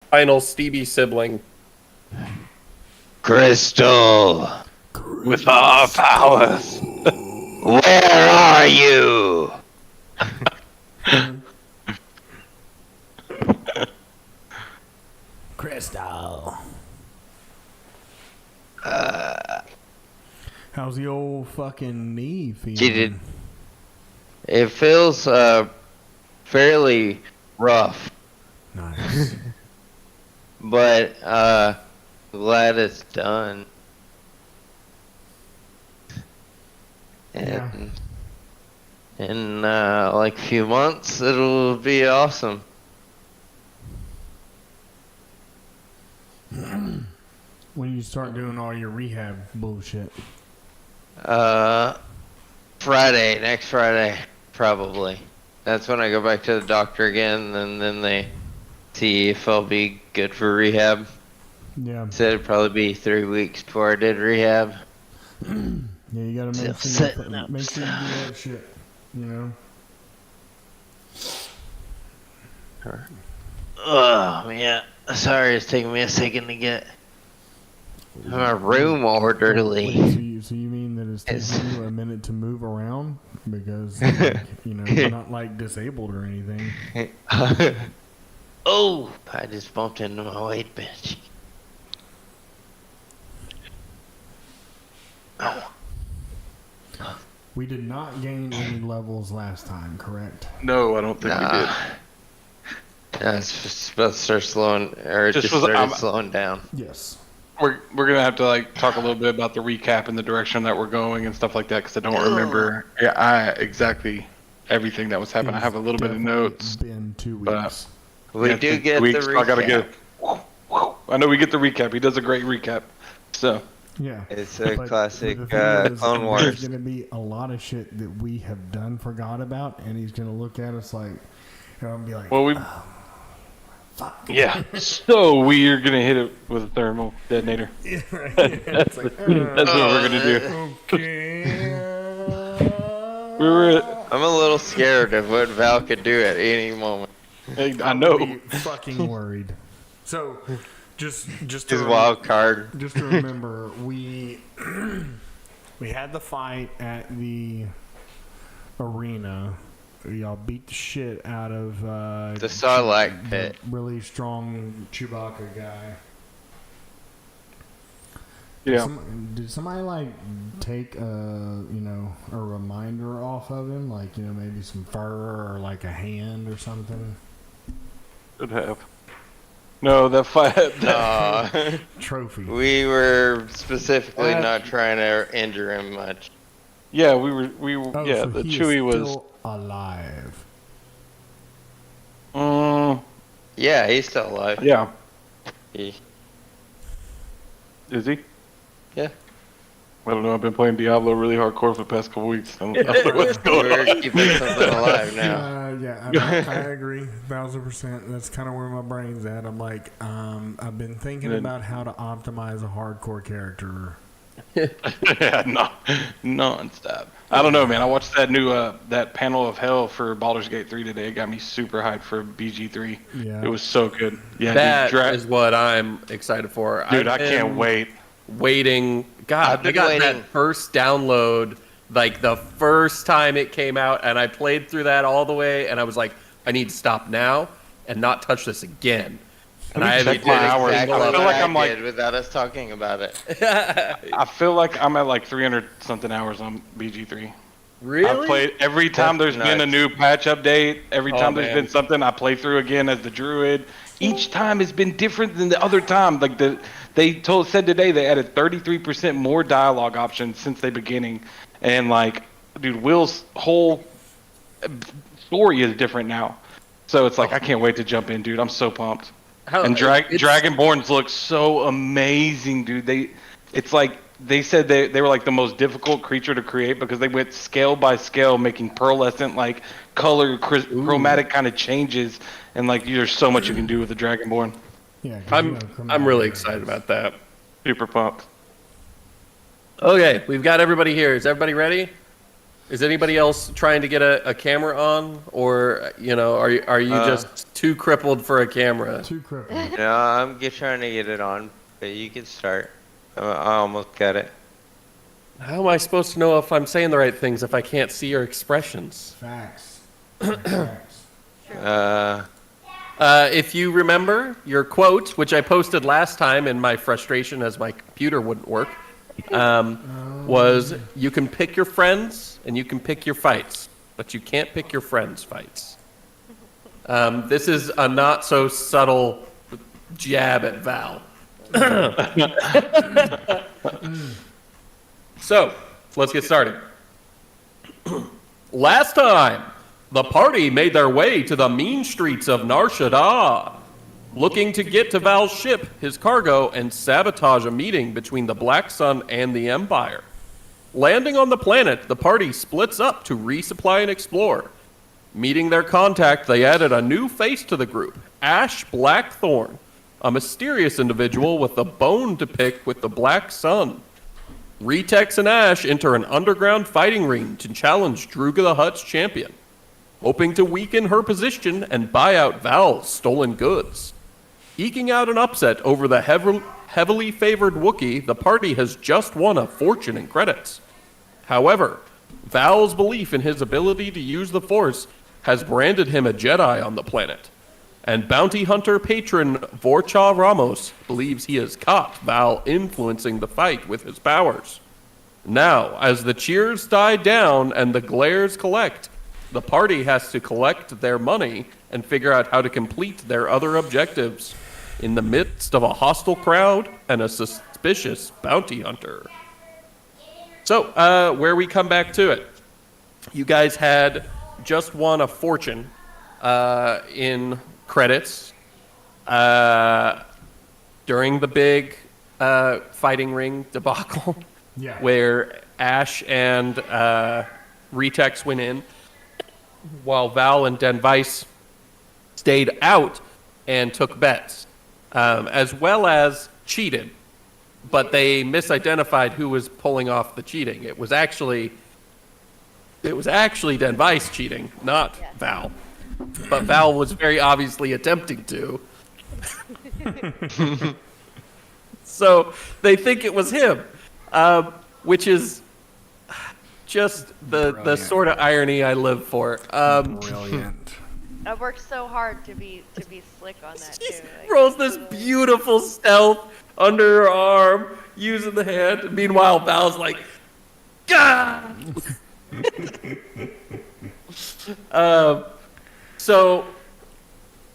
final Stevie sibling. Crystal, with our powers, where are you? Crystal. How's the old fucking knee feeling? It feels fairly rough, Nice. but glad it's done. Yeah. And in like a few months, it'll be awesome. When you start doing all your rehab bullshit. Next Friday, probably. That's when I go back to the doctor again, and then they see if I'll be good for rehab. Yeah. Said it'd probably be 3 weeks before I did rehab. Yeah, you gotta make sure you do that shit. You know? Oh, man. Sorry, it's taking me a second to get my room orderly. So you mean that it's taking you a minute to move around? Because, like, you know, you're not, like, disabled or anything. Oh, I just bumped into my weight bench. Oh. We did not gain any levels last time, correct? No, I don't think we did. Yeah, it's just about to start slowing, or it just started slowing down. Yes. We're gonna have to like talk a little bit about the recap and the direction that we're going and stuff like that because I don't remember exactly everything that was happening. I have a little bit of notes. Been 2 weeks. We do get the recap. I gotta get. I know we get the recap. He does a great recap. So. Yeah. It's a classic Clone Wars. There's going to be a lot of shit that we have done, forgot about, and he's going to look at us like, and be like, well, fuck. Yeah. So we are going to hit it with a thermal detonator. Yeah, right. It's like, That's what we're going to do. Okay. I'm a little scared of what Val could do at any moment. I know. Fucking worried. So, just his wild card. Just to remember, we had the fight at the arena. Y'all beat the shit out of the Sarlacc pit. Really strong Chewbacca guy. Yeah. Did somebody like take a reminder off of him, like maybe some fur or like a hand or something? Should have. No, that fight. Trophy. We were specifically not trying to injure him much. Yeah, we were. Oh, yeah, so the he Chewie is was still alive. Yeah, he's still alive. Yeah. Is he? Yeah. I don't know. I've been playing Diablo really hardcore for the past couple weeks. I don't know what's going on. We're keeping something alive now. I agree, 1000%. That's kind of where my brain's at. I'm like, I've been thinking about how to optimize a hardcore character. Yeah, non-stop. I don't know, man. I watched that new that panel of hell for Baldur's Gate 3 today. It got me super hyped for BG3. Yeah, it was so good. Yeah, that is what I'm excited for. Dude, I can't wait. Waiting. God, I got that first download like the first time it came out, and I played through that all the way, and I was like, I need to stop now and not touch this again. And I haven't my hours. I feel like I'm like without us talking about it. I feel like I'm at like 300 something hours on BG3. Really? I played every time there's been a new patch update. Every time there's been something, I play through again as the druid. Each time has been different than the other time. Like said today they added 33% more dialogue options since the beginning, and like, dude, Will's whole story is different now. So it's like I can't wait to jump in, dude. I'm so pumped. And Dragonborns look so amazing, dude. It's like they said they were like the most difficult creature to create because they went scale by scale, making pearlescent like color, chromatic kind of changes, and like there's so much you can do with the Dragonborn. Yeah, I'm really excited about that. Super pumped. Okay, we've got everybody here. Is everybody ready? Is anybody else trying to get a camera on, or are you just too crippled for a camera? Too crippled. No, I'm trying to get it on, but you can start. I almost got it. How am I supposed to know if I'm saying the right things if I can't see your expressions? Facts. Facts. If you remember your quote, which I posted last time in my frustration as my computer wouldn't work, was you can pick your friends and you can pick your fights, but you can't pick your friends' fights. This is a not so subtle jab at Val. So, let's get started. Last time, the party made their way to the mean streets of Nar Shadda, looking to get to Val's ship, his cargo, and sabotage a meeting between the Black Sun and the Empire. Landing on the planet, the party splits up to resupply and explore. Meeting their contact, they added a new face to the group, Ashe Blackthorn, a mysterious individual with a bone to pick with the Black Sun. Riteks and Ashe enter an underground fighting ring to challenge Drooga the Hutt's champion, hoping to weaken her position and buy out Val's stolen goods. Eking out an upset over the heavily favored Wookie, the party has just won a fortune in credits. However, Val's belief in his ability to use the Force has branded him a Jedi on the planet, and bounty hunter patron Vor'Cha Ramos believes he has caught Val influencing the fight with his powers. Now, as the cheers die down and the glares collect, the party has to collect their money and figure out how to complete their other objectives in the midst of a hostile crowd and a suspicious bounty hunter. So, where we come back to it, you guys had just won a fortune in credits during the big fighting ring debacle, where Ashe and Riteks went in, while Val and Den Weiss stayed out and took bets, as well as cheated. But they misidentified who was pulling off the cheating. It was actually Den Weiss cheating, not Val. But Val was very obviously attempting to. So they think it was him, which is just the sort of irony I live for. Brilliant. I worked so hard to be slick on that too. Like, Rolls this beautiful stealth under her arm, using the hand. Meanwhile, Val's like, Gah! So,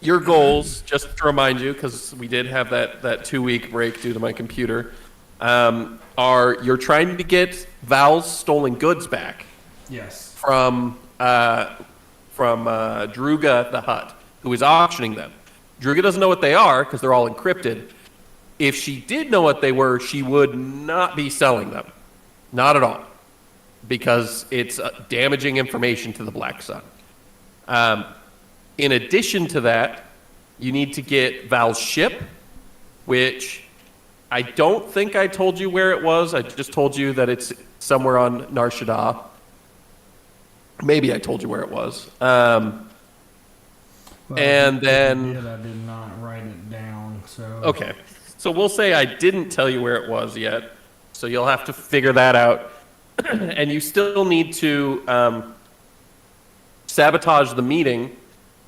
your goals, just to remind you, because we did have that 2-week break due to my computer, are you're trying to get Val's stolen goods back. Yes. From Drooga the Hutt, who is auctioning them. Drooga doesn't know what they are because they're all encrypted. If she did know what they were, she would not be selling them. Not at all. Because it's damaging information to the Black Sun. In addition to that, you need to get Val's ship, which I don't think I told you where it was. I just told you that it's somewhere on Nar Shadda. Maybe I told you where it was. And then... I did not write it down, so... Okay. So we'll say I didn't tell you where it was yet. So you'll have to figure that out. And you still need to sabotage the meeting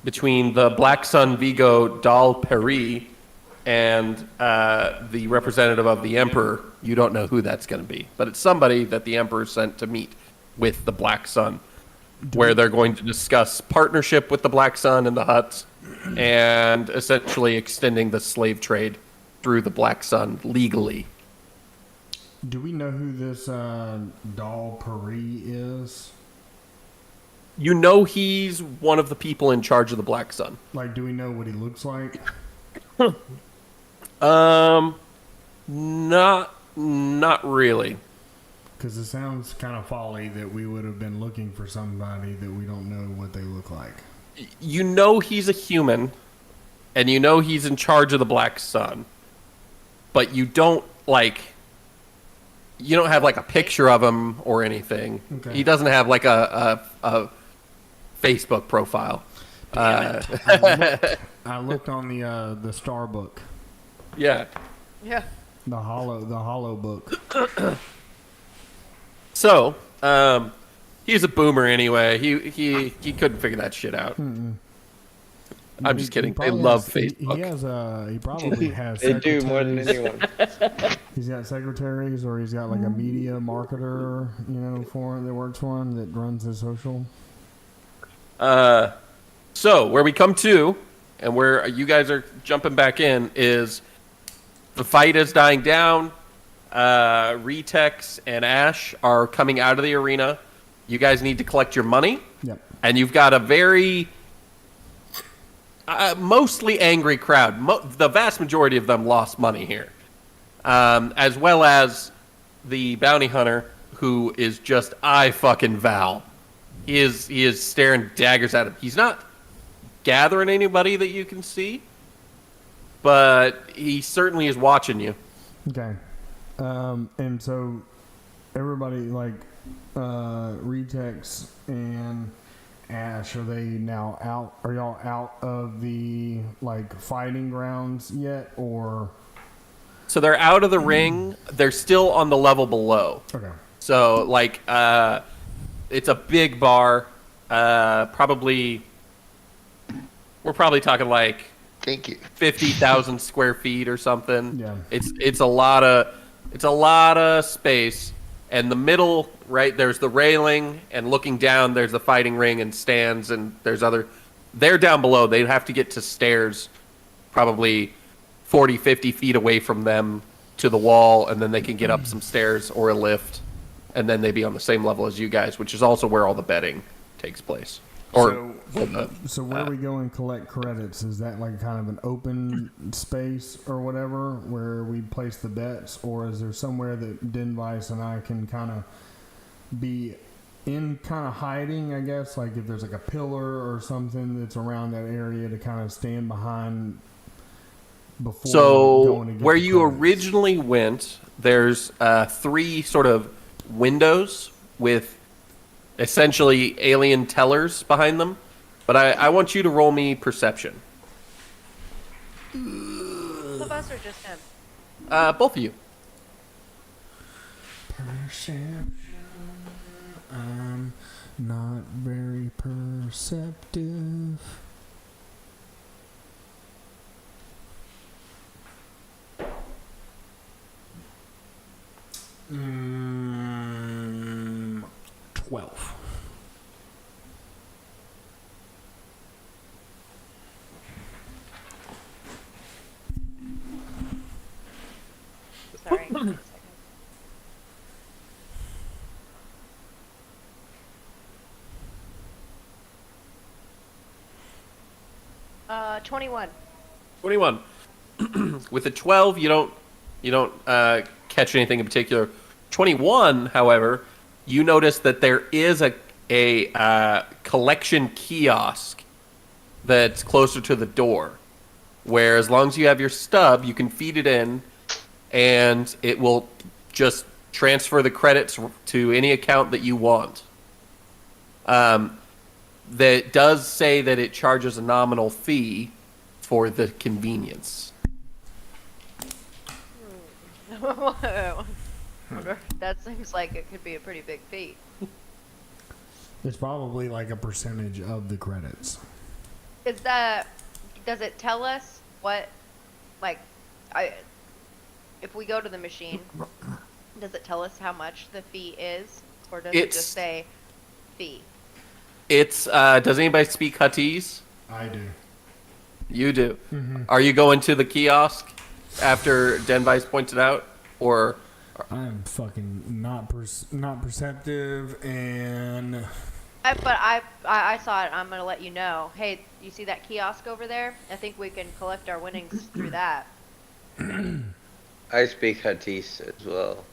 between the Black Sun Vigo Dal Peri and the representative of the Emperor. You don't know who that's going to be. But it's somebody that the Emperor sent to meet with the Black Sun, where they're going to discuss partnership with the Black Sun and the Hutts, and essentially extending the slave trade through the Black Sun legally. Do we know who this Dal Peri is? You know he's one of the people in charge of the Black Sun. Like, do we know what he looks like? Not really. Because it sounds kind of folly that we would have been looking for somebody that we don't know what they look like. You know he's a human, and you know he's in charge of the Black Sun, but you don't, like... you don't have like a picture of him or anything. Okay. He doesn't have like a Facebook profile. I looked on the Star book, Yeah. Yeah. the hollow book. So, he's a boomer anyway. He couldn't figure that shit out. I'm just kidding. They love Facebook. He probably has. They do more than secretaries. anyone. He's got secretaries, or he's got like a media marketer, for him that works for him that runs his social. So where we come to, and where you guys are jumping back in, is the fight is dying down. Riteks and Ashe are coming out of the arena. You guys need to collect your money. Yep. And you've got a very mostly angry crowd. The vast majority of them lost money here, as well as the bounty hunter, who is just fucking Val. He is staring daggers at him. He's not gathering anybody that you can see, but he certainly is watching you. Okay. And so everybody like Riteks and Ashe, are they now out? Are y'all out of the fighting grounds yet, or? So they're out of the ring. They're still on the level below. Okay. So it's a big bar. Probably we're probably talking like Thank you. 50,000 square feet or something. Yeah. It's a lot of space. And the middle, right, there's the railing, and looking down, there's the fighting ring and stands, and there's they're down below. They'd have to get to stairs probably 40, 50 feet away from them to the wall, and then they can get up some stairs or a lift, and then they'd be on the same level as you guys, which is also where all the betting takes place. So where we go and collect credits, is that like kind of an open space or whatever where we place the bets, or is there somewhere that Denvice and I can kind of be in kind of hiding, I guess, like if there's like a pillar or something that's around that area to kind of stand behind before going to get where the you credits? originally went, there's 3 sort of windows with essentially alien tellers behind them, but I want you to roll me perception. Both of us or just him? Both of you. Perception. I'm not very perceptive. Mm, 12. Sorry. 21. 21. With a 12, you don't catch anything in particular. 21, however, you notice that there is a collection kiosk that's closer to the door, where as long as you have your stub, you can feed it in, and it will just transfer the credits to any account that you want. That does say that it charges a nominal fee for the convenience. That seems like it could be a pretty big fee. It's probably like a percentage of the credits. Does it tell us what, if we go to the machine, does it tell us how much the fee is? Or does it just say fee? It's, does anybody speak Huttese? I do. You do. Mm-hmm. Are you going to the kiosk after Denvice points it out? Or I'm fucking not perceptive, and I saw it. I'm gonna let you know. Hey, you see that kiosk over there? I think we can collect our winnings through that. I speak Huttese as well.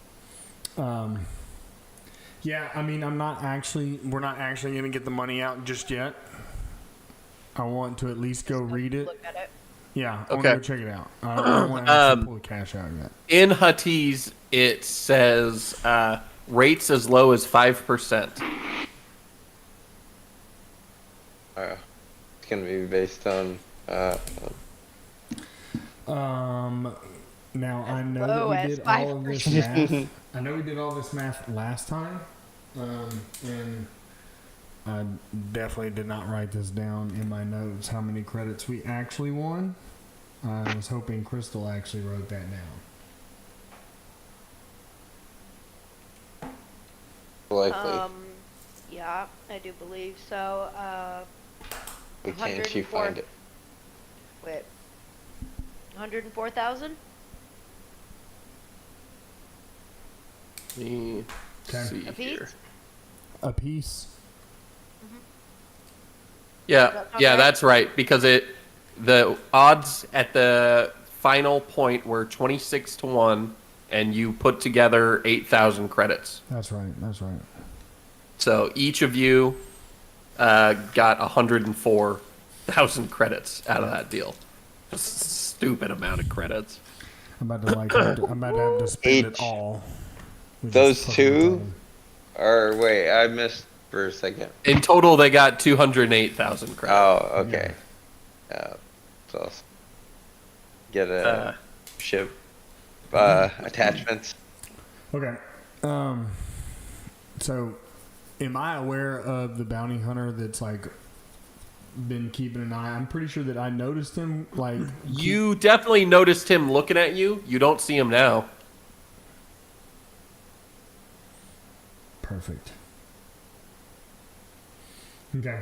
yeah, I mean, we're not actually going to get the money out just yet. I want to at least go read it. Look at it. Yeah, I want Okay. to go check it out. I don't want to actually pull the cash out yet. In Huttese, it says rates as low as 5%. It's gonna be based on. Now I know low that we as did all of this 5%. math. I know we did all this math last time, and I definitely did not write this down in my notes. How many credits we actually won? I was hoping Crystal actually wrote that down. Likely. Yeah, I do believe so. We can't she find it? Wait. 104,000? Let me see A piece? here. A piece. Yeah, that's right. Because the odds at the final point were 26-1, and you put together 8,000 credits. That's right. That's right. So each of you got 104,000 credits out of that deal. Stupid amount of credits. I'm about to have to spend it Each. all. Those two are. Wait, I missed for a second. In total, they got 208,000 credits. Oh, okay. So I'll get a ship attachments. Okay. So, am I aware of the bounty hunter that's like been keeping an eye? I'm pretty sure that I noticed him. Like You definitely noticed him looking at you. You don't see him now. Perfect. Okay.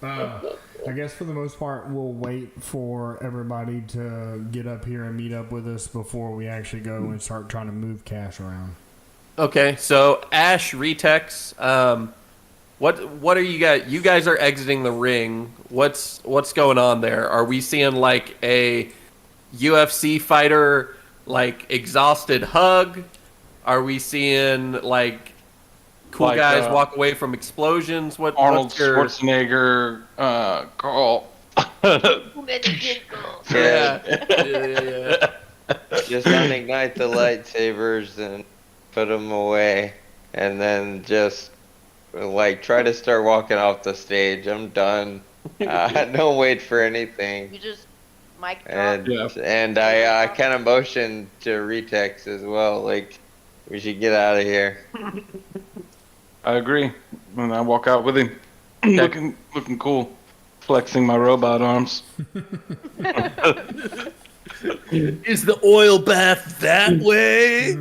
I guess for the most part, we'll wait for everybody to get up here and meet up with us before we actually go and start trying to move cash around. Okay, so Ashe, Riteks, what are you guys? You guys are exiting the ring. What's going on there? Are we seeing like a UFC fighter like exhausted hug? Are we seeing like cool Like, guys walk away from explosions? Arnold what's your... Schwarzenegger, Carl. Yeah. Just unignite the lightsabers and put them away, and then just like try to start walking off the stage. I'm done. Don't wait for anything. You just mic drop. And I kind of motioned to Riteks as well. Like we should get out of here. I agree. And I walk out with him, looking cool, flexing my robot arms. Is the oil bath that way?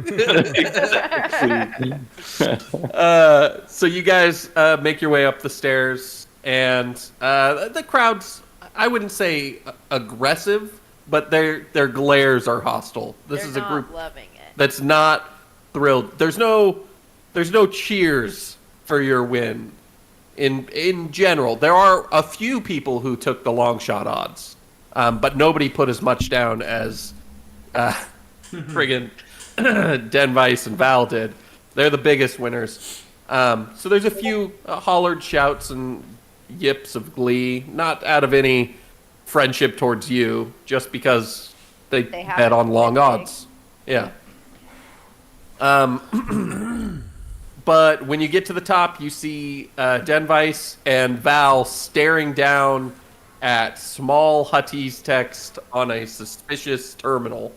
So you guys make your way up the stairs, and the crowd's, I wouldn't say aggressive, but their glares are hostile. This is a group loving it. that's not thrilled. There's no cheers for your win. In general, there are a few people who took the long shot odds, but nobody put as much down as friggin' Denvice and Val did. They're the biggest winners. So there's a few hollered shouts and yips of glee, not out of any friendship towards you, just because they bet on long odds. Yeah. But when you get to the top, you see Denvice and Val staring down at small Huttese text on a suspicious terminal.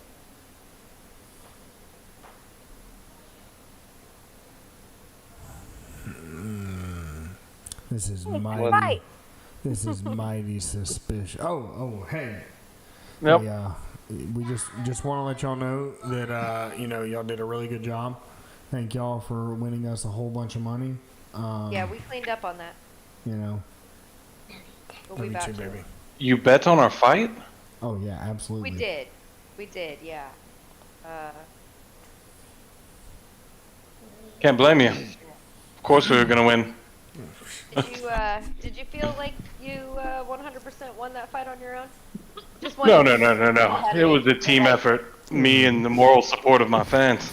This is mighty. This is mighty suspicious. Oh, hey. Yep. Yeah. We just want to let y'all know that y'all did a really good job. Thank y'all for winning us a whole bunch of money. Yeah, we cleaned up on that. We'll be back too, to it. baby. You bet on our fight? Oh yeah, absolutely. We did, yeah. Can't blame you. Of course we were gonna win. Did you feel like you 100% won that fight on your own? Just No. It was a team effort. Me and the moral support of my fans.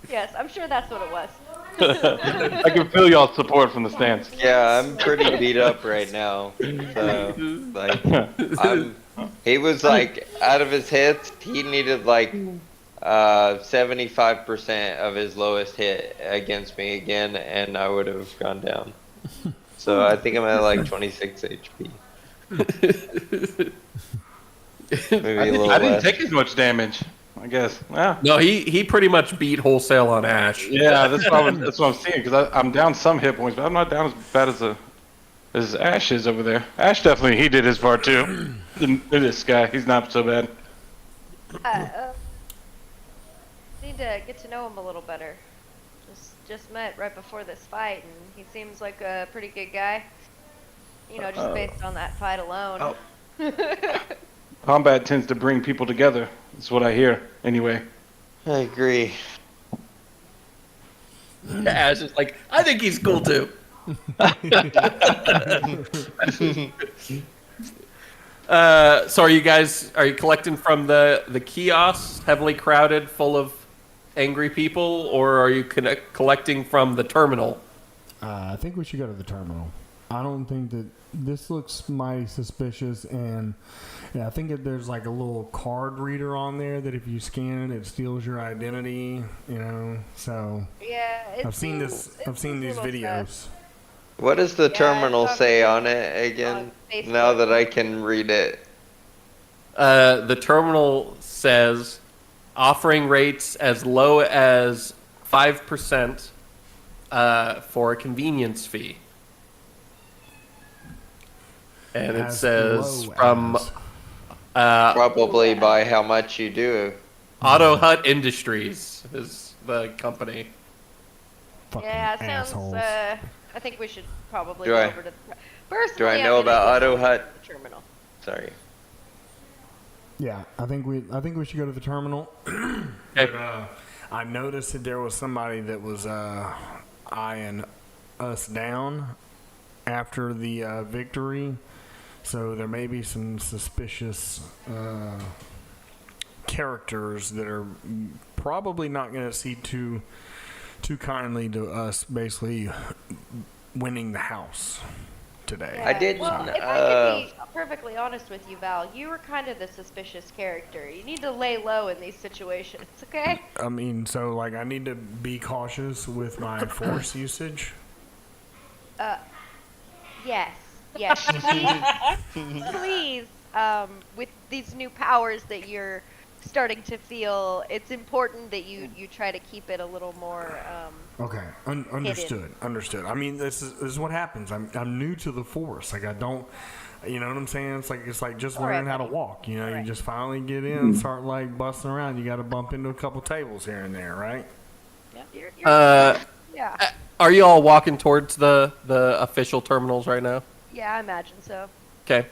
Yes, I'm sure that's what it was. I can feel y'all's support from the stands. Yeah, I'm pretty beat up right now. So, like, he was like, out of his hits, he needed like 75% of his lowest hit against me again, and I would have gone down. So I think I'm at like 26 HP. Maybe a little I didn't less. take as much damage, I guess. Yeah. No, he pretty much beat wholesale on Ashe. Yeah, that's what I'm seeing, because I'm down some hit points, but I'm not down as bad as Ashe is over there. Ashe definitely, he did his part too. This guy, he's not so bad. Need to get to know him a little better. Just met right before this fight, and he seems like a pretty good guy. You know, just based on that fight alone. Combat tends to bring people together. That's what I hear, anyway. I agree. Ashe is like, I think he's cool too. So are you collecting from the kiosks, heavily crowded, full of angry people, or are you collecting from the terminal? I think we should go to the terminal. I don't think that this looks mighty suspicious, and I think that there's like a little card reader on there that if you scan it, it steals your identity. You know, so Yeah, I've seen these videos. What does the terminal it's say on it again? Facebook. Now that I can read it. The terminal says offering rates as low as 5% for a convenience fee. And it says from Probably by how much you do. Auto Hut Industries is the company. Fucking Yeah, sounds. assholes. I think we should probably Do go I- over to the. Personally, I know I'm gonna about go Auto to Hut? the terminal. Sorry. Yeah, I think we should go to the terminal. Okay. But, I noticed that there was somebody that was eyeing us down after the victory, so there may be some suspicious characters that are probably not going to see too kindly to us basically winning the house today. I did, Well, if I could be perfectly honest with you, Val, you were kind of the suspicious character. You need to lay low in these situations, okay? I mean, so like I need to be cautious with my force usage. Yes. Please, with these new powers that you're starting to feel, it's important that you try to keep it a little more. Okay, understood. I mean, this is what happens. I'm new to the force. Like I don't, you know what I'm saying? It's like just All right, learning how to buddy. walk. You know, All you right. just finally get in and start like busting around. You got to bump into a couple tables here and there, right? You're, yeah. Are you all walking towards the official terminals right now? Yeah, I imagine so. Okay.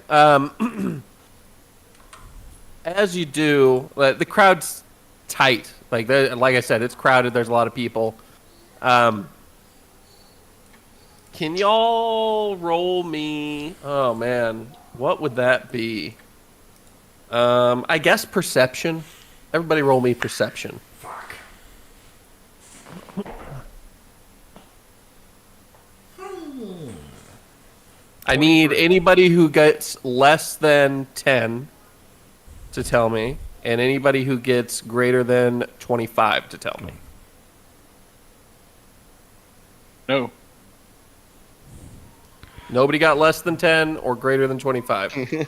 As you do, the crowd's tight. Like I said, it's crowded. There's a lot of people. Can y'all roll me? Oh man, what would that be? I guess perception. Everybody, roll me perception. Fuck. I need anybody who gets less than 10 to tell me, and anybody who gets greater than 25 to tell me. No. Nobody got less than 10 or greater than 25.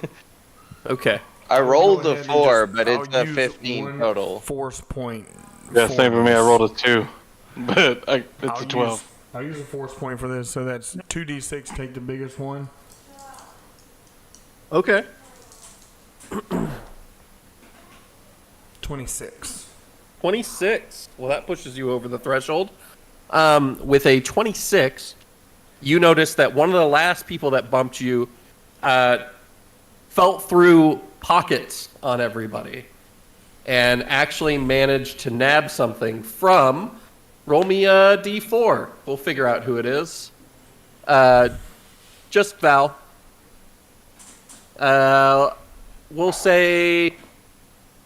Okay. I rolled Go a ahead and 4, just- but it's I'll a use 15 one total. Force point. Yeah, same for me. I rolled a 2. But it's I'll a 12. I'll use a force point for this, so that's 2d6. Take the biggest one. Okay. 26. 26. Well, that pushes you over the threshold. With a 26, you notice that one of the last people that bumped you felt through pockets on everybody and actually managed to nab something from. Roll me a d4. We'll figure out who it is. Just Val. We'll say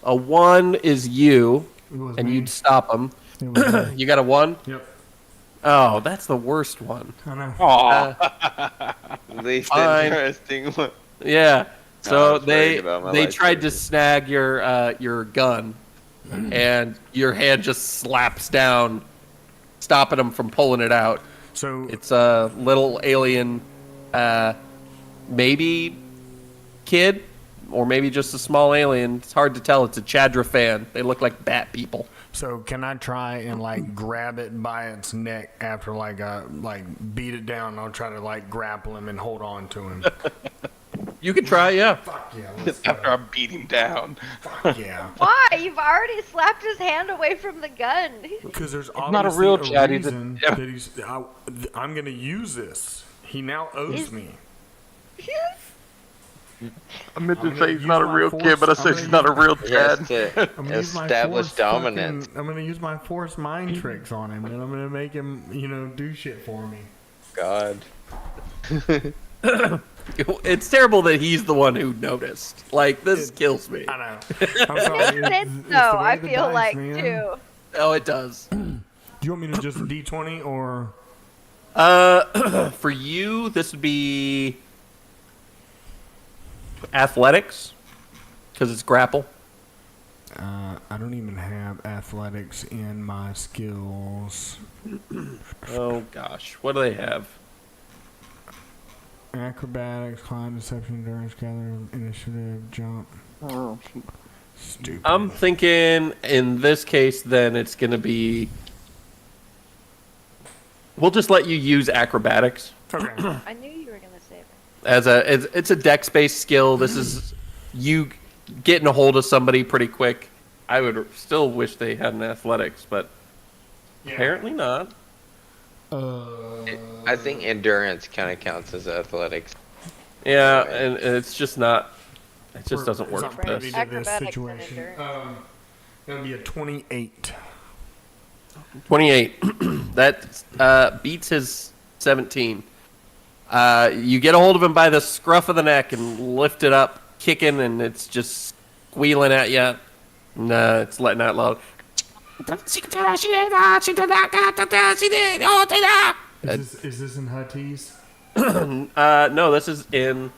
a 1 is you, It was and me. you'd stop him. It was me. You got a 1? Yep. Oh, that's the worst one. I know. Aw. Least Fine. interesting one. Yeah. I So was worried they about my tried to lightsaber. snag your gun, and your hand just slaps down, stopping them from pulling it out. So It's a little alien, maybe kid, or maybe just a small alien. It's hard to tell. It's a Chadra fan. They look like bat people. So can I try and like grab it by its neck after like beat it down? I'll try to like grapple him and hold on to him. You could try, yeah. Fuck yeah, let's After I beat him down. fuck yeah. Why? You've already slapped his hand away from the gun. Because there's not a obviously real a Chad, he's a- reason yeah. that he's. I'm gonna use this. He now owes me. I meant I'm gonna use my force- I'm gonna not a real He has to I'm gonna use my establish force dominance. I'm gonna use my force mind tricks on him, and I'm gonna make him, do shit for me. God. It's terrible that he's the one who noticed. Like, this kills me. I know. I'm sorry. Makes sense it's the though, way I the feel dice, like, man. too. Oh, it does. Do you want me to just D20 or? For you, this would be athletics, because it's grapple. I don't even have athletics in my skills. Oh gosh, what do they have? Acrobatics, climb, deception, endurance, gather, initiative, jump. Stupid. I'm thinking in this case, then it's gonna be. We'll just let you use acrobatics Okay. I knew you were gonna say that. as it's a dex-based skill. This is you getting a hold of somebody pretty quick. I would still wish they had an athletics, but apparently not. I think endurance kind of counts as athletics. Yeah, and it's just not. It just doesn't It's work not for privy this. to this Acrobatics and situation. endurance. That'll be a 28. 28. That beats his 17. You get a hold of him by the scruff of the neck and lift it up, kicking, and it's just squealing at you. And, it's letting out loud. Is this in Huttese? No, this is in.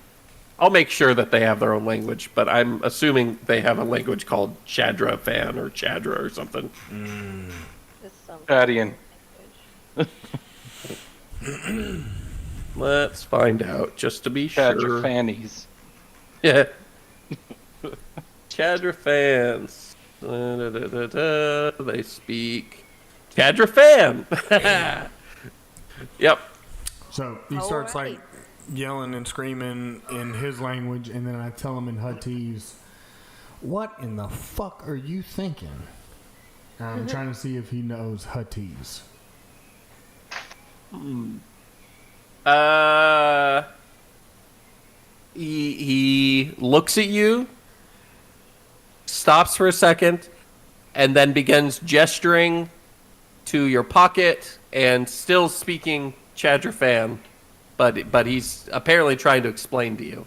I'll make sure that they have their own language, but I'm assuming they have a language called Chadra Fan or Chadra or something. This is some Chadian. language. Let's find out, just to be Chad your sure. fannies. Yeah. Chadra fans. They speak Chadra fan. Yep. So he starts Alright. like yelling and screaming in his language, and then I tell him in Huttese, "What in the fuck are you thinking?" I'm trying to see if he knows Huttese. He looks at you, stops for a second, and then begins gesturing to your pocket and still speaking Chadra fan, but he's apparently trying to explain to you.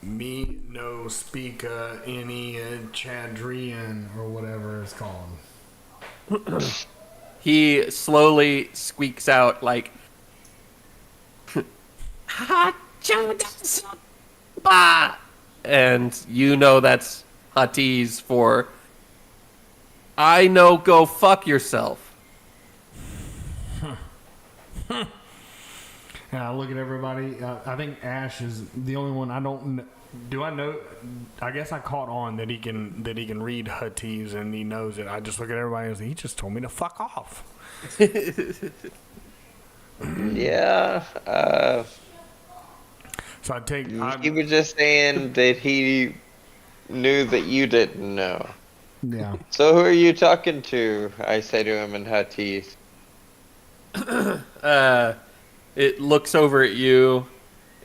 Me no speak any Chadrian or whatever it's called. He slowly squeaks out like, and you know that's Huttese for, I know, go fuck yourself. And I look at everybody. I think Ashe is the only one I don't. Do I know? I guess I caught on that he can read Huttese and he knows it. I just look at everybody and say, he just told me to fuck off. Yeah. So I take. He was just saying that he knew that you didn't know. Yeah. So who are you talking to? I say to him in Huttese. It looks over at you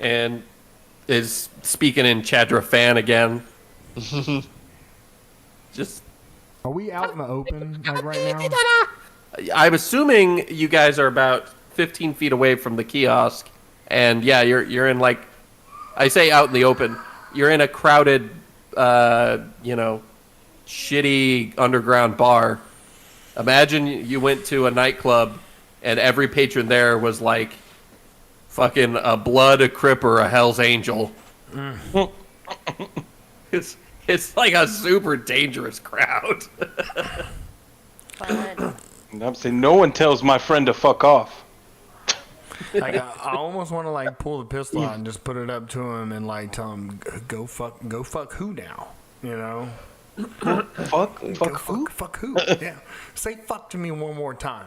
and is speaking in Chadra fan again. Just, Are we out in the open like right now? I'm assuming you guys are about 15 feet away from the kiosk, and yeah, you're in, like, I say out in the open. You're in a crowded, shitty underground bar, Imagine you went to a nightclub and every patron there was like fucking a Blood, a Crip, or a Hell's Angel. It's like a super dangerous crowd. Fun. And I'm saying no one tells my friend to fuck off. Like I almost want to like pull the pistol out and just put it up to him and like tell him go fuck who now, you know? Fuck who? Fuck who? Yeah. Say fuck to me one more time.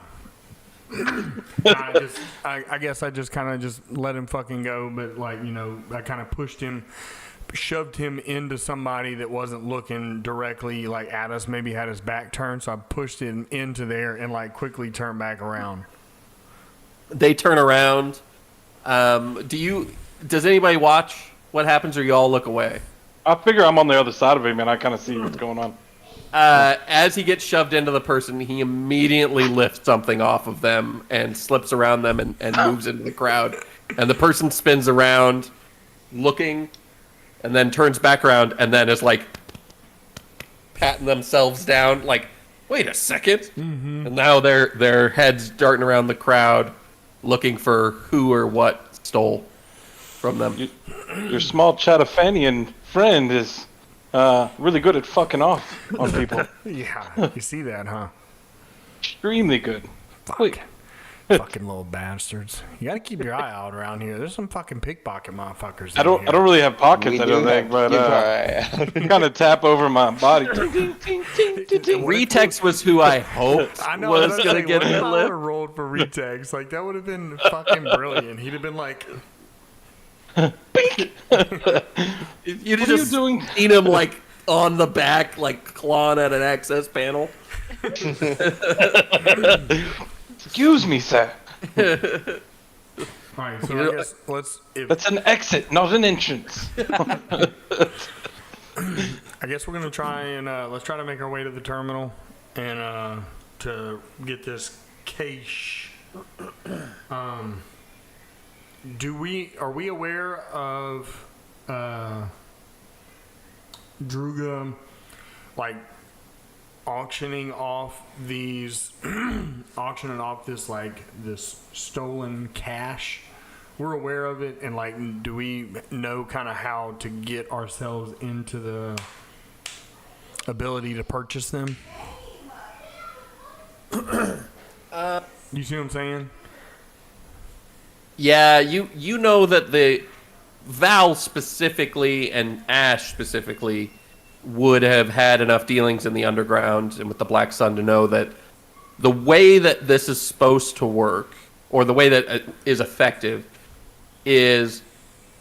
I guess I just kind of just let him fucking go, but like, you know, I kind of shoved him into somebody that wasn't looking directly like at us, maybe had his back turned, so I pushed him into there and like quickly turned back around. They turn around. Does anybody watch what happens, or you all look away? I figure I'm on the other side of him and I kind of see what's going on. As he gets shoved into the person, he immediately lifts something off of them and slips around them and moves into the crowd. And the person spins around, looking, and then turns back around, and then is like patting themselves down, like, wait a second. Mm-hmm. And now their heads darting around the crowd, looking for who or what stole from them. Your small Chatafanian friend is really good at fucking off on people. Yeah, you see that, huh? Extremely good. Fuck. Wait. Fucking little bastards. You gotta keep your eye out around here. There's some fucking pickpocket motherfuckers. I don't really have pockets, I don't think, but kind of tap over my body. Riteks was who I hoped was gonna get the I would lift. have rolled for Riteks. Like that would have been fucking brilliant. He'd have been like, You'd have just seen him like on the back, like clawing at an access panel. Excuse me, sir. alright, so I guess That's an exit, not an entrance. I guess we're gonna try and let's try to make our way to the terminal and to get this cache. Are we aware of Drooga like auctioning off this stolen cash? We're aware of it, and like, do we know kind of how to get ourselves into the ability to purchase them? You see what I'm saying? Yeah, you know that the Val specifically and Ashe specifically would have had enough dealings in the underground and with the Black Sun to know that the way that this is supposed to work, or the way that it is effective, is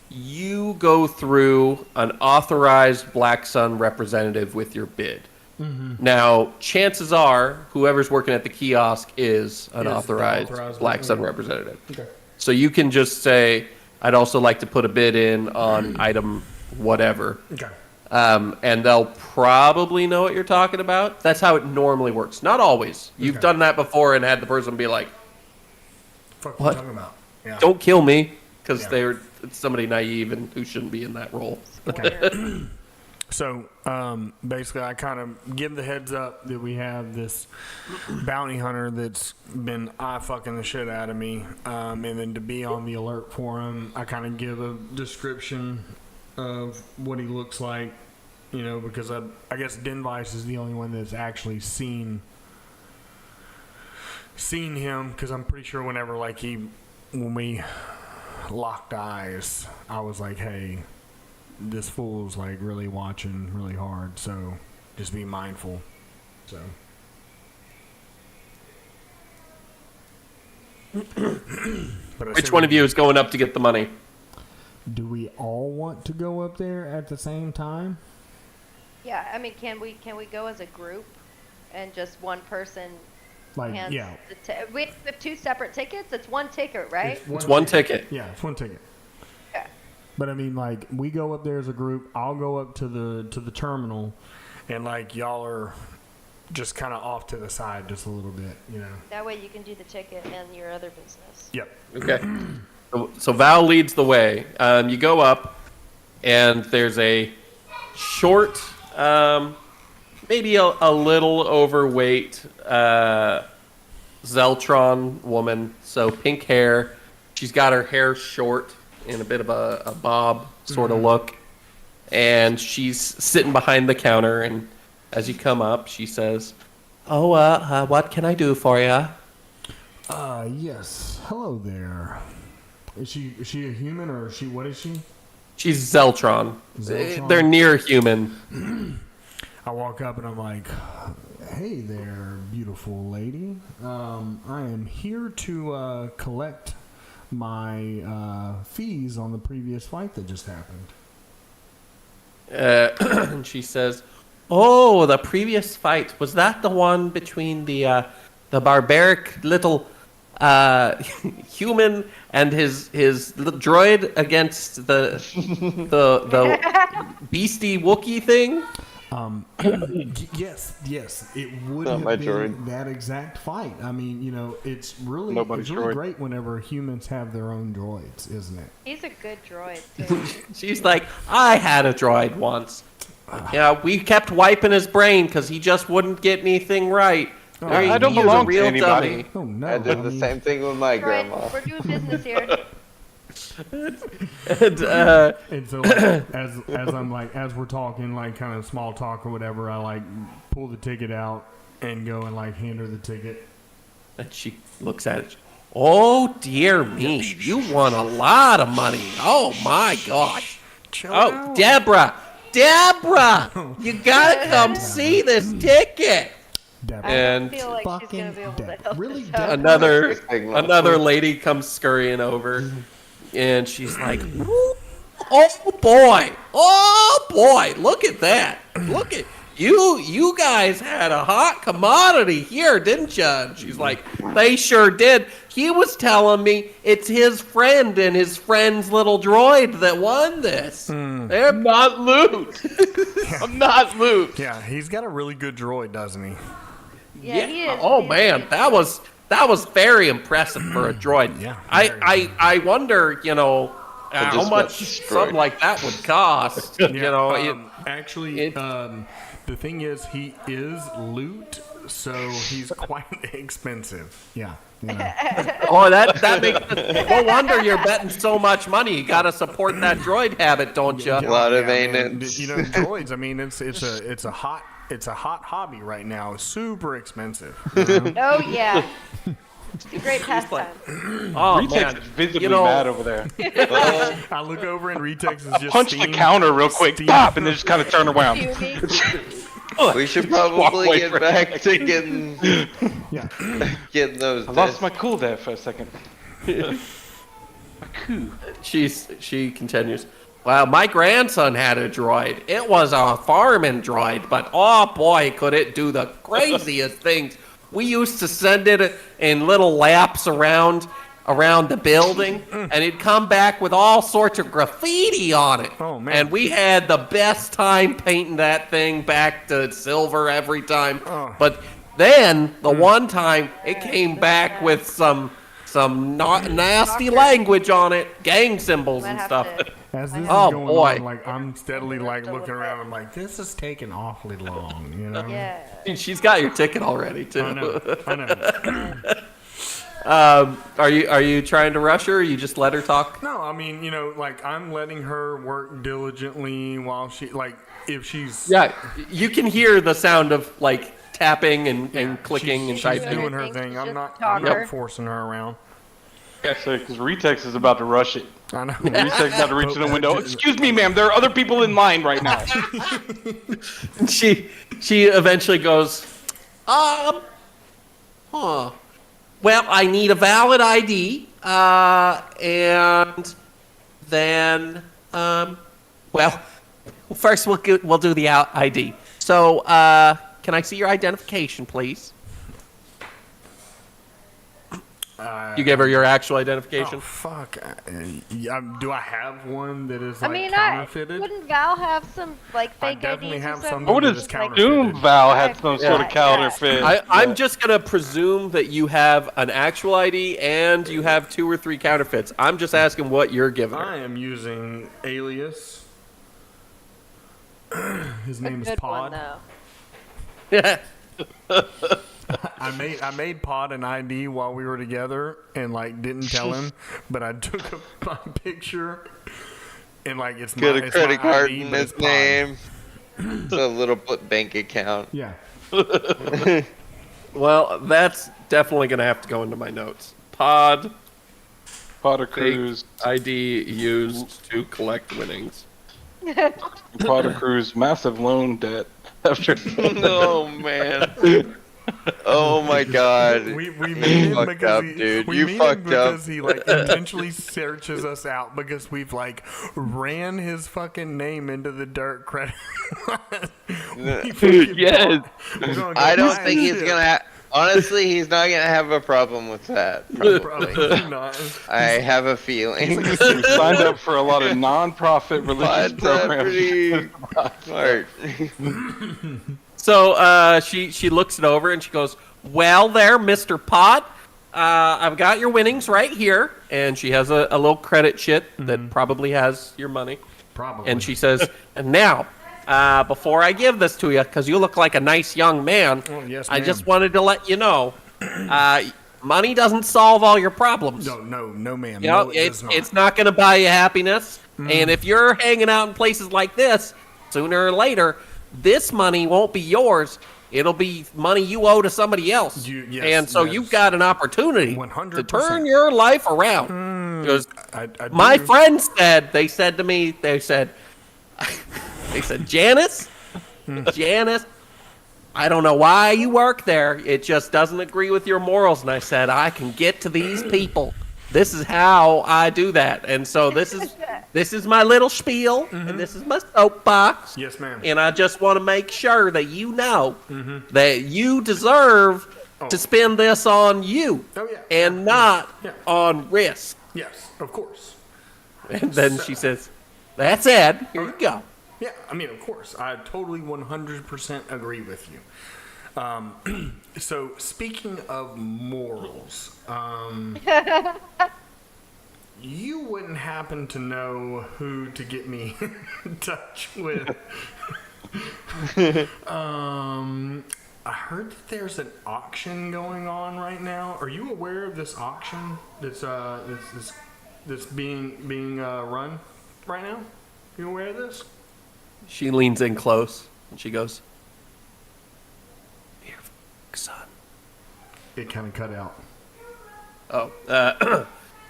you go through an authorized Black Sun representative with your bid. Mm-hmm. Now, chances are, whoever's working at the kiosk is an authorized Black Sun representative. Okay. So you can just say, I'd also like to put a bid in on item whatever. Okay. And they'll probably know what you're talking about. That's how it normally works. Not always. You've done that before and had the person be like, "Fuck, what are you talking about? Yeah. Don't kill me," because they're somebody naive and who shouldn't be in that role. Okay. So basically, I kind of give the heads up that we have this bounty hunter that's been eye-fucking the shit out of me. And then to be on the alert for him, I kind of give a description of what he looks like, you know, because I guess Denvice is the only one that's actually seen him, because I'm pretty sure whenever, like, when we locked eyes, I was like, hey, this fool's like really watching really hard, so just be mindful. So which one of you is going up to get the money? Do we all want to go up there at the same time? Yeah, I mean, can we go as a group and just one person hands we have two separate tickets? It's one ticket, right? It's one ticket. Yeah, it's one ticket. Okay. But I mean, like, we go up there as a group. I'll go up to the terminal, and like y'all are just kind of off to the side just a little bit, you know. That way you can do the ticket and your other business. Yep. Okay. So Val leads the way. You go up, and there's a short, maybe a little overweight Zeltron woman. So pink hair. She's got her hair short in a bit of a bob sort of look. And she's sitting behind the counter. And as you come up, she says, "Oh, what can I do for you?" Yes. Hello there. Is she a human or is she? What is she? She's Zeltron. They're near human. I walk up and I'm like, "Hey there, beautiful lady. I am here to collect my fees on the previous fight that just happened." And she says, "Oh, the previous fight, was that the one between the barbaric little human and his little droid against the beastie Wookie thing?" Yes, it would Not have my been droid. that exact fight. I mean, it's really Nobody's droid. great whenever humans have their own droids, isn't it? He's a good droid, too. She's like, "I had a droid once. Yeah, we kept wiping his brain because he just wouldn't get anything right. I don't He was belong a real to anybody. dummy." Oh no! I did the same thing with my grandma. Droid, we're doing business here. And, And so, like, as we're talking, like, kind of small talk or whatever, I like pull the ticket out and go and like hand her the ticket. and she looks at it. "Oh, dear me. You won a lot of money. Oh, my gosh. Oh, Deborah, you gotta come see this ticket." Deborah. I And don't feel like she's fucking gonna be able to dead. help Really us dead? out. another lady comes scurrying over, and she's like, "Oh boy, look at that. Look at you guys had a hot commodity here, didn't you?" And she's like, "They sure did. He was telling me it's his friend and his friend's little droid that won this. They're not loot. I'm not loot." Yeah, he's got a really good droid, doesn't he? Yeah, he is. Oh He's man, good. that was very impressive for a droid. Yeah, I wonder, how just much got destroyed. something like that would cost. Actually, the thing is, he is loot, so he's quite expensive. Yeah. Oh, that makes no wonder you're betting so much money. You got to support that droid habit, don't you? A lot of man. maintenance. Droids. I mean, it's a hot hobby right now. It's super expensive. Oh, yeah. It's a great pastime. Oh Riteks man, is visibly You know- mad over there. Well, I look over and Riteks is just Punch the counter real quick, pop, and then just kind of turn around. Fuming. we should Walk probably away get from back to getting those. I lost my cool there for a second. My cool. she continues. "Well, my grandson had a droid. It was a farming droid, but oh boy, could it do the craziest things. We used to send it in little laps around the building, and it'd come back with all sorts of graffiti on it. Oh, man. And we had the best time painting that thing back to silver every time. Oh. But then, the one time, it came back with some nasty language on it, gang symbols Might and have stuff. to- As this is Oh, going boy. on, like I'm steadily like looking around. I'm like, this is taking awfully long. Yeah. She's got your ticket already too. I know. Are you trying to rush her? Or you just let her talk? No, I mean, like I'm letting her work diligently while she, like, if she's Yeah, you can hear the sound of like tapping and clicking and she's typing. doing her She's thing. just I'm not talker. forcing her around. Actually, because Riteks is about to rush it. I know. Riteks about to reach in the window. "Excuse me, ma'am. There are other people in line right now." She eventually goes, Well, I need a valid ID, and then, first we'll do the ID. So, can I see your identification, please? You gave her your actual identification? Oh, fuck. Do I have one that is I like mean, counterfeited? wouldn't Val have some like fake definitely IDs have or some something? I would that have is counterfeited. assumed Val had some sort of Yeah. counterfeit. I'm just going to presume that you have an actual ID and you have 2 or 3 counterfeits. I'm just asking what you're giving her. I am using Alias. His A name is good one Pod. though. Yeah. I made Pod an ID while we were together and like didn't tell him, but I took my picture and like it's Got my a credit card ID, in but his it's Pod. name. It's a little bank account. Yeah. Well, that's definitely going to have to go into my notes. Pod Potter fake Cruise, ID used to collect winnings. Potter Cruise, massive loan debt. After Oh man. Oh my god. We You made him fucked because up, he, dude. we You made him fucked up. because he like intentionally searches us out because we've like ran his fucking name into the dirt credit. Yes. I don't think he's gonna. Honestly, he's not gonna have a problem with that. Probably not. I have a feeling. He signed up for a lot of non-profit religious But programs. pretty smart. So she looks it over and she goes, "Well, there, Mr. Pod, I've got your winnings right here." And she has a little credit sheet that probably has your money. Probably. And she says, "And now, before I give this to you, because you look like a nice young man, Oh, yes, I ma'am. just wanted to let you know, money doesn't solve all your problems. No, ma'am. You know, No, it's not going to buy you happiness. And if you're hanging out in places like this, sooner or later, this money won't be yours. It'll be money you owe to somebody else. Yes, and so yes. you've got an opportunity 100%. to turn your life around. Because I my do. friends said, they said, Janice, Janice, I don't know why you work there. It just doesn't agree with your morals. And I said, I can get to these people. This is how I do that. And so this is my little spiel, and this is my soapbox. Yes, ma'am. And I just want to make sure that you know that you deserve to spend this on you Oh, yeah. and not Yeah. on risk. Yes, of course. And then she says, that's Ed. Here you go. Yeah, I mean, of course. I totally 100% agree with you. So, speaking of morals, you wouldn't happen to know who to get me in touch with. I heard that there's an auction going on right now. Are you aware of this auction that's being run right now? You aware of this? She leans in close, and she goes, here, son. It kind of cut out. Oh,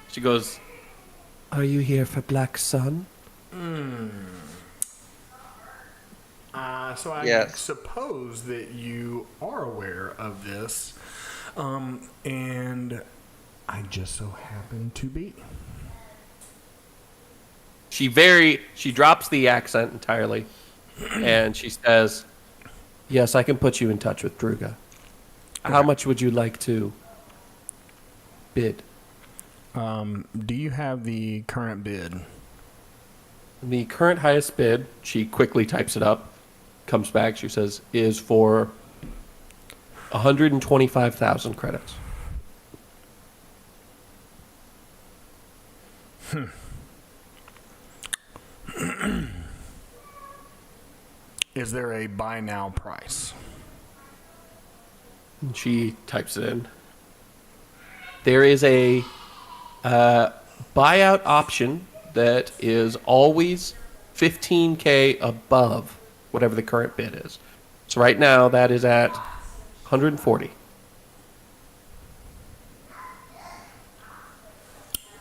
she goes, are you here for Black Sun? So I Yes. suppose that you are aware of this, and I just so happen to be. She drops the accent entirely, and she says, yes, I can put you in touch with Drooga. How much would you like to bid? Do you have the current bid? The current highest bid, she quickly types it up, comes back, she says, is for 125,000 credits. Is there a buy now price? And she types it in. There is a buyout option that is always 15K above whatever the current bid is. So right now that is at 140.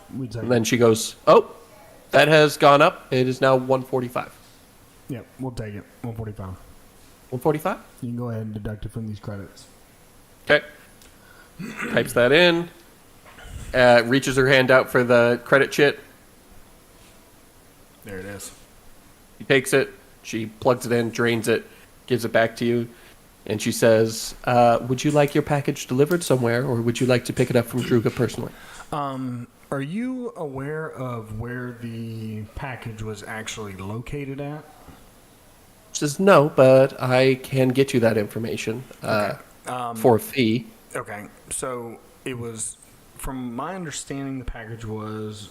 And then she goes, oh, that has gone up. It is now 145. Yeah, we'll take it. 145. 145? You can go ahead and deduct it from these credits. Okay. Types that in. Reaches her hand out for the credit chit. There it is. He takes it. She plugs it in, drains it, gives it back to you. And she says, would you like your package delivered somewhere, or would you like to pick it up from Drooga personally? Are you aware of where the package was actually located at? She says, no, but I can get you that information for a fee. Okay, so it was, from my understanding, the package was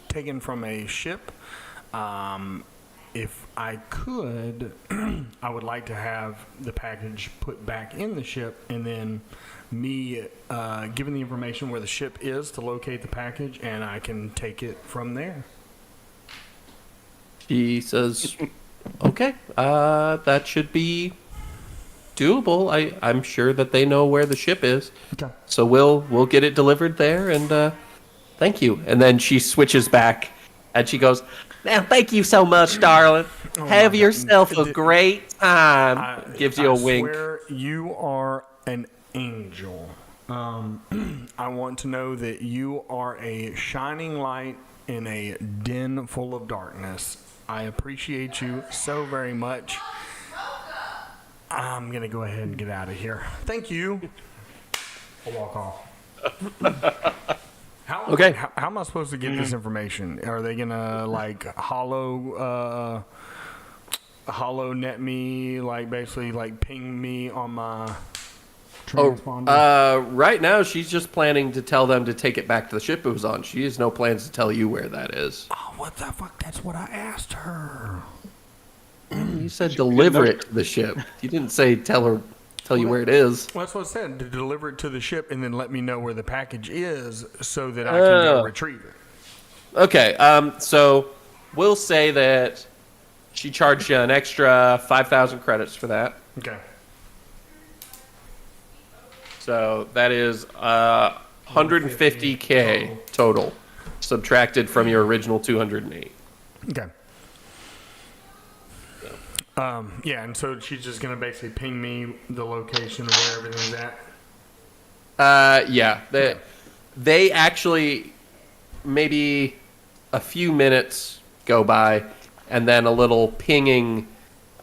taken from a ship if I could, I would like to have the package put back in the ship, and then me given the information where the ship is to locate the package, and I can take it from there. She says, okay, that should be doable. I'm sure that they know where the ship is. Okay. So we'll get it delivered there, and thank you. And then she switches back, and she goes, now, thank you so much, darling. Have yourself a great time. Gives you a wink. I swear you are an angel. I want to know that you are a shining light in a den full of darkness. I appreciate you so very much. I'm going to go ahead and get out of here. Thank you. I'll walk off. How am I supposed to get this information? Are they going to, like, hollow net me, like, basically, like, ping me on my transponder? Right now, she's just planning to tell them to take it back to the ship it was on. She has no plans to tell you where that is. Oh, what the fuck? That's what I asked her. You said deliver it to the ship. You didn't say tell you where it is. Well, that's what I said, to deliver it to the ship and then let me know where the package is so that I can go retrieve it. Okay, so we'll say that she charged you an extra 5,000 credits for that. Okay. So that is 150K total, subtracted from your original 208. Okay. Yeah, and so she's just going to basically ping me the location of where everything's at? Yeah. They actually, maybe a few minutes go by, and then a little pinging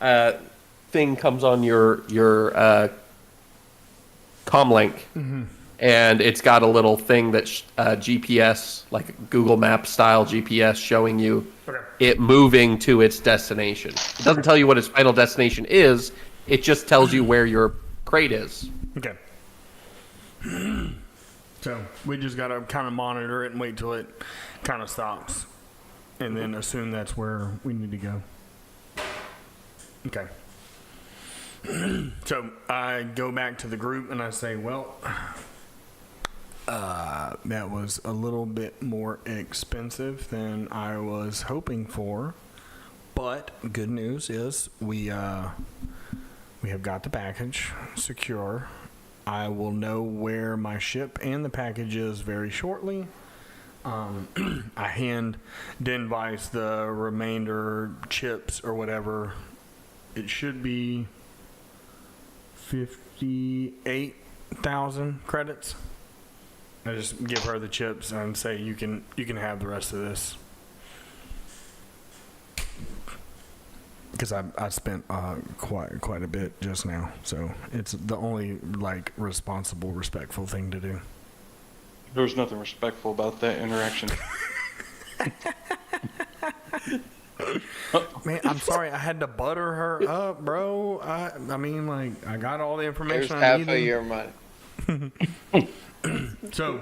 thing comes on your comlink, and it's got a little thing that GPS, like Google Maps style GPS, showing you it moving to its destination. It doesn't tell you what its final destination is. It just tells you where your crate is. Okay. So we just got to kind of monitor it and wait till it kind of stops, and then assume that's where we need to go. Okay. So I go back to the group and I say, well, that was a little bit more expensive than I was hoping for, but good news is we have got the package secure. I will know where my ship and the package is very shortly. I hand Denvice the remainder chips or whatever. It should be 58,000 credits. I just give her the chips and say you can have the rest of this, because I spent quite a bit just now, so it's the only like responsible, respectful thing to do. There was nothing respectful about that interaction. Man, I'm sorry. I had to butter her up, bro. I mean, like, I got all the information I needed. Here's half of your money. So,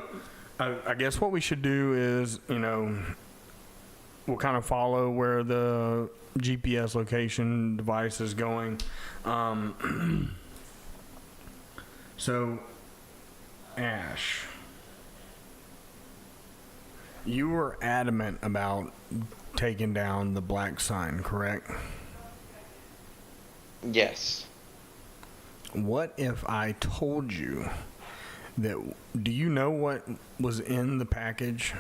I guess what we should do is, we'll kind of follow where the GPS location device is going. So, Ashe, you were adamant about taking down the black sign, correct? Yes. What if I told you that, do you know what was in the package?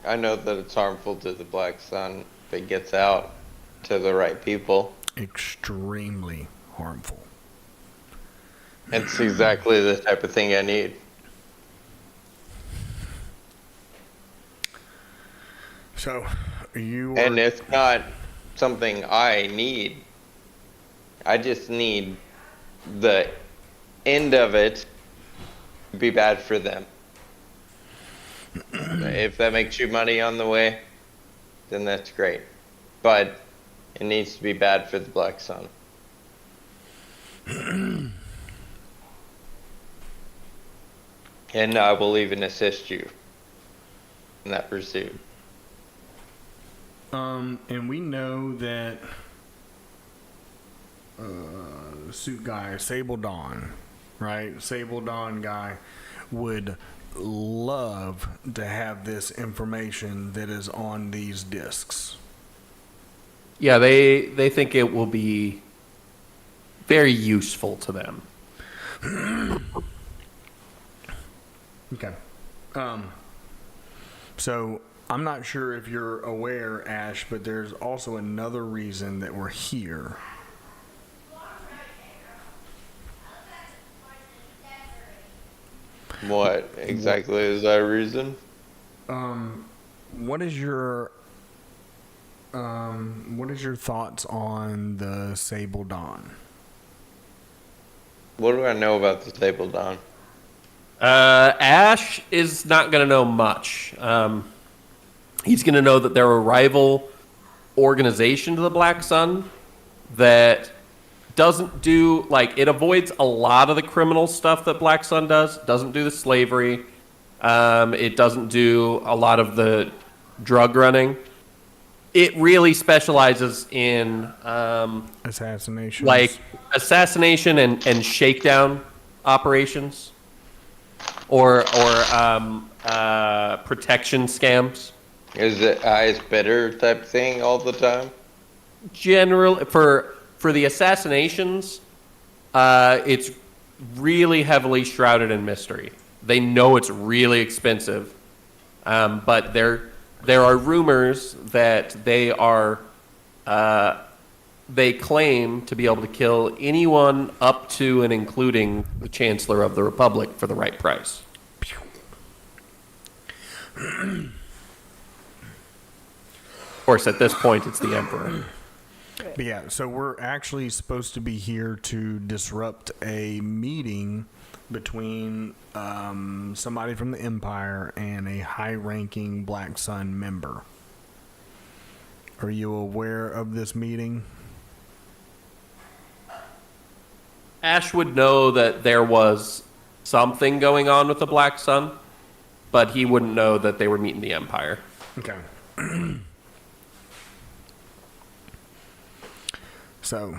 I know that it's harmful to the black sun if it gets out to the right people. Extremely harmful. It's exactly the type of thing I need. So, you are... And it's not something I need. I just need the end of it to be bad for them. If that makes you money on the way, then that's great. But it needs to be bad for the Black Sun. And I will even assist you. in that pursuit. And we know that suit guy, Sable Dawn, right? Sable Dawn guy would love to have this information that is on these discs. Yeah, they think it will be very useful to them. Okay. So I'm not sure if you're aware, Ash, but there's also another reason that we're here. What exactly is that reason? What is your thoughts on the Sable Dawn? What do I know about the Sable Dawn? Ash is not going to know much. He's going to know that they're a rival organization to the Black Sun that doesn't do, like, it avoids a lot of the criminal stuff that Black Sun does. Doesn't do the slavery. It doesn't do a lot of the drug running. It really specializes in Assassination, like assassination and shakedown operations, or protection scams. Is it highest bidder type thing all the time? Generally, for the assassinations, it's really heavily shrouded in mystery. They know it's really expensive, but there are rumors that they claim to be able to kill anyone up to and including the Chancellor of the Republic for the right price. Of course, at this point, it's the Emperor. But yeah, so we're actually supposed to be here to disrupt a meeting between somebody from the Empire and a high-ranking Black Sun member. Are you aware of this meeting? Ash would know that there was something going on with the Black Sun, but he wouldn't know that they were meeting the Empire. Okay. So,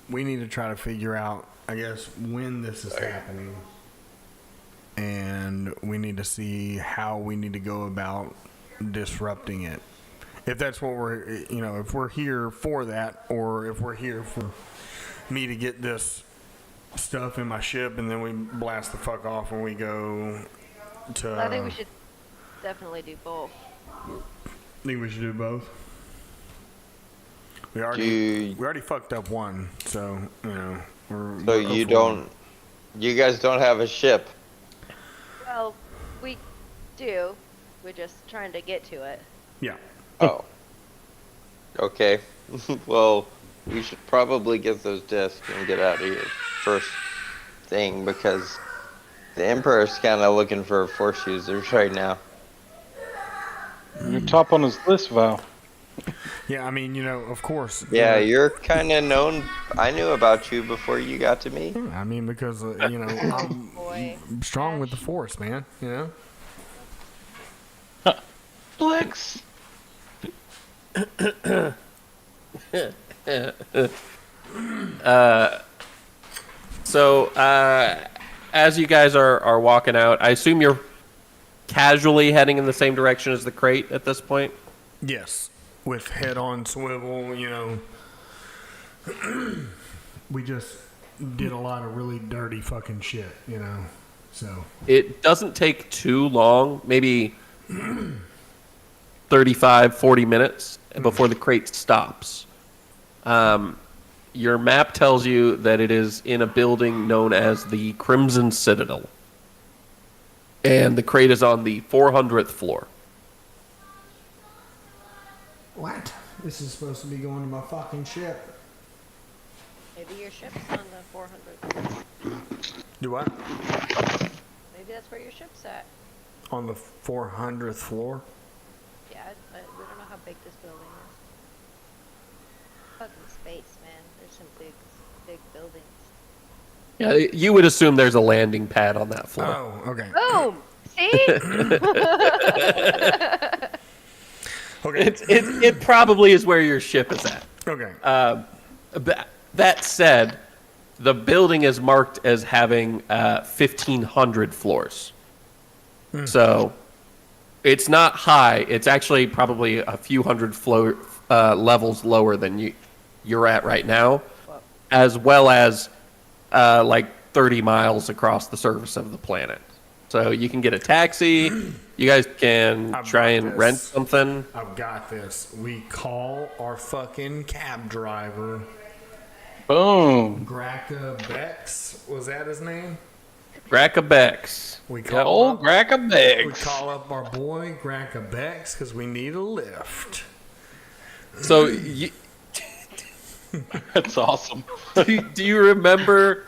we need to try to figure out, I guess, when this is happening. And we need to see how we need to go about disrupting it. If that's what we're, if we're here for that, or if we're here for me to get this stuff in my ship and then we blast the fuck off when we go to... I think we should definitely do both. Think we should do both? We already fucked up one, so you guys don't have a ship. Well, we do. We're just trying to get to it. Yeah. Oh. Okay. Well, we should probably get those discs and get out of here first thing, because the Emperor's kind of looking for force users right now. You're top on his list, Val. Yeah, I mean, of course. Yeah, you're kind of known. I knew about you before you got to me. I mean, because, I'm strong with the Force, man, Flex. So, as you guys are walking out, I assume you're casually heading in the same direction as the crate at this point? Yes. With head on swivel, we just did a lot of really dirty fucking shit, so. It doesn't take too long, maybe 35, 40 minutes before the crate stops. Your map tells you that it is in a building known as the Crimson Citadel. And the crate is on the 400th floor. What? This is supposed to be going to my fucking ship. Maybe your ship's on the 400th. Do what? Maybe that's where your ship's at. On the 400th floor? Yeah, but we don't know how big this building is. Fucking space, man. There's some big buildings. Yeah, you would assume there's a landing pad on that floor. Oh, okay. Boom! See? Okay. It probably is where your ship is at. Okay. That said, the building is marked as having 1,500 floors. So it's not high. It's actually probably a few hundred levels lower than you're at right now, as well as like 30 miles across the surface of the planet. So you can get a taxi. You guys can try and rent something. I've got this. We call our fucking cab driver. Boom. Gracka Bex. Was that his name? Gracka Bex. We Yeah, old Gracka We Bex. call up our boy Gracka Bex because we need a lift. So That's awesome. do you remember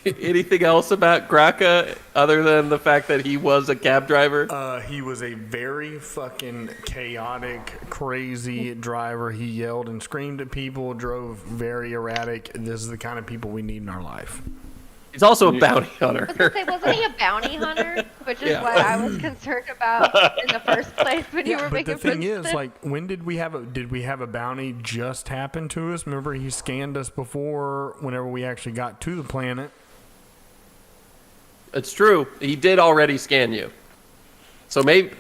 anything else about Gracka other than the fact that he was a cab driver? He was a very fucking chaotic, crazy driver. He yelled and screamed at people, drove very erratic. This is the kind of people we need in our life. He's also a bounty hunter. I was gonna say, wasn't he a bounty hunter? Which is why I was concerned about in the first place when you were But making the thing friends with is, him. like, when did we have a bounty just happen to us? Remember, he scanned us before whenever we actually got to the planet. It's true. He did already scan you. So maybe,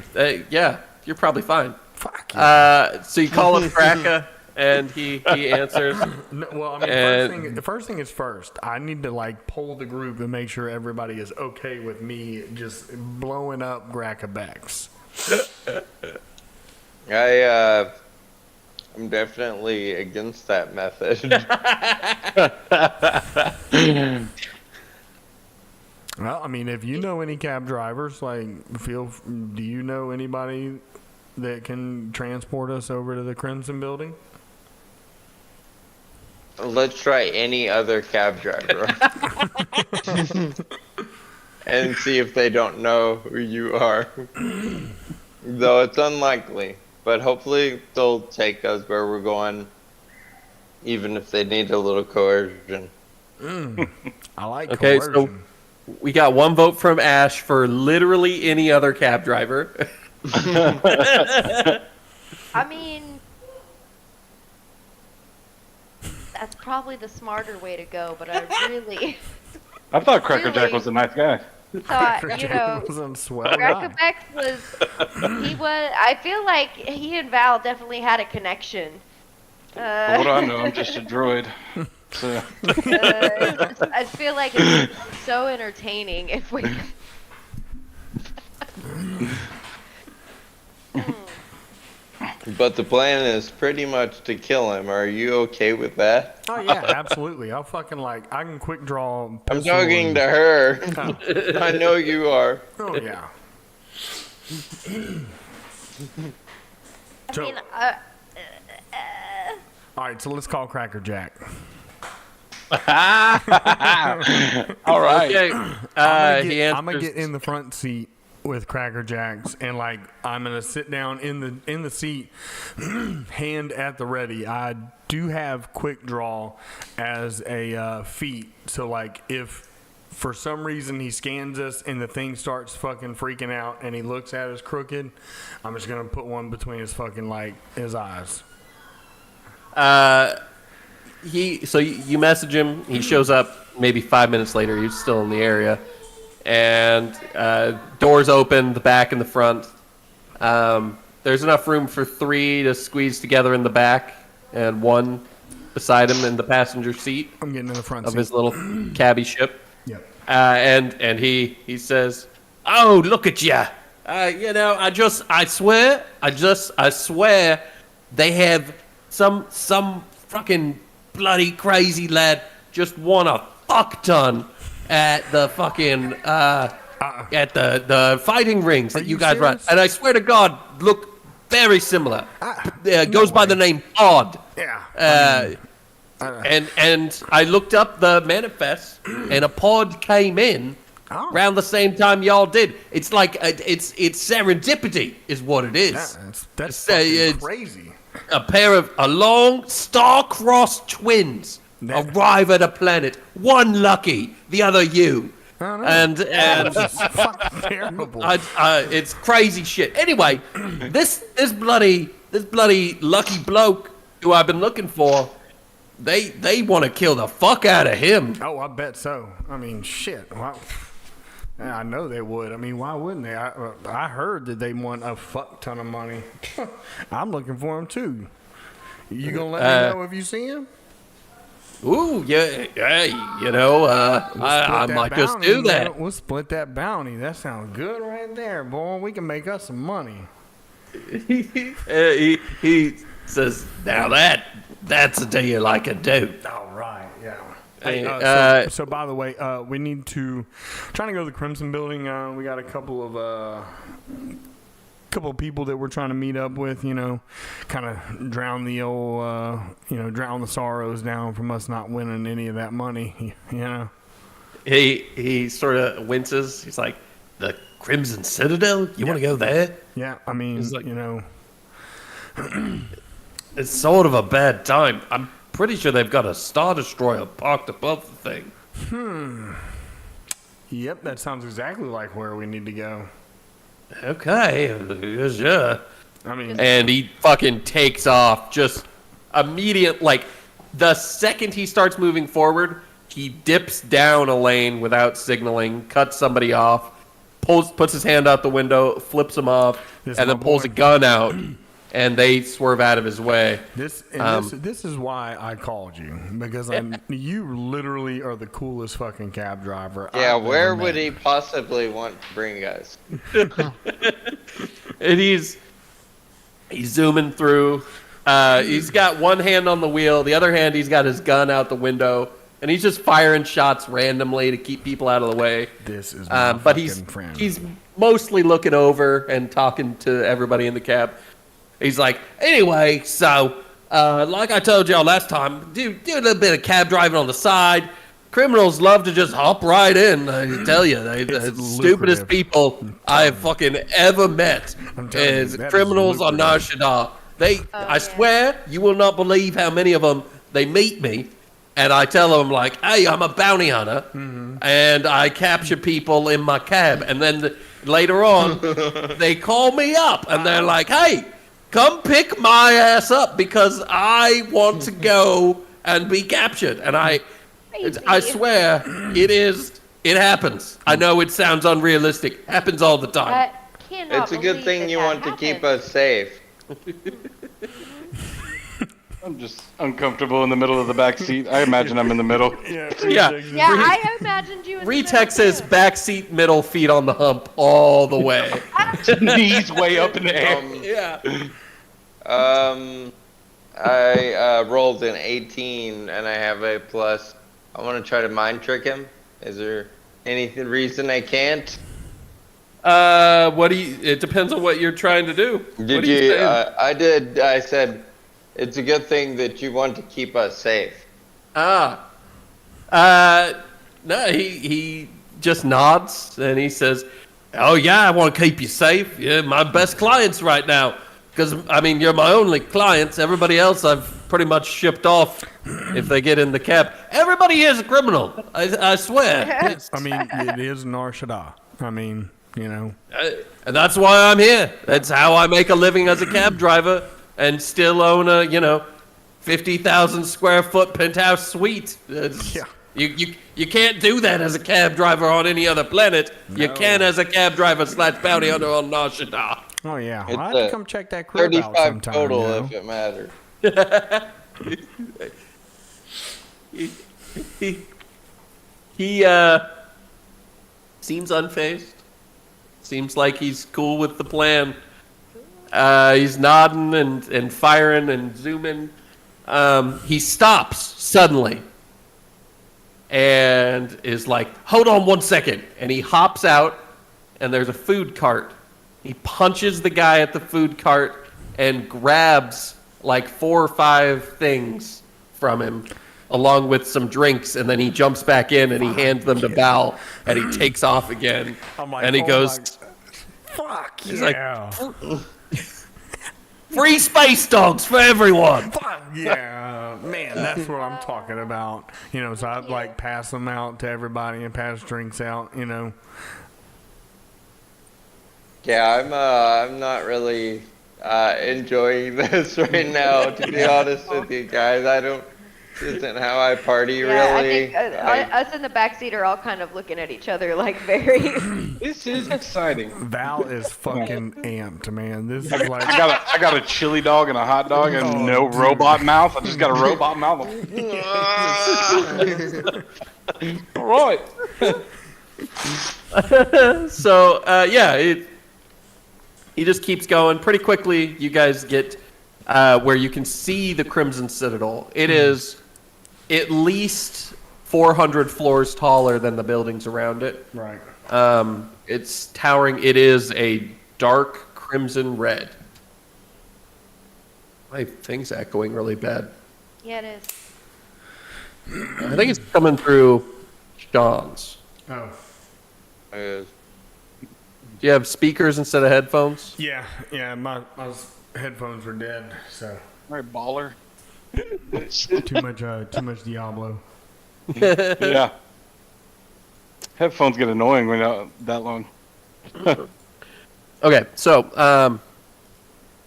yeah, you're probably fine. Fuck yeah. So you call up Gracka, and he answers. No, well, I mean, the first thing is first. I need to like poll the group and make sure everybody is okay with me just blowing up Gracka Bex. I'm definitely against that method. Well, I mean, if you know any cab drivers, like, do you know anybody that can transport us over to the Crimson Building? Let's try any other cab driver. And see if they don't know who you are. Though it's unlikely. But hopefully they'll take us where we're going, even if they need a little coercion. I like Okay, coercion. so we got one vote from Ashe for literally any other cab driver. I mean, that's probably the smarter way to go, but I really I thought Cracker Jack was a nice guy. thought, you know, was a swell guy. Gracka Bex I feel like he and Val definitely had a connection. But what do I know? I'm just a droid. So. I feel like it's so entertaining if we. But the plan is pretty much to kill him. Are you okay with that? Oh yeah, absolutely. I'll fucking I can quick draw. I'm pistol talking and- to her. Oh. I know you are. Oh yeah. I So- mean, All right, so let's call Cracker Jack. All right. Okay. I'm gonna get in the front seat with Cracker Jacks, and like I'm gonna sit down in the seat, hand at the ready. I do have quick draw as a feat, so like if for some reason he scans us and the thing starts fucking freaking out and he looks at us crooked, I'm just gonna put one between his fucking his eyes. So you message him. He shows up maybe 5 minutes later. He's still in the area, and doors open, the back and the front. There's enough room for 3 to squeeze together in the back, and 1 beside him in the passenger seat I'm getting in the front of seat. his little cabbie ship. Yep. And he says, "Oh, look at ya! You know, I swear, they have some fucking bloody crazy lad just won a fuck ton at the fucking at the fighting rings that you you guys run, serious? and I swear to God, look very similar. Goes by the name Odd." Yeah. And I looked up the manifest, and a pod came in around the same time y'all did. It's like it's serendipity, is what it is. That's It's, fucking crazy. A pair of long star-crossed twins That- arrive at a planet. One lucky, the other you. and fucking terrible. It's crazy shit. Anyway, this bloody lucky bloke who I've been looking for, they want to kill the fuck out of him. Oh, I bet so. I mean, shit. Wow. Yeah, I know they would. I mean, why wouldn't they? I heard that they want a fuck ton of money. I'm looking for him too. You gonna let me know if you see him? Ooh, yeah, hey, I might just do that. Man. We'll split that bounty. That sounds good right there, boy. We can make us some money. He says, now that's a deal I can do. All right, yeah. Hey, so by the way, we need to trying to go to the Crimson Building. We got a couple of people that we're trying to meet up with. Kind of drown the old, drown the sorrows down from us not winning any of that money. He sort of winces. He's like, the Crimson Citadel? You want to go there? Yeah, I mean, like, it's sort of a bad time. I'm pretty sure they've got a Star Destroyer parked above the thing. Yep, that sounds exactly like where we need to go. Okay, yeah. I mean, and he fucking takes off just immediate. Like the second he starts moving forward, he dips down a lane without signaling, cuts somebody off, puts his hand out the window, flips him off, and then pulls a gun out. And they swerve out of his way. This is why I called you, because you literally are the coolest fucking cab driver. Yeah, where would he possibly want to bring us? And he's zooming through. He's got one hand on the wheel, the other hand he's got his gun out the window, and he's just firing shots randomly to keep people out of the way. This is my but fucking friend. He's mostly looking over and talking to everybody in the cab. He's like, anyway, so, like I told y'all last time, do a little bit of cab driving on the side. Criminals love to just hop right in. I tell you, they're the stupidest people I have fucking ever met is criminals on Nar Shadda. I swear, you will not believe how many of them, they meet me, and I tell them, like, hey, I'm a bounty hunter, and I capture people in my cab. And then later on, they call me up, and they're like, hey, come pick my ass up because I want to go and be captured. And I swear, it happens. I know it sounds unrealistic. Happens all the time. It's a good thing you want to keep us safe. I'm just uncomfortable in the middle of the back seat. I imagine I'm in the middle. Yeah, I imagined you in the middle. Retex's backseat middle, feet on the hump all the way. Knees way up in the air. I rolled an 18 and I have a plus. I want to try to mind trick him. Is there any reason I can't? It depends on what you're trying to do. Did you? I did. I said, it's a good thing that you want to keep us safe. No, he just nods and he says, oh yeah, I want to keep you safe. You're my best clients right now. Because, I mean, you're my only clients. Everybody else I've pretty much shipped off if they get in the cab. Everybody here is a criminal. I swear. I mean, it is Nar Shadda. I mean, and that's why I'm here. That's how I make a living as a cab driver and still own a, 50,000 square foot penthouse suite. You can't do that as a cab driver on any other planet. No. You can as a cab driver / bounty hunter on Nar Shadda. Oh yeah, I'll have to come check that crib out sometime. 35 total, if it matters. He seems unfazed. Seems like he's cool with the plan. He's nodding and firing and zooming. He stops suddenly and is like, hold on one second. And he hops out and there's a food cart. He punches the guy at the food cart and grabs like 4 or 5 things from him, along with some drinks, and then he jumps back in and he hands them to Val, and he takes off again. And he goes, fuck he's yeah. like, Free space dogs for everyone. Yeah, man, that's what I'm talking about. So I'd like pass them out to everybody and pass drinks out. Yeah, I'm not really enjoying this right now. To be honest with you guys, this isn't how I party really. I think us in the backseat are all kind of looking at each other like very. This is exciting. Val is fucking amped, man. This is like I got a chili dog and a hot dog and no robot mouth. I just got a robot mouth. All right. So he just keeps going. Pretty quickly, you guys get where you can see the Crimson Citadel. It is at least 400 floors taller than the buildings around it. right. It's towering. It is a dark crimson red. My thing's echoing really bad. Yeah, it is. I think it's coming through Sean's. Oh, Uh, Do you have speakers instead of headphones? yeah. My headphones were dead, so All right, baller. too much Diablo. Yeah. Headphones get annoying when they're that long. Okay, so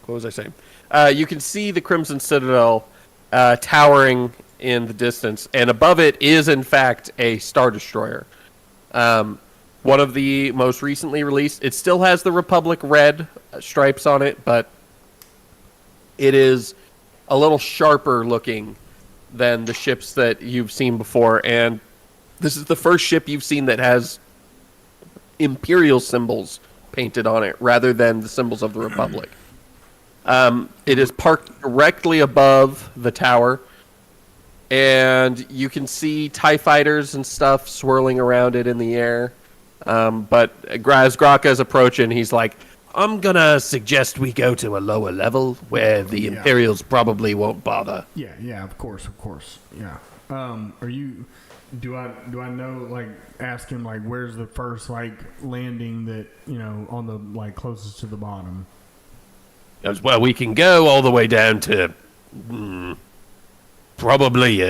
what was I saying? You can see the Crimson Citadel towering in the distance, and above it is in fact a Star Destroyer. One of the most recently released. It still has the Republic red stripes on it, but it is a little sharper looking than the ships that you've seen before, and this is the first ship you've seen that has Imperial symbols painted on it rather than the symbols of the Republic. It is parked directly above the tower, and you can see TIE fighters and stuff swirling around it in the air. But as Graka is approaching, he's like, I'm going to suggest we go to a lower level where the Imperials probably won't bother. Yeah, of course. Yeah. Do I know, like, ask him, like, where's the first, like, landing that, on the, like, closest to the bottom? As well, we can go all the way down to probably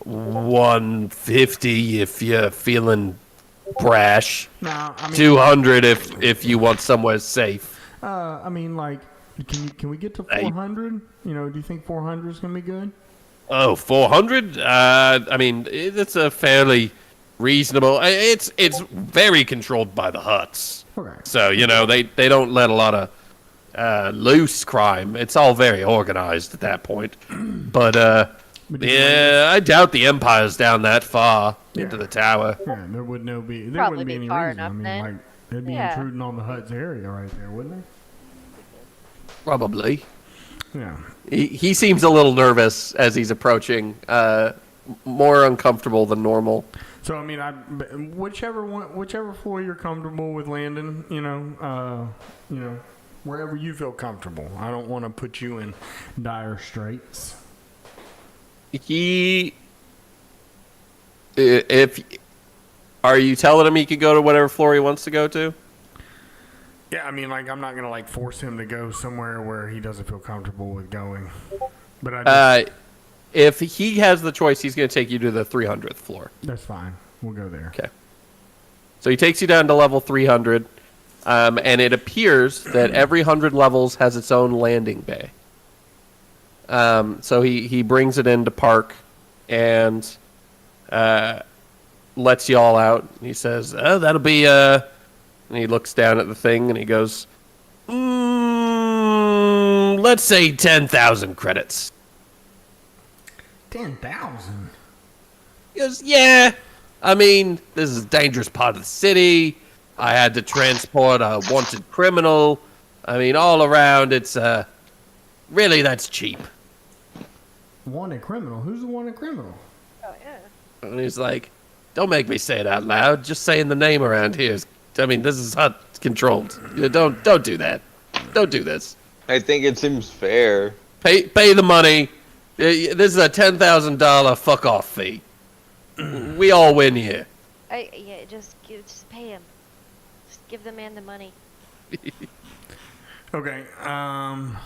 150 if you're feeling brash. No, I mean, 200 if you want somewhere safe. I mean, like, can we get to 400? Do you think 400 is gonna be good? Oh, 400? I mean, it's a fairly reasonable. It's very controlled by the Hutts. Okay. So they don't let a lot of loose crime. It's all very organized at that point. But I doubt the Empire's down that far into the tower. Yeah, there wouldn't be Probably any far reason. I enough mean, then. like, they'd be intruding on the Hutt's area right there, wouldn't they? Probably. Yeah. He seems a little nervous as he's approaching, more uncomfortable than normal. So I mean, whichever floor you're comfortable with landing, wherever you feel comfortable. I don't want to put you in dire straits. Are you telling him he could go to whatever floor he wants to go to? Yeah, I mean, like, I'm not gonna like force him to go somewhere where he doesn't feel comfortable with going. But if he has the choice, he's going to take you to the 300th floor. That's fine. We'll go there. Okay. So he takes you down to level 300, and it appears that every 100 levels has its own landing bay. So he brings it into park and lets you all out. He says, "Oh, that'll be." And he looks down at the thing and he goes, "Let's say 10,000 credits." 10,000. He goes, "Yeah. I mean, this is a dangerous part of the city. I had to transport a wanted criminal. I mean, all around, it's really that's cheap." Wanted criminal? Who's the wanted criminal? Oh yeah. And he's like, "Don't make me say it out loud. Just saying the name around here is. I mean, this is Hutt controlled. Don't do that. Don't do this. I think it seems fair. Pay the money. This is a $10,000 fuck off fee. We all win here." Just pay him. Just give the man the money. Okay. I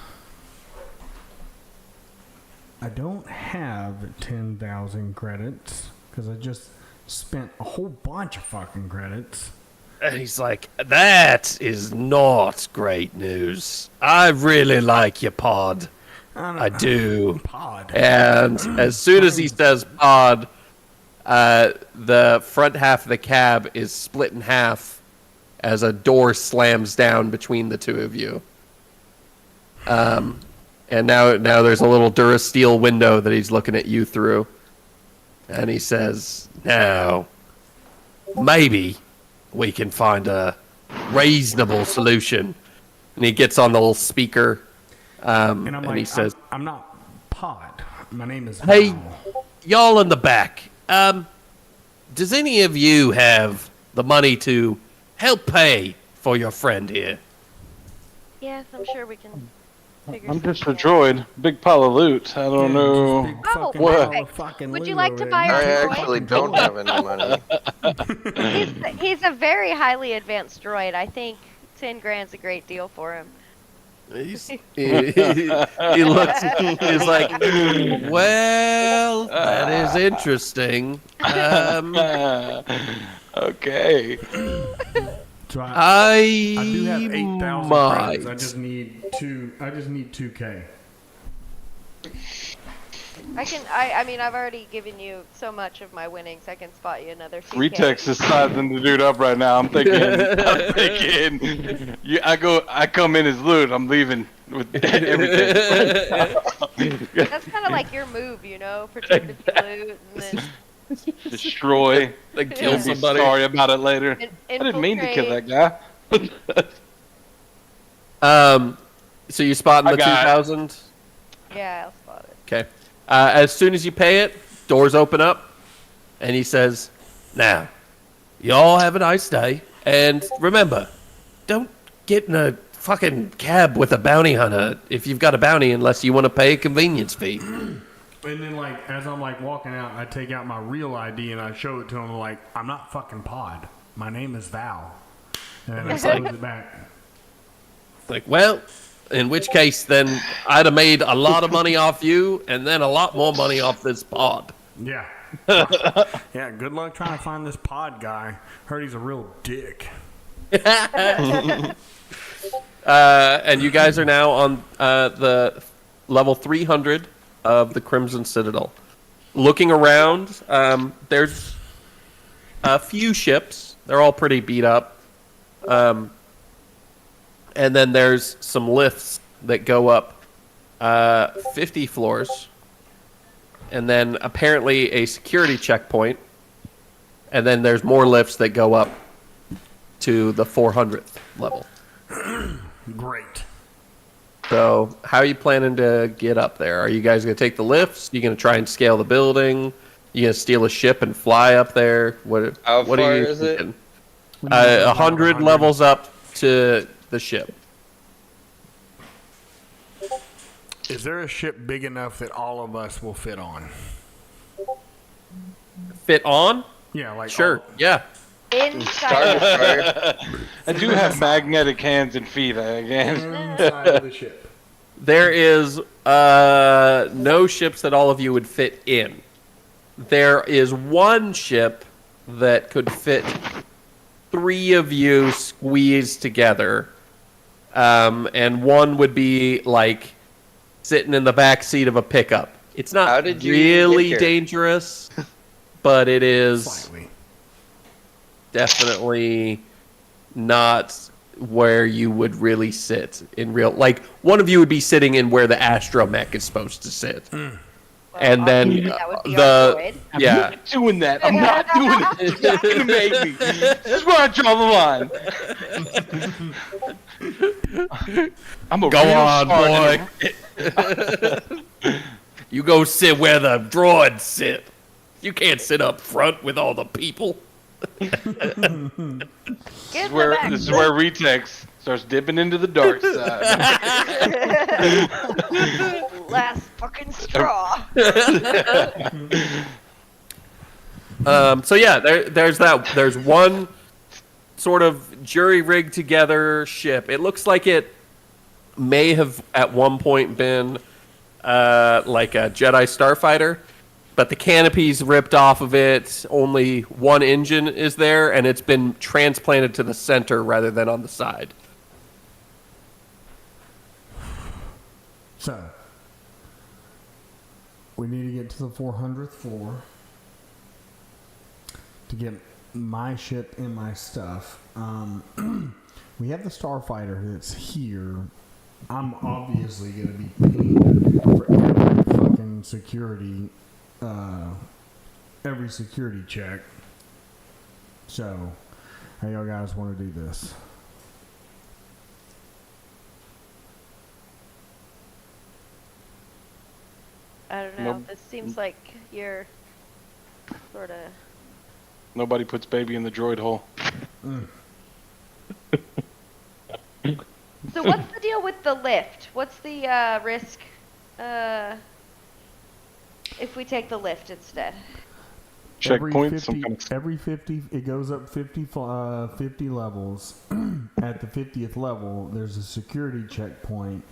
don't have 10,000 credits because I just spent a whole bunch of fucking credits. And he's like, that is not great news. I really like your pod. I do. Pod. And as soon as he says pod, the front half of the cab is split in half as a door slams down between the two of you. And now there's a little Durasteel window that he's looking at you through. And he says, now, maybe we can find a reasonable solution. And he gets on the little speaker, and he says, I'm not Pod. My name is hey, Val. y'all in the back, does any of you have the money to help pay for your friend here? Yes, I'm sure we can figure I'm just a something out. droid. Big pile of loot. I don't know. Big Oh, fucking what? pile of fucking Would you loot like over to there. buy I our actually droid? don't have any money. He's a very highly advanced droid. I think 10 grand's a great deal for him. He looks, he's like, well, that is interesting. Okay. So I do have 8,000 might. credits. I just need 2K. I mean, I've already given you so much of my winnings. I can spot you another 2K. Retex is sizing the dude up right now. I'm thinking, I come in as loot. I'm leaving with everything. That's kind of like your move, you know, protective loot and then Destroy. Like kill And be somebody. sorry about it later. I didn't mean to kill that guy. So you spotting I the got it. 2,000? yeah, I'll spot it. Okay. As soon as you pay it, doors open up, and he says, now, y'all have a nice day, and remember, don't get in a fucking cab with a bounty hunter if you've got a bounty unless you want to pay a convenience fee. And then, like, as I'm, like, walking out, I take out my real ID and I show it to him, like, I'm not fucking Pod. My name is Val. And then I close it back. Like, well, in which case, then I'd have made a lot of money off you, and then a lot more money off this pod. Yeah. Yeah, good luck trying to find this Pod guy. Heard he's a real dick. And you guys are now on the level 300 of the Crimson Citadel. Looking around, there's a few ships. They're all pretty beat up. And then there's some lifts that go up 50 floors. And then apparently a security checkpoint. And then there's more lifts that go up to the 400th level. Great. So how are you planning to get up there? Are you guys going to take the lifts? Are you going to try and scale the building? You going to steal a ship and fly up there? What How what far are you is it? thinking? 100 levels up to the ship. Is there a ship big enough that all of us will fit on? Fit on? Yeah, like Sure. Yeah. Inside. Fire. I do have magnetic hands and feet, I guess. inside of the ship. There is no ships that all of you would fit in. There is one ship that could fit 3 of you squeezed together. And one would be like sitting in the back seat of a pickup. It's How not did you really get here? dangerous, but it is Slightly. definitely not where you would really sit in real. Like one of you would be sitting in where the astromech is supposed to sit, and then that would be our droid. yeah. I'm not doing that. I'm not doing it. You're not gonna make me. This is where I draw the line. I'm a Go real on, sergeant. boy. You go sit where the droids sit. You can't sit up front with all the people. Get This in is the where back. this is where Retex starts dipping into the dark side. Last fucking straw. So yeah, there's that. There's one sort of jury rigged together ship. It looks like it may have at one point been like a Jedi starfighter, but the canopy's ripped off of it. Only one engine is there, and it's been transplanted to the center rather than on the side. So, we need to get to the 400th floor to get my ship and my stuff. We have the starfighter that's here. I'm obviously going to be paying for every fucking security, every security check. So, how y'all guys want to do this? I don't know. Nope. This seems like you're sort of. Nobody puts baby in the droid hole. So what's the deal with the lift? What's the risk if we take the lift instead? Checkpoints. Every 50, it goes up 50 levels. At the 50th level, there's a security checkpoint,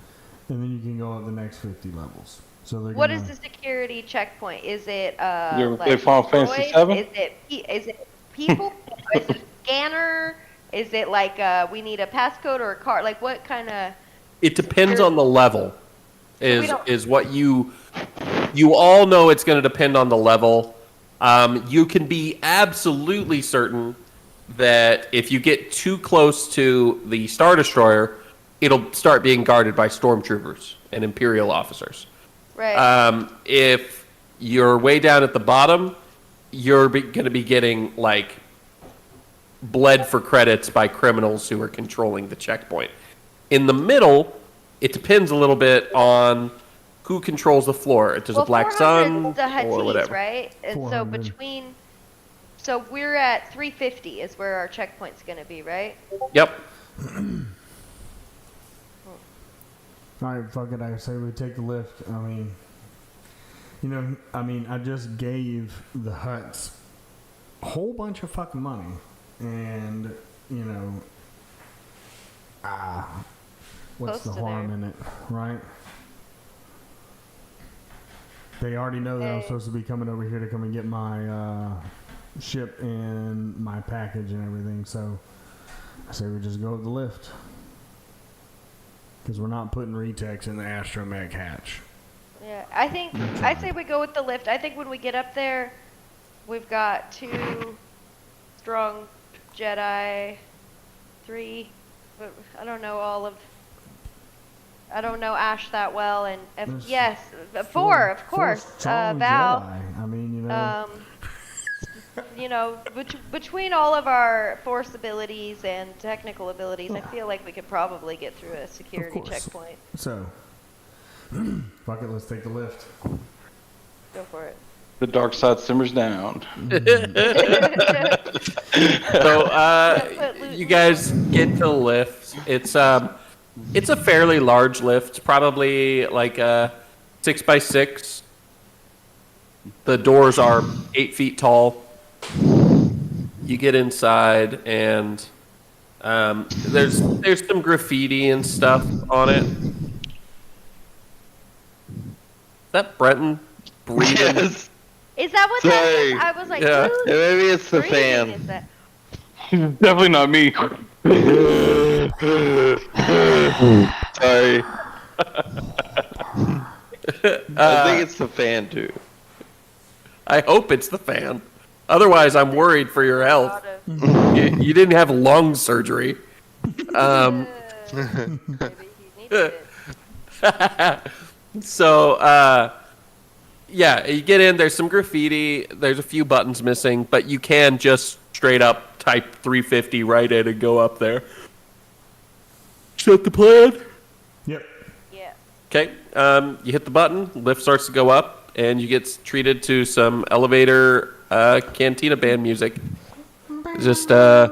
and then you can go up the next 50 levels. So What is the security checkpoint? Is it You ever like play Final Fantasy droids? VII? Is it people? Is it a scanner? Is it like we need a passcode or a card? Like what kind of? It depends on the level. we don't- Is what you all know it's going to depend on the level. You can be absolutely certain that if you get too close to the Star Destroyer, it'll start being guarded by stormtroopers and Imperial officers. Right. If you're way down at the bottom, you're going to be getting like bled for credits by criminals who are controlling the checkpoint. In the middle, it depends a little bit on who controls the floor. If there's a black 400 sun is the or Huttese, whatever. right? And so 400. so we're at 350 is where our checkpoint's going to be, right? Yep. Alright, fuck it, I say we take the lift. I just gave the Hutts a whole bunch of fucking money. And, what's Close the to harm there. in it, right? They already know that I'm Okay. supposed to be coming over here to come and get my ship and my package and everything, so I say we just go with the lift. Because we're not putting Riteks in the astromech hatch. Yeah, I say we go with the lift. I think when we get up there, we've got 2 strong Jedi, 3, but I don't know Ashe that well, and There's yes, 4, of course. strong Val. Jedi. Between all of our force abilities and technical abilities, I feel like we could probably get through a security course. checkpoint. So, fuck it, let's take the lift. Go for it. The dark side simmers down. So, you guys get to the lift. It's a fairly large lift, probably like a 6x6. The doors are 8 feet tall. You get inside, and there's some graffiti and stuff on it. Is that Brenton breathing? Yes. Is that what that is? I was like, Yeah. who's Yeah, maybe it's the breathing fan. is that? Definitely not me. Sorry. I think it's the fan too. I hope it's the fan. Otherwise, I'm worried for your health. You didn't have lung surgery. Maybe he needed it. So, yeah, you get in, there's some graffiti, there's a few buttons missing, but you can just straight up type 350 right in and go up there. Is that the plan? Yep. Yeah. Okay, you hit the button, lift starts to go up, and you get treated to some elevator cantina band music. Just, I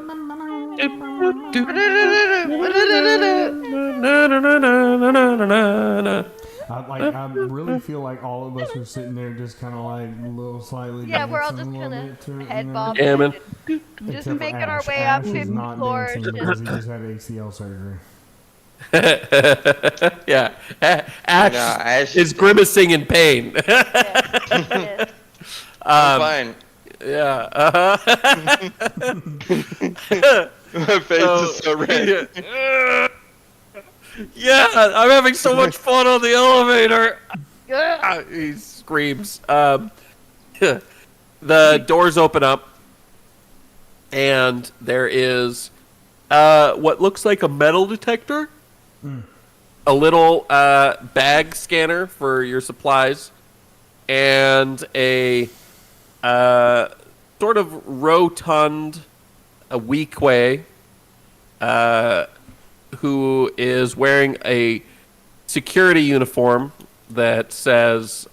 really feel like all of us are sitting there just kind of like a little slightly Yeah, we're all dancing just a little kind bit to of it, head you know? bobbing, Jamming. just Except for making our Ashe. way Ashe up is 50 not floors. dancing because he just had ACL surgery. Yeah. Ash No, Ash is grimacing in pain. Yeah, it is. I'm fine. Yeah. My face is so red. Yeah, I'm having so much fun on the elevator. Ugh. He screams. The doors open up, and there is what looks like a metal detector, a little bag scanner for your supplies, and a sort of rotund, a weak way, who is wearing a security uniform that says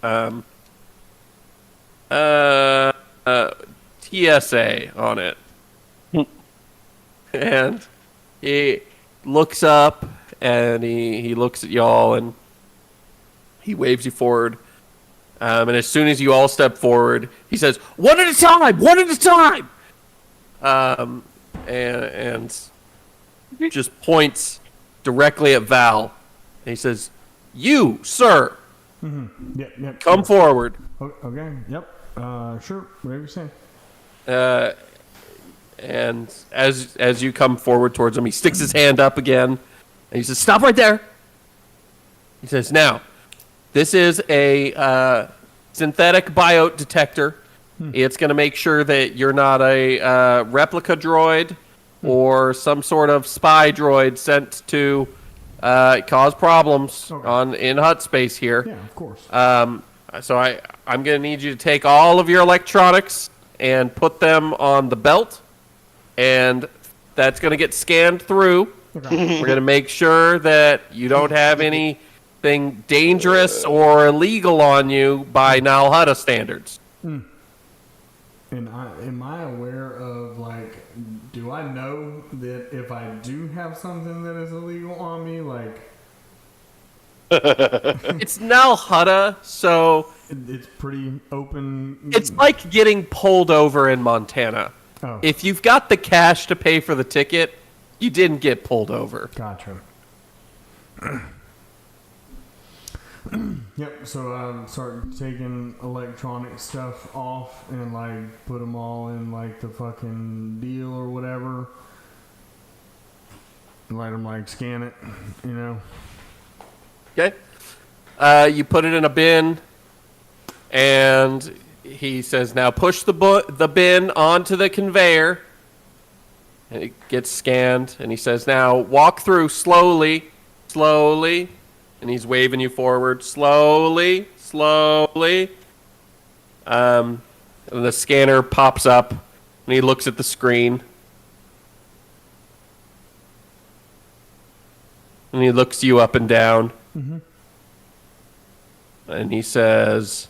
TSA on it. And he looks up and he looks at y'all and he waves you forward. And as soon as you all step forward, he says, "One at a time! One at a time!" And just points directly at Val. And he says, "You, sir, Yep. come forward." Okay. Yep. Sure. Whatever you say. And as you come forward towards him, he sticks his hand up again, and he says, "Stop right there." He says, "Now, this is a synthetic biote detector. It's going to make sure that you're not a replica droid or some sort of spy droid sent to cause problems in hut space here. Yeah, of course. So I'm going to need you to take all of your electronics and put them on the belt, and that's going to get scanned through. Okay. We're going to make sure that you don't have anything dangerous or illegal on you by Nal Hutta standards." And am I aware of, like, do I know that if I do have something that is illegal on me, like... It's Nal Hutta, so It's pretty open. it's like getting pulled over in Montana. Oh, If you've got the cash to pay for the ticket, you didn't get pulled over. gotcha. Yep, so I start taking electronic stuff off and, like, put them all in, like, the fucking deal or whatever. And let them, like, scan it, you know? Okay? You put it in a bin, and he says, "Now push the bin onto the conveyor." And it gets scanned, and he says, "Now walk through slowly, slowly." And he's waving you forward, slowly, slowly. And the scanner pops up, and he looks at the screen. And he looks you up and down. And he says,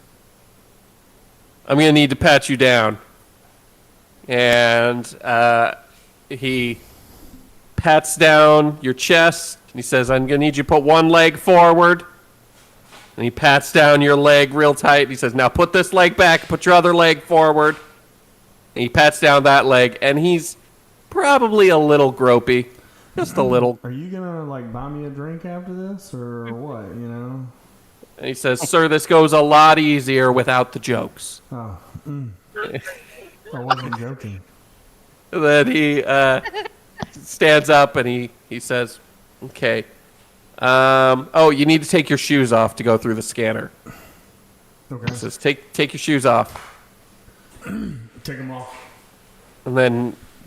"I'm going to need to pat you down." And he pats down your chest. And he says, "I'm going to need you to put one leg forward." And he pats down your leg real tight. And he says, "Now put this leg back. Put your other leg forward." And he pats down that leg. And he's probably a little gropey. Just a little. Are you gonna, like, buy me a drink after this, or what, you know? And he says, "Sir, this goes a lot easier without the jokes." Oh, I wasn't joking. Then he stands up and he says, "Okay. Oh, you need to take your shoes off to go through the scanner." Okay. He says, take your shoes off." Take them off. And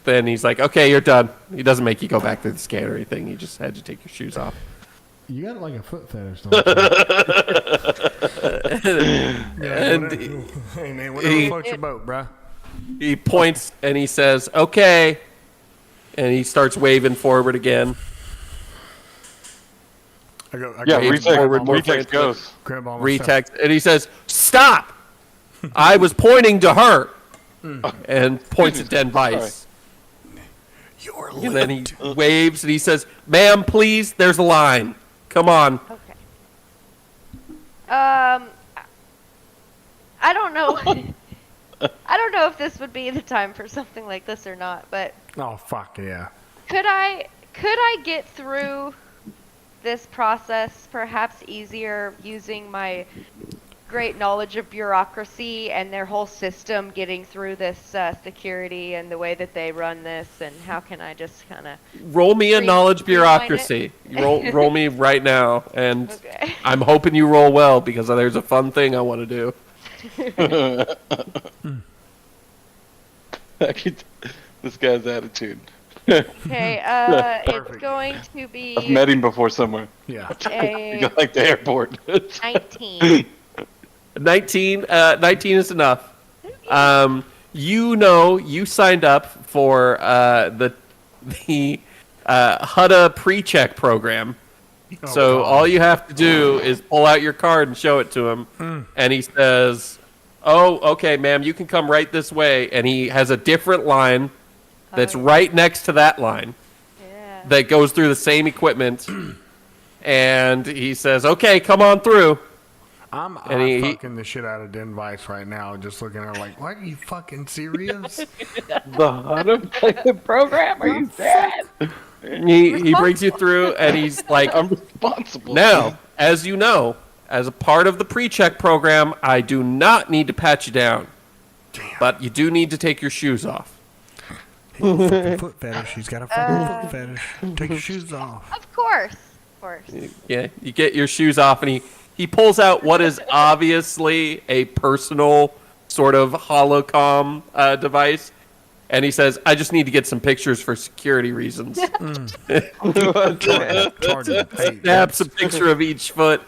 then he's like, "Okay, you're done." He doesn't make you go back through the scanner or anything. He just had you take your shoes off. You got, like, a foot fetish, don't you? And Hey, man, whatever floats your boat, bruh. he points and he says, "Okay." And he starts waving forward again. I go Waves forward more Retext frantically. goes. grab all my stuff. Retext, and he says, "Stop! I was pointing to her," and points at Den Weiss. You're And then he waves and he says, "Ma'am, please, there's a line. Come on." Okay. I don't know. I don't know if this would be the time for something like this or not, but Oh, fuck, yeah. could I get through this process perhaps easier using my great knowledge of bureaucracy and their whole system getting through this security and the way that they run this, and how can I just kind of roll me a knowledge bureaucracy. Roll me right now, and okay. I'm hoping you roll well because there's a fun thing I want to do. This guy's attitude. Okay, it's going to be I've met him before somewhere. Yeah. Like the airport. 19. 19 is enough. You signed up for the Hudda pre-check program. So all you have to do is pull out your card and show it to him. And he says, "Oh, okay, ma'am, you can come right this way." And he has a different line that's right next to that line that goes through the same equipment. And he says, "Okay, come on through." I'm fucking the shit out of Den Vice right now, just looking at her like, "What, are you fucking serious?" The Hudda program? Are you dead? He brings you through, and he's like, I'm responsible. "Now, as you know, as a part of the pre-check program, I do not need to pat you down. But you do need to take your shoes off." Foot fetish. He's got a fucking foot fetish. Take your shoes off. Of course. Yeah, you get your shoes off, and he pulls out what is obviously a personal sort of holocom device, and he says, "I just need to get some pictures for security reasons." Snaps a picture of each foot,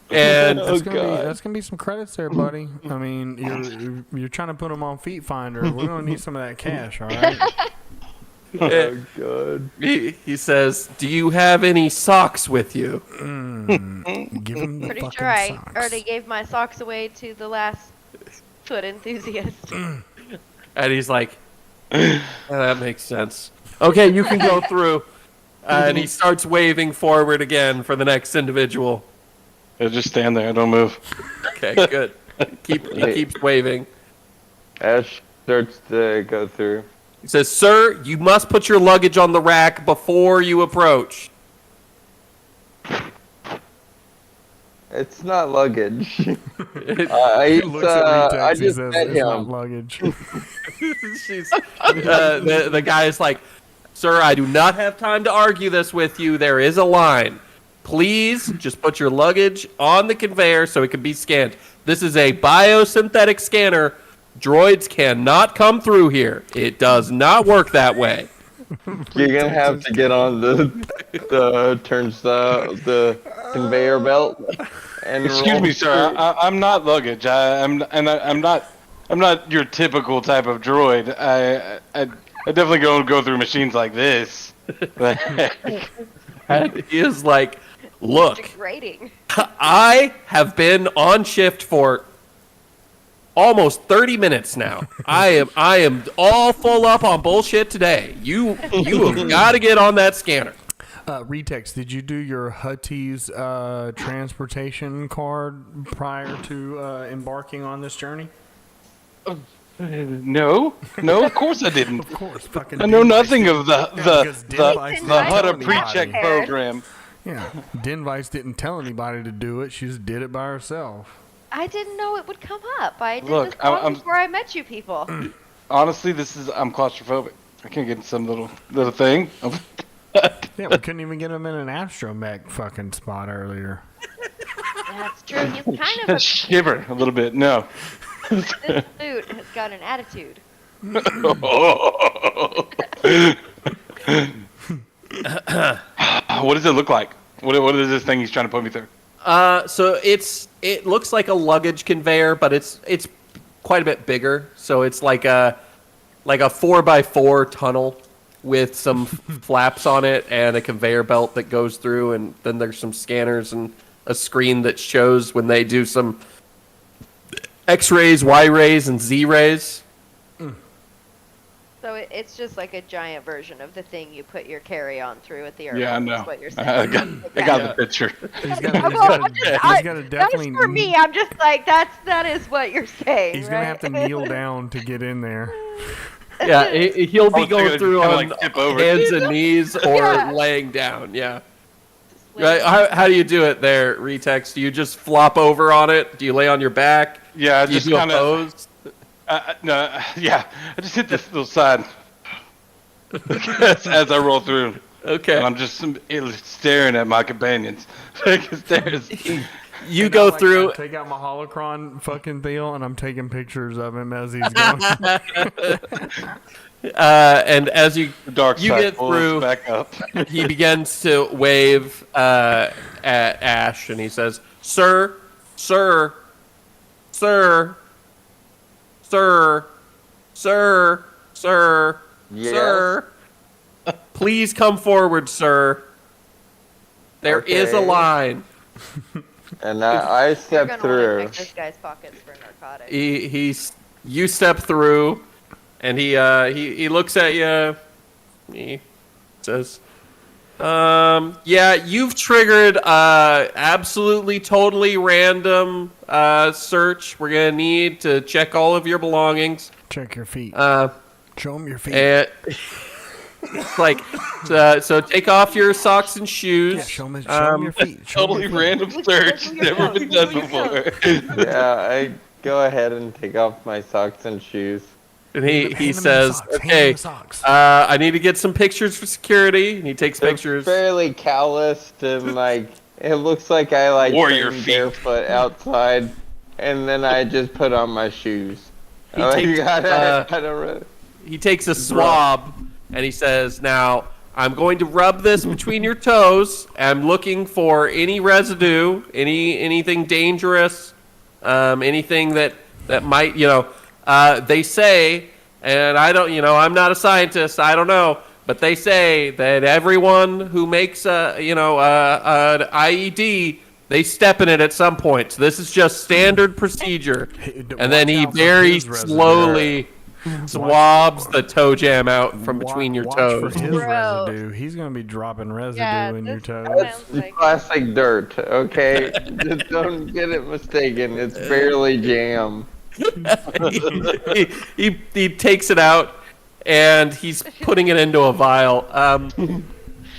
and that's gonna be some credits there, buddy. I mean, you're trying to put them on Feet Finder. We're gonna need some of that cash, all right? Oh god. He says, "Do you have any socks with you?" Give him the Pretty fucking sure I socks. already gave my socks away to the last foot enthusiast. And he's like, that makes sense. Okay, you can go through. And he starts waving forward again for the next individual. I'll just stand there. Don't move. Okay, good. He keeps waving. Ash starts to go through. He says, "Sir, you must put your luggage on the rack before you approach." It's not luggage. He looks at Riteks, I he just says, met "It's not him. luggage." The guy is like, "Sir, I do not have time to argue this with you. There is a line. Please just put your luggage on the conveyor so it can be scanned. This is a biosynthetic scanner. Droids cannot come through here. It does not work that way." You're gonna have to get on the turnstile, the conveyor belt. And Excuse me, sir. I'm not luggage. I'm not your typical type of droid. I definitely go through machines like this. And he is like, "Look, Degrading. I have been on shift for almost 30 minutes now. I am all full up on bullshit today. You have got to get on that scanner." Riteks, did you do your Huttese transportation card prior to embarking on this journey? No, of course I didn't. Of course, fucking. I know nothing of the Device Hudda didn't pre-check tell program. Yeah, Denvice didn't tell anybody to do it. She just did it by herself. I didn't know it would come up. I did Look, this long I'm- before I met you people. Honestly, I'm claustrophobic. I can't get in some little thing. Yeah, we couldn't even get him in an astromech fucking spot earlier. That's true. He's kind of Shiver a little bit. No. this suit has got an attitude. What does it look like? What is this thing he's trying to put me through? So it looks like a luggage conveyor, but it's quite a bit bigger. So it's like a 4x4 tunnel with some flaps on it and a conveyor belt that goes through, and then there's some scanners and a screen that shows when they do some X-rays, Y-rays, and Z-rays. So it's just like a giant version of the thing you put your carry-on through at the airport. Yeah, I know. Is what you're I saying. got the picture. He's got to definitely. That's for me. I'm just like that is what you're saying. He's right? gonna have to kneel down to get in there. Yeah, he'll be Oh, so going you through kinda, on like, tip over. hands and knees or Yeah. laying down. Yeah. Right, how do you do it there, Riteks? Do you just flop over on it? Do you lay on your back? Yeah, do you just do kind a of. pose? No, yeah, I just hit this little side as I roll through. Okay. And I'm just staring at my companions. You go through. I take out my holocron fucking deal, and I'm taking pictures of him as he's going. And as you Dark you side get pulls through, back up. he begins to wave at Ashe, and he says, "Sir, sir, sir, sir, sir, sir, Yes? sir, please come forward, sir. There is a Okay. line." And I You're step gonna want to through. check this guy's pockets for narcotics. You step through, and he looks at you. He says, "Yeah, you've triggered absolutely totally random search. We're gonna need to check all of your belongings. Check your feet. Show him your feet. And like, so take off your socks and shoes. Yeah, show him your feet. Show 'em Totally your feet. random search. Never been done before. Yeah, I go ahead and take off my socks and shoes. And Hand he him the says, socks, hand him okay, the socks. I need to get some pictures for security. And he takes They're pictures. fairly calloused and like it looks like I like Warrior trained feet. barefoot outside, and then I just put on my shoes. He I takes, I don't really. He takes a swab and he says, now, I'm going to rub this between your toes. I'm looking for any residue, anything dangerous, anything that might, they say, and I don't, I'm not a scientist, I don't know, but they say that everyone who makes an IED, they step in it at some point. So this is just standard procedure. And then he very slowly swabs the toe jam out from between your watch toes. for his Gross. residue. He's gonna be dropping residue Yeah, in your this toes. sounds like Plastic dirt, okay? Just don't get it mistaken. It's barely jam. he takes it out and he's putting it into a vial.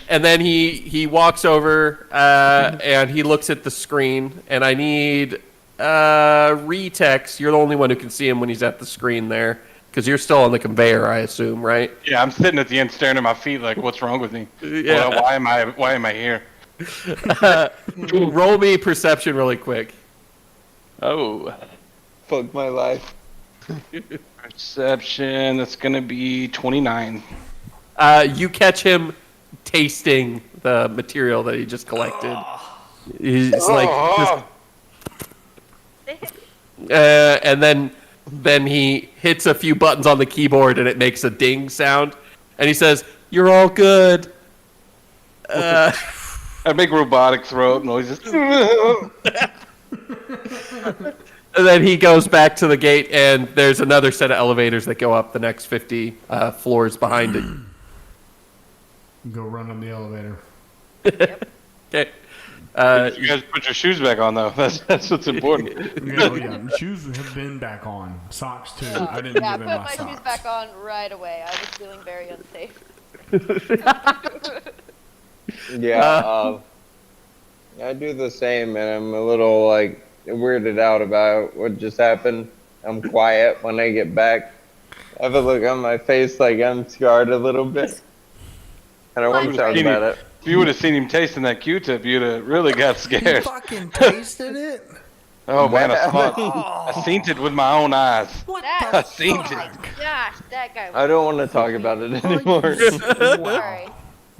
And then he walks over and he looks at the screen. And I need Riteks. You're the only one who can see him when he's at the screen there. Because you're still on the conveyor, I assume, right? Yeah, I'm sitting at the end staring at my feet like, what's wrong with me? Yeah. Why am I here? Roll me perception really quick. Oh. Fuck my life. Perception, that's going to be 29. You catch him tasting the material that he just collected. He's like, and then he hits a few buttons on the keyboard and it makes a ding sound. And he says, "You're all good." I make robotic throw up noises. And then he goes back to the gate, and there's another set of elevators that go up the next 50 floors behind it. Go run up the elevator. Okay. You guys put your shoes back on, though. That's what's important. Yeah, shoes have been back on. Socks too. I didn't yeah, give put him my my shoes socks. back on right away. I was feeling very unsafe. Yeah, I do the same, and I'm a little like weirded out about what just happened. I'm quiet when I get back. I have a look on my face like I'm scarred a little bit. I don't want to talk about it. If you would have seen him tasting that Q-tip, you'd have really got You scared. fucking tasted it? Oh, man, I seen it with my own eyes. I seen it. Gosh, that guy was I don't want to talk about it anymore. sorry.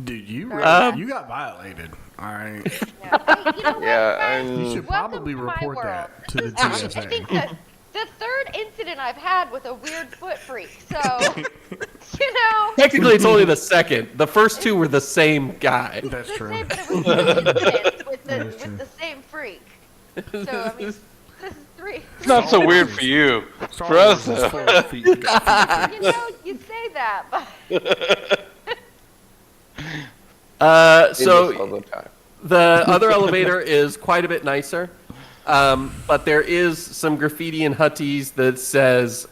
Dude, you Sorry. got violated. All right. Yeah, hey, you know what, Yeah, guys? You should Welcome probably to my report world. that to the I TSA. think that the third incident I've had with a weird foot freak. So, Technically, it's only the second. The first two were the same guy. That's the true. same, but it was three incidents with That is true. the same freak. So I mean, this is three. It's not so weird for you. Star For us, Wars is though. full of feet. You know, you say that, but I do this all So the time. the other elevator is quite a bit nicer. But there is some graffiti in Hutties that says,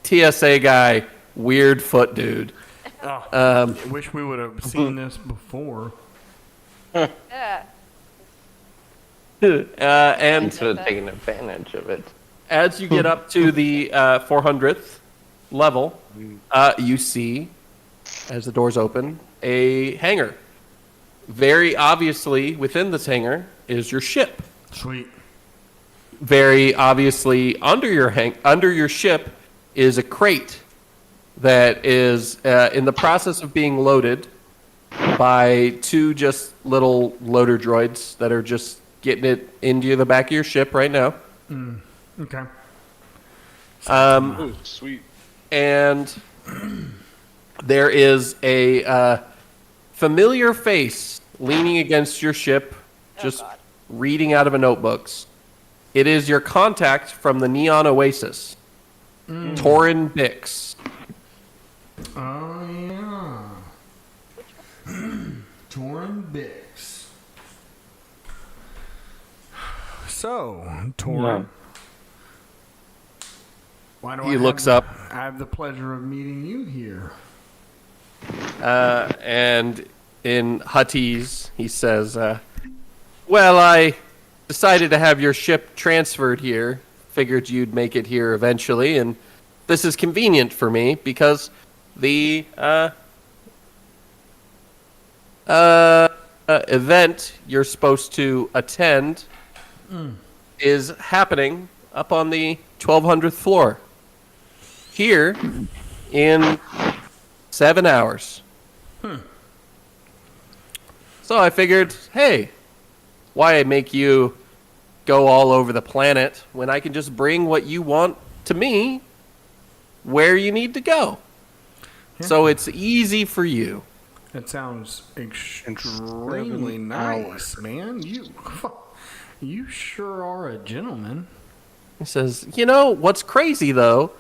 TSA guy, weird foot dude. I wish we would have seen this before. Yeah. And Instead of taking advantage of it. as you get up to the 400th level, you see, as the doors open, a hangar. Very obviously, within this hangar is your ship. Sweet. Very obviously, under your ship is a crate that is in the process of being loaded by two just little loader droids that are just getting it into the back of your ship right now. Okay. Ooh, sweet. And there is a familiar face leaning against your ship, just God. reading out of a notebooks. It is your contact from the Neon Oasis, Torin Bix. Oh, yeah. Torin Bix. So, Torin. Why do He looks up. I have the pleasure of meeting you here. And in Huttese, he says, well, I decided to have your ship transferred here. Figured you'd make it here eventually, and this is convenient for me because the event you're supposed to attend is happening up on the 1200th floor. Here in 7 hours. So I figured, hey, why make you go all over the planet when I can just bring what you want to me where you need to go? Yeah. So it's easy for you. That sounds extremely nice, man. You sure are a gentleman. He says, you know, what's crazy though,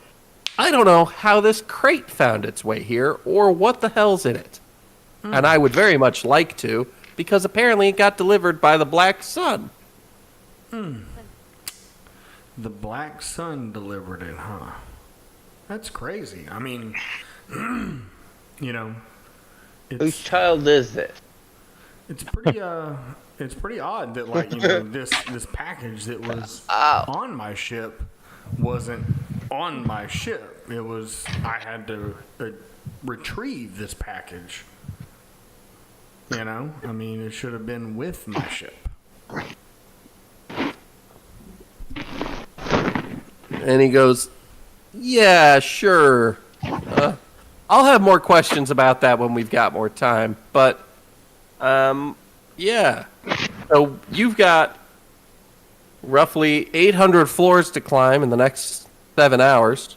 I don't know how this crate found its way here or what the hell's in it. And I would very much like to, because apparently it got delivered by the Black Sun. The Black Sun delivered it, huh? That's crazy. I mean, you know, Whose child is this? it's pretty odd that, like, you know, this package that was on my ship wasn't on my ship. It was, I had to retrieve this package. You know, I mean, it should have been with my ship. And he goes, yeah, sure. I'll have more questions about that when we've got more time. But, yeah. So you've got roughly 800 floors to climb in the next 7 hours.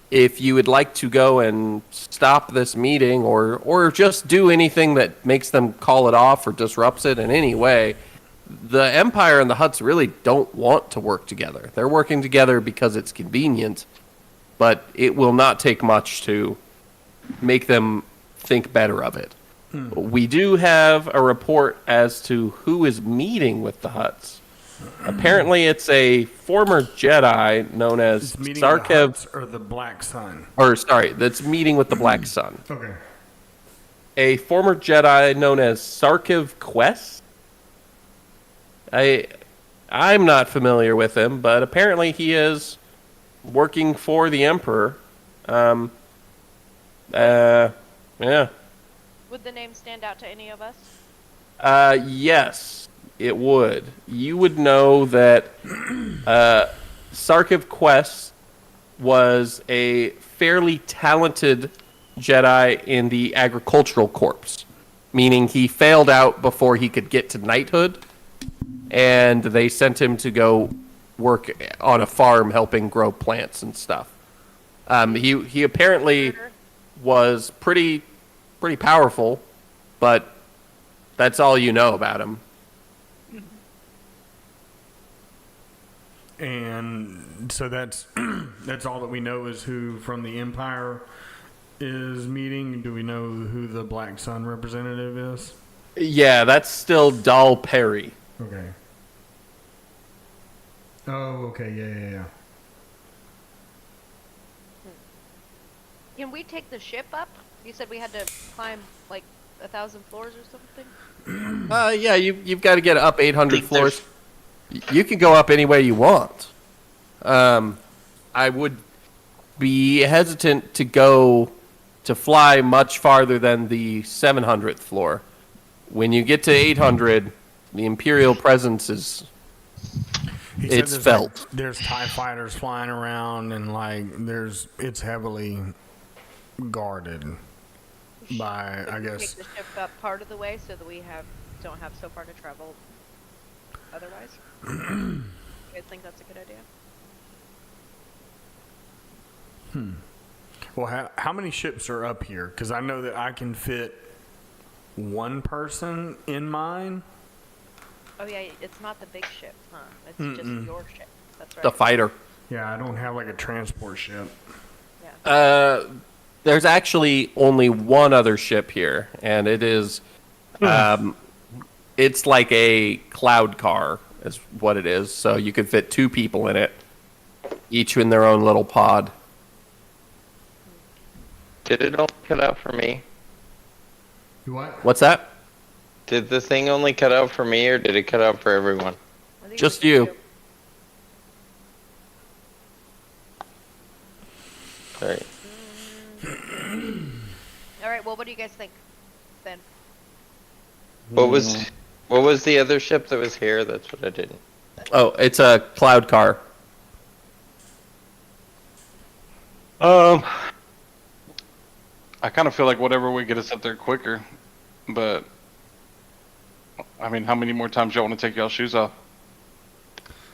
If you would like to go and stop this meeting or just do anything that makes them call it off or disrupts it in any way, the Empire and the Hutts really don't want to work together. They're working together because it's convenient, but it will not take much to make them think better of it. We do have a report as to who is meeting with the Hutts. Apparently, it's a former Jedi known as Sarkev, or the Black Sun. or sorry, that's meeting with the Black Sun. Okay. A former Jedi known as Sarkev Quest. I'm not familiar with him, but apparently he is working for the Emperor. Yeah. Would the name stand out to any of us? Yes, it would. You would know that Sarkev Quest was a fairly talented Jedi in the agricultural corps, meaning he failed out before he could get to knighthood, and they sent him to go work on a farm helping grow plants and stuff. He apparently was pretty powerful, but that's all you know about him. And so that's all that we know is who from the Empire is meeting. Do we know who the Black Sun representative is? Yeah, that's still Dal Perry. Okay. Oh, okay. Yeah. Can we take the ship up? You said we had to climb like 1,000 floors or something? Yeah, you've got to get up 800 think floors. You can go up any way you want. I would be hesitant to fly much farther than the 700th floor. When you get to 800, the Imperial presence is it's felt. Like, there's TIE fighters flying around, and like it's heavily guarded by, I guess. Take the ship up part of the way so that we don't have so far to travel. Otherwise, you guys think that's a good idea? Well, how many ships are up here? Because I know that I can fit one person in mine. Oh yeah, it's not the big ship, huh? It's just your ship. That's right. The fighter. Yeah, I don't have like a transport ship. Yeah. There's actually only one other ship here, and it is, it's like a cloud car, is what it is. So you could fit 2 people in it, each in their own little pod. Did it all cut out for me? What? What's that? Did the thing only cut out for me, or did it cut out for everyone? I think Just we should you. do- Alright. All right. Well, what do you guys think, then? What was the other ship that was here? That's what I didn't. Oh, it's a cloud car. I kind of feel like whatever would get us up there quicker, but I mean, how many more times y'all want to take y'all shoes off?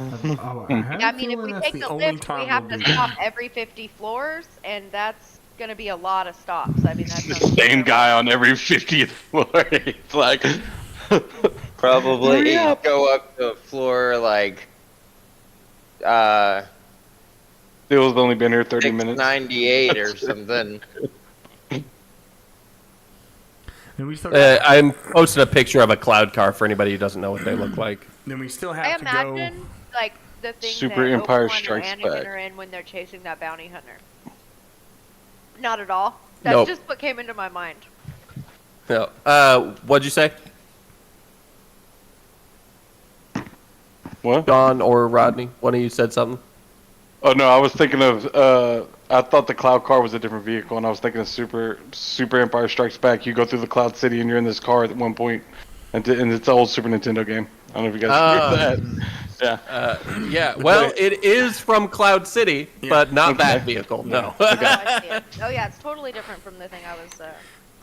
I mean, if we take the lift, we have to stop every 50 floors, and that's going to be a lot of stops. I mean, that's The same guy on every 50th floor. It's like Probably go up to a floor like Bill's only been here 30 minutes. 98 or something. And we still I'm posting a picture of a cloud car for anybody who doesn't know what they look like. then we still I have to go. imagine, like, the thing Super that Empire Obi-Wan Strikes and Anakin Back. are in when they're chasing that bounty hunter. Not at all. That's Nope. just what came into my mind. No. What'd you say? What? John or Rodney? One of you said something? Oh no, I was thinking of. I thought the cloud car was a different vehicle, and I was thinking of Super Empire Strikes Back. You go through the Cloud City, and you're in this car at one point, and it's an old Super Nintendo game. I don't know if you guys remember that. Yeah. Yeah. Well, it is from Cloud City, but not that vehicle. No. Oh, I see it. Oh, yeah, it's totally different from the thing I was.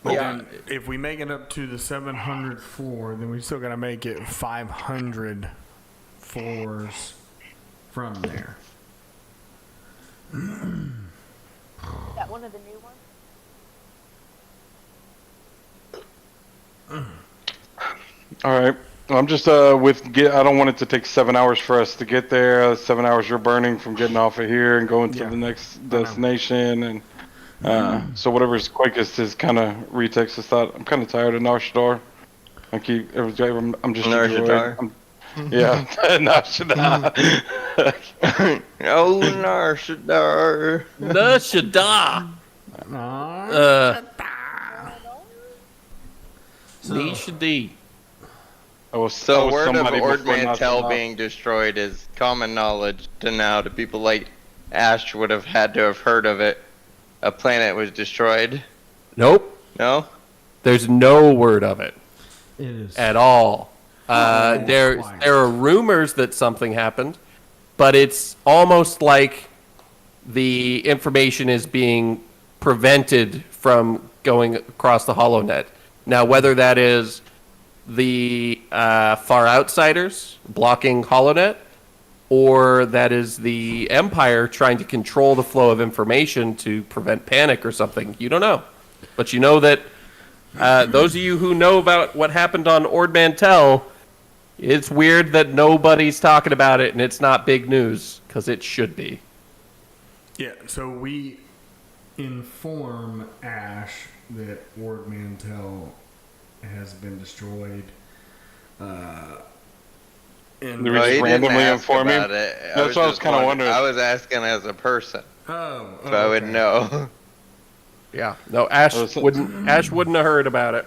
Well, Yeah. then if we make it up to the 700th floor, then we still got to make it 500 floors from there. Is that one of the new ones? All right. I'm just I don't want it to take 7 hours for us to get there. 7 hours you're burning from getting off of here and going to the next destination, and so whatever's quickest is kind of Riteks' thought. I'm kind of tired of Nar Shadda. I'm just Nar a droid. Shadda? Yeah, Nar Shadda. Oh, Nar Shadda. The Shadda. Shadi. So word of Ord Mantell being destroyed is common knowledge to now. To people like Ashe would have had to have heard of it. A planet was destroyed. Nope. No? There's no word of it It is. at all. There are rumors that something happened, but it's almost like the information is being prevented from going across the HoloNet. Now, whether that is the far outsiders blocking HoloNet, or that is the Empire trying to control the flow of information to prevent panic or something, you don't know. But you know that those of you who know about what happened on Ord Mantell, it's weird that nobody's talking about it and it's not big news, because it should be. Yeah, so we inform Ashe that Ord Mantell has been destroyed. And We just randomly inform him? That's That's what I was kind of wondering. I was asking as a person, oh, so I would know. Yeah. No, Ashe wouldn't have heard about it.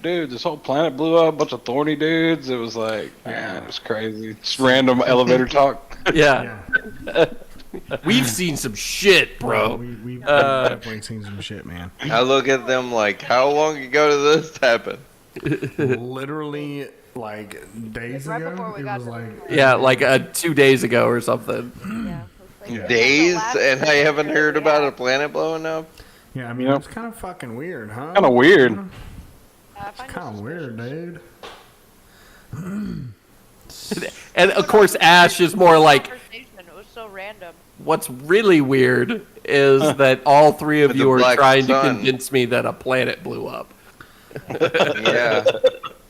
dude, this whole planet blew up, a bunch of thorny dudes. It was like, man, it was crazy. Just random elevator talk. Yeah. We've seen some shit, bro. We've definitely seen some shit, man. I look at them like, how long ago did this happen? Literally, like days Right ago, before we it got was to like the Yeah, like 2 days ago or something. Yeah. It was like Days, the last and I haven't year heard we about had. a planet blowing up? yeah. I mean, Yep. it's kind of fucking weird, huh? Kind of weird. I find it Kind of weird, suspicious. dude. And of course, Ash is more like, Conversation, it was so random. what's really weird is that all three of With you the are black trying to sun. convince me that a planet blew up. Yeah.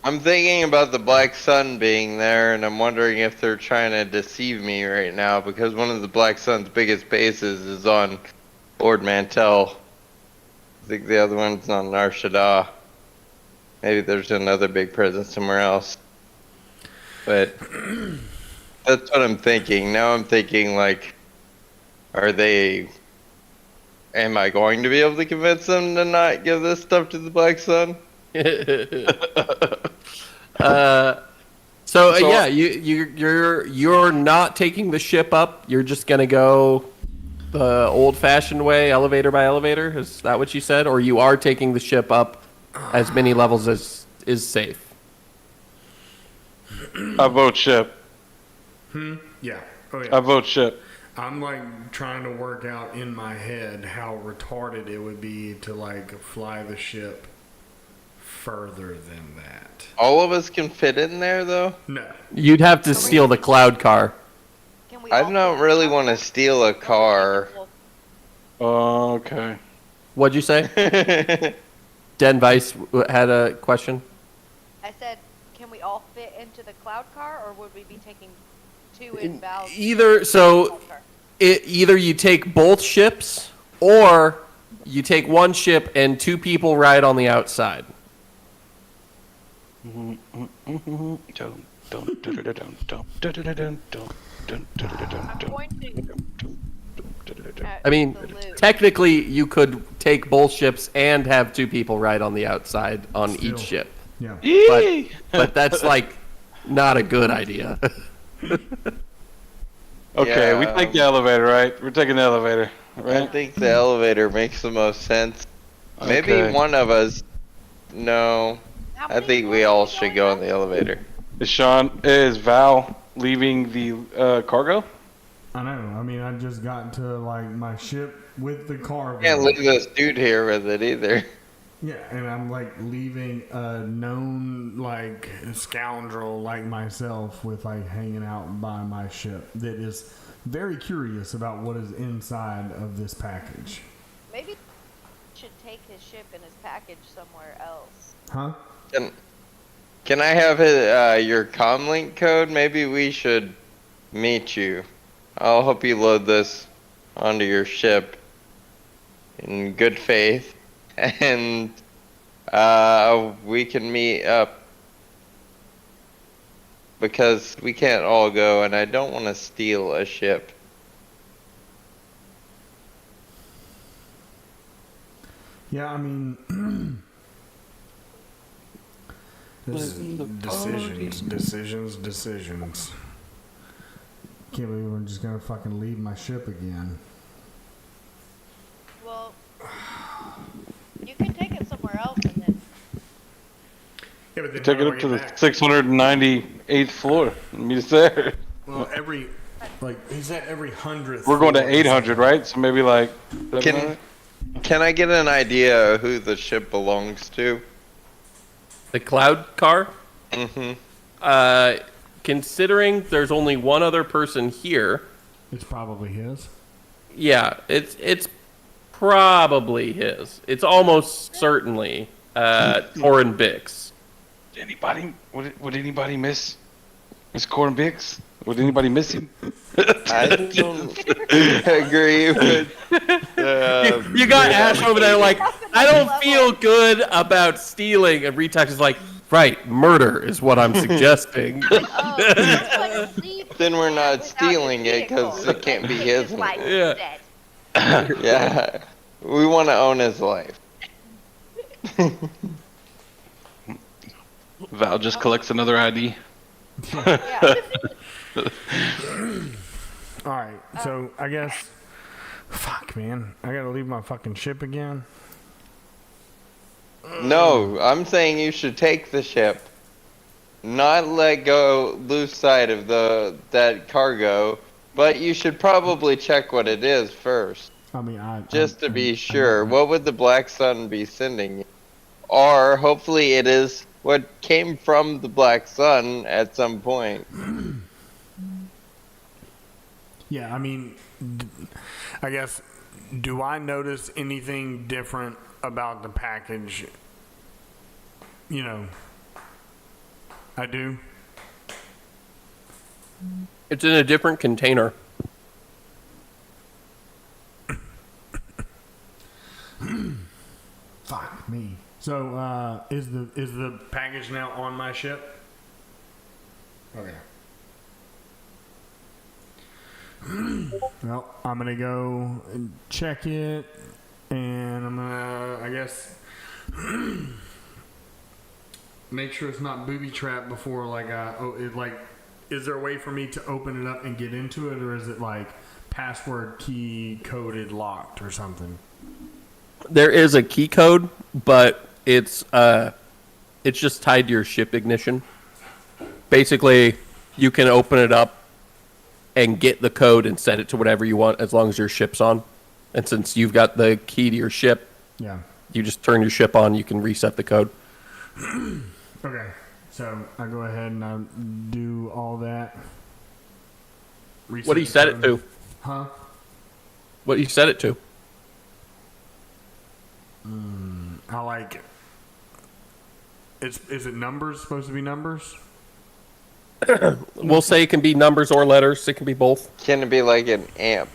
I'm thinking about the black sun being there, and I'm wondering if they're trying to deceive me right now, because one of the black sun's biggest bases is on Lord Mantell. I think the other one's on Nar Shadda. Maybe there's another big presence somewhere else. But that's what I'm thinking. Now I'm thinking, like, am I going to be able to convince them to not give this stuff to the black sun? Yeah, you're not taking the ship up. You're just gonna go the old-fashioned way, elevator by elevator. Is that what you said, or you are taking the ship up as many levels as is safe? I vote ship. Yeah. Oh I yeah. vote ship. I'm like trying to work out in my head how retarded it would be to like fly the ship further than that. All of us can fit in there, though? No. You'd have to steal the cloud car. Can we I all don't fit really in? want to steal a car. Okay. What'd you say? Den Vice had a question. I said, can we all fit into the cloud car, or would we be taking two in Val's Either so, cloud car? either you take both ships, or you take one ship and two people ride on the outside. I'm pointing at I mean, the loot. technically, you could take both ships and have two people ride on the outside on Still. each ship, Yeah. but that's like not a good idea. Okay, we Yeah. take the elevator, right? We're taking the elevator, I right? think the elevator makes the most sense. Maybe Okay. one of us. No, How I many think more we are all we should going go up? in the elevator. Is Val leaving the cargo? I know. I mean, I just got to like my ship with the cargo. Can't leave this dude here with it either. Yeah, and I'm like leaving a known like scoundrel like myself with like hanging out by my ship that is very curious about what is inside of this package. Maybe he should take his ship and his package somewhere else. Huh? Can I have your comlink code? Maybe we should meet you. I'll help you load this onto your ship in good faith, and we can meet up because we can't all go, and I don't want to steal a ship. Yeah, I mean, this decisions. Can't believe I'm just gonna fucking leave my ship again. Well, you can take it somewhere else and then. Yeah, but then Take how it do up I to get the back? 698th floor and meet us there. Well, he's at every 100th. We're going to floor. 800, right? So maybe like. Can I get an idea of who the ship belongs to? The cloud car. Mm-hmm. Considering there's only one other person here, It's probably his. yeah, it's probably his. It's almost certainly Torin Bix. Anybody? Would anybody miss Corin Bix? Would anybody miss him? I don't agree with. You got Ash over there like, I don't feel good about stealing, and Riteks is like, right, murder is what I'm suggesting. Oh, sounds like a thief Then we're not without his stealing it because vehicle. it can't be Take his. his life Yeah. instead. Yeah, we want to own his life. Val just collects another ID. Yeah. All right, so I guess. Fuck, man. I gotta leave my fucking ship again. No, I'm saying you should take the ship. Not let go, lose sight of that cargo, but you should probably check what it is first. I mean, Just to be sure. What would the Black Sun be sending you? Or hopefully it is what came from the Black Sun at some point. Yeah, I mean, I guess, do I notice anything different about the package? You know, I do. It's in a different container. Fuck me. So, is the package now on my ship? Okay. Well, I'm gonna go and check it, and I'm gonna, I guess, make sure it's not booby trapped before, is there a way for me to open it up and get into it, or is it like password key coded locked or something? There is a key code, but it's just tied to your ship ignition. Basically, you can open it up and get the code and set it to whatever you want as long as your ship's on. And since you've got the key to your ship, Yeah. you just turn your ship on, you can reset the code. Okay. So I go ahead and I do all that. What do you set it to? Huh? What do you set it to? I like it. Is it numbers? Supposed to be numbers? We'll say it can be numbers or letters. It can be both. Can it be like an amp?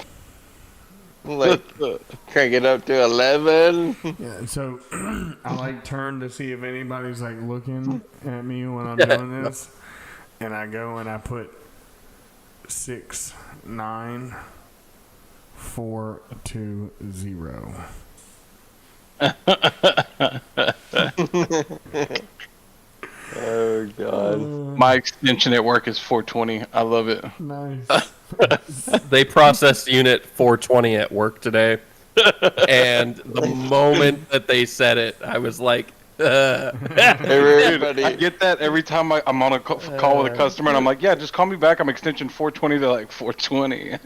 Like, crank it up to 11? Yeah, so I like turn to see if anybody's like looking at me when I'm doing this, and I go and I put 6 9 4 2 0. Oh god. My extension at work is 420. I love it. Nice. They processed unit 420 at work today, and the moment that they said it, I was like, Everybody. I get that every time I'm on a call with a customer, and I'm like, yeah, just call me back. I'm extension 420. They're like, 420.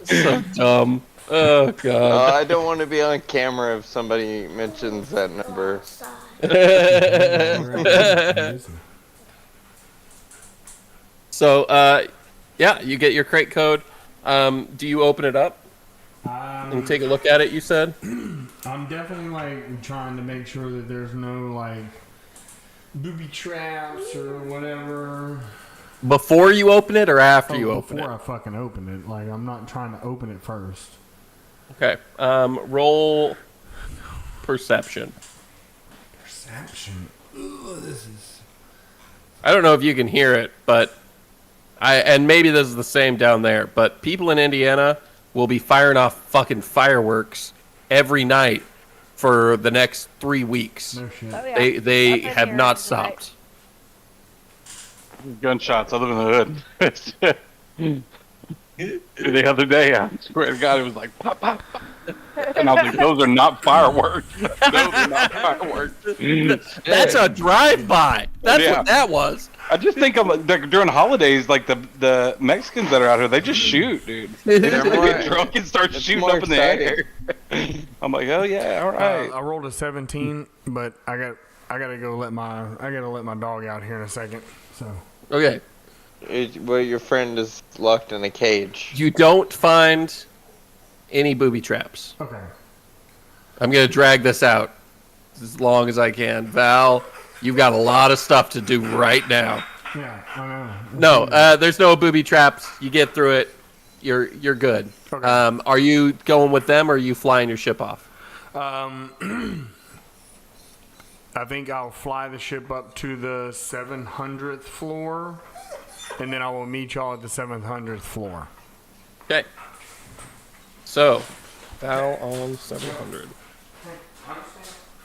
so dumb. Oh god. I don't want to be on camera if somebody mentions that number. So, yeah, you get your crate code. Do you open it up and take a look at it, you said? I'm definitely like trying to make sure that there's no like booby traps or whatever. Before you open it or after you open it? Before I fucking open it. Like, I'm not trying to open it first. Okay. Roll perception. Perception. Ooh, this is... I don't know if you can hear it, but and maybe this is the same down there, but people in Indiana will be firing off fucking fireworks every night for the next 3 weeks. No shit. Oh, yeah. They I've been have here not tonight. stopped. Gunshots. I live in the hood. The other day, I swear to God, it was like pop, pop, pop. And I was like, those are not fireworks. Those are not fireworks. That's a drive-by. That's Yeah. what that was. I just think of like during holidays, like the Mexicans that are out here, they just shoot, dude. They just get drunk and start shooting more up in the air. I'm like, oh yeah, all right. I rolled a 17, but I gotta go let my dog out here in a second. So Okay. Well, your friend is locked in a cage. You don't find any booby traps. okay. I'm going to drag this out as long as I can. Val, you've got a lot of stuff to do right now. Yeah, I know. No, there's no booby traps. You get through it. You're good. Okay. Are you going with them or are you flying your ship off? I think I'll fly the ship up to the 700th floor, and then I will meet y'all at the 700th floor. Okay. So, Val on 700.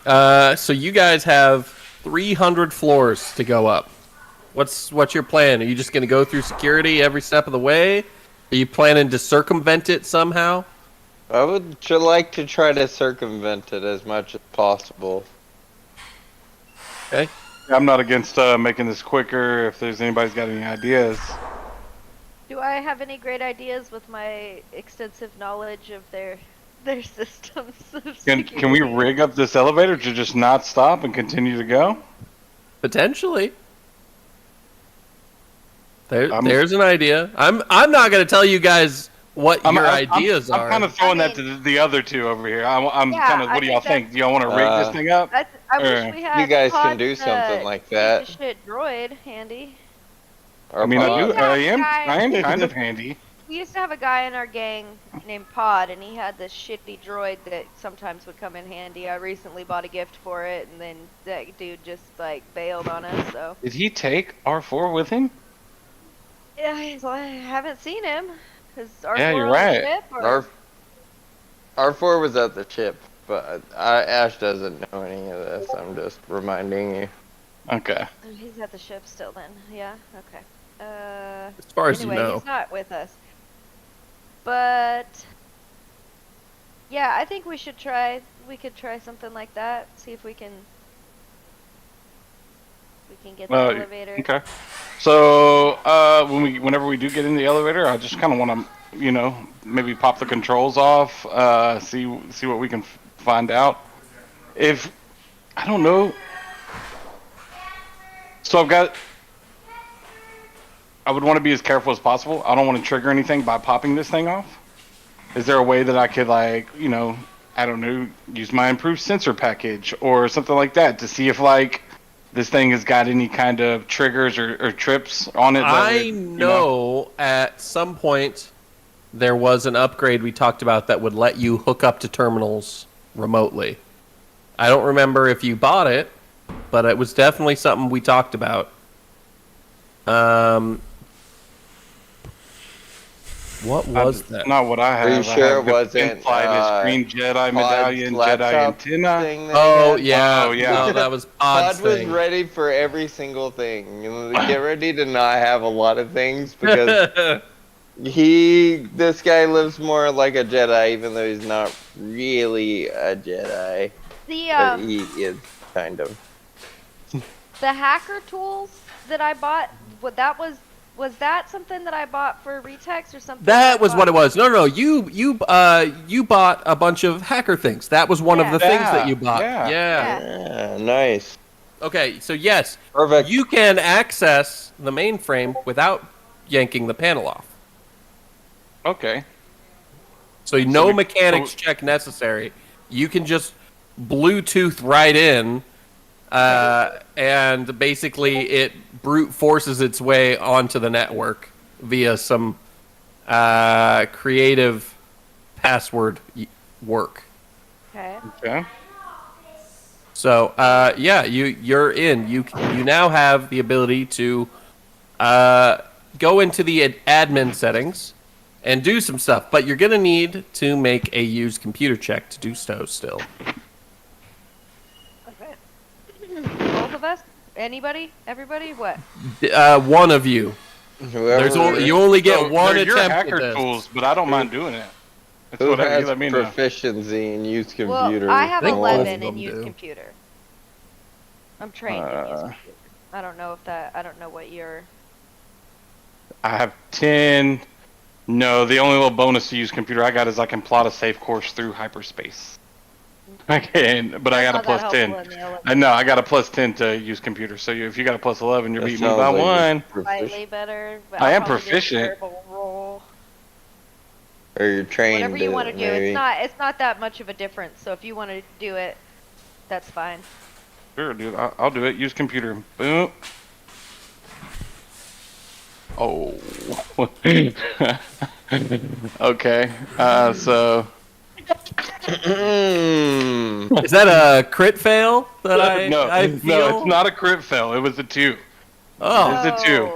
So you guys have 300 floors to go up. What's your plan? Are you just going to go through security every step of the way? Are you planning to circumvent it somehow? I would like to try to circumvent it as much as possible. Okay. I'm not against making this quicker if there's anybody's got any ideas. Do I have any great ideas with my extensive knowledge of their systems? Can we rig up this elevator to just not stop and continue to go? Potentially. There's an idea. I'm not going to tell you guys what your ideas are. I'm kind of throwing that to the other two over here. I'm kind of. What do y'all think? Do y'all want to rig this thing up? I wish we had. You guys can do something like that. Shit droid handy. I mean, I am kind of handy. We used to have a guy in our gang named Pod, and he had this shitty droid that sometimes would come in handy. I recently bought a gift for it, and then that dude just like bailed on us. So. Did he take R4 with him? Yeah, I haven't seen him. Yeah, you're right. R4 was at the ship, but Ash doesn't know any of this. I'm just reminding you. Okay. He's at the ship still then. Yeah, okay. As far as anyway, you know. He's not with us. But yeah, I think we could try something like that. See if we can get the elevator. Okay. So whenever we do get in the elevator, I just kind of want to, maybe pop the controls off, see what we can find out. If I don't know. So I would want to be as careful as possible. I don't want to trigger anything by popping this thing off. Is there a way that I could I don't know, use my improved sensor package or something like that to see if this thing has got any kind of triggers or trips on it? I know at some point there was an upgrade we talked about that would let you hook up to terminals remotely. I don't remember if you bought it, but it was definitely something we talked about. What was that? Not what I have. Are you sure it wasn't green Jedi medallion, Jedi antenna? Oh yeah. No, that was Pod's Pod was thing. ready for every single thing. Get ready to not have a lot of things because this guy lives more like a Jedi, even though he's not really a Jedi. But he is kind of. The hacker tools that I bought, was that something that I bought for Riteks or something? That was what it was. No. You bought a bunch of hacker things. That was one of the things that you bought. Yeah, nice. Okay, so yes, perfect. You can access the mainframe without yanking the panel off. Okay. So no mechanics check necessary. You can just Bluetooth right in, and basically it brute forces its way onto the network via some creative password work. Okay. So you're in. You now have the ability to go into the admin settings and do some stuff, but you're gonna need to make a used computer check to do so still. Okay. Both of us? Anybody? Everybody? What? One of you. You only get one attempt your hacker at this. tools, but I don't mind doing it. It's Who whatever has you let me know. proficiency in used computer? Well, I have I think both 11 of in them used do. computer. I'm trained in used computer. I don't know what your... I have 10. No, the only little bonus to use computer I got is I can plot a safe course through hyperspace. I can, but I got a plus 10. I know, I got a plus 10 to use computer. So if you got a plus 11, you're beating me by one. Slightly better. But I I'll am probably do a proficient. terrible roll. Or you're trained. Whatever you want to do, maybe. it's not that much of a difference. So if you want to do it, that's fine. Sure, dude. I'll do it. Use computer. Boom. Oh. Okay. So. Is that a crit fail that No, I feel? no, it's not a crit fail. It was a 2. Oh, It was a 2.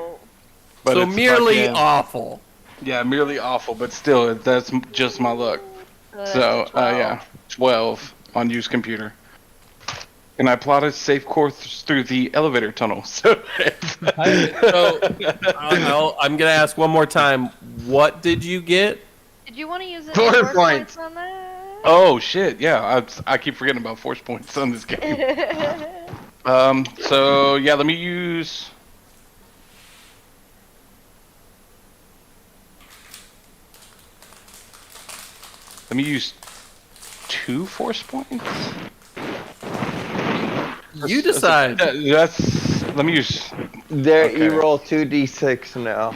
But so it's merely fucking- awful. Yeah, merely awful, but still, that's just my luck. So, 12 on use computer. And I plotted safe course through the elevator tunnel. So, I'm gonna ask one more time. What did you get? Did you want to use it 4 force points. on that? oh shit, yeah, I keep forgetting about force points on this game. So yeah, let me use. Let me use 2 force points. You decide. Let me use. There, Okay. you roll 2d6 now.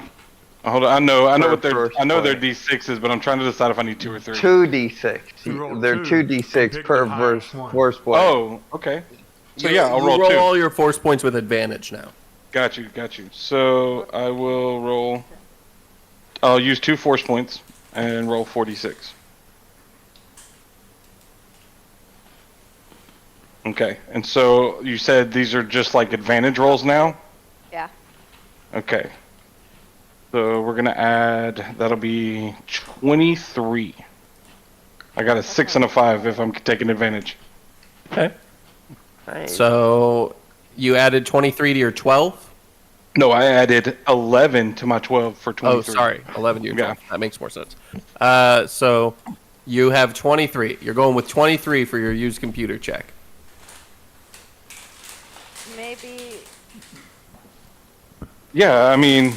Hold on, I know what Per they're. first I know they're point. D6s, but I'm trying to decide if I need 2 or 3. 2d6. You roll They're two, 2d6 pick per the highest one. force point. Oh, okay. So You- yeah, I'll you roll 2. all your force points with advantage now. Got you. So I will roll. I'll use 2 force points and roll 46. Okay, and so you said these are just like advantage rolls now? Yeah. Okay. So we're gonna add, that'll be 23. I got a 6 and a 5 if I'm taking advantage. Okay. Nice. So you added 23 to your 12. No, I added 11 to my 12 for 23. Oh, sorry, 11 to your 12. Yeah. That makes more sense. So you have 23. You're going with 23 for your used computer check. Maybe. Yeah, I mean,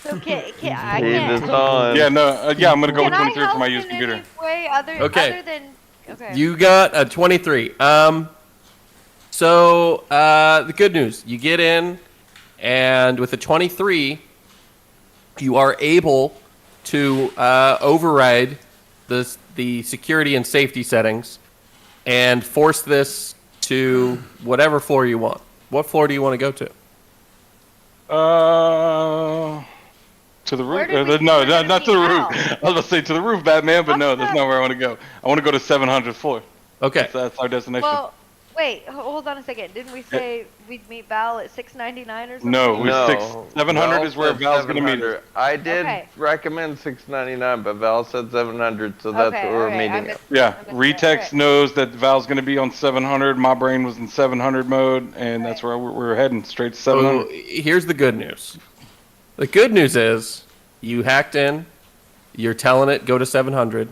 Okay, I Heat can't. is on. yeah, no, I'm gonna go Can with I 23 for my help used in computer. any way other than? Okay. You got a 23. So the good news, you get in, and with a 23, you are able to override the security and safety settings and force this to whatever floor you want. What floor do you want to go to? To the Where roof? did we say No, we're gonna not to the meet roof. Val? I was about to say to the roof, Batman, but no, that's not where I want to go. I want to go to 700th floor. Okay. That's our destination. Well, wait. Hold on a second. Didn't we say we'd meet Val at 699 or something? No, we No. 700 Val is where said Val's gonna meet 700. us. I did Okay. recommend 699, but Val said 700, so that's Okay, what we're alright, I meeting at. missed- Yeah, I missed Retex that, alright. knows that Val's gonna be on 700. My brain was in 700 mode, and that's Right. where we're heading straight to So 700. here's the good news. The good news is you hacked in. You're telling it go to 700,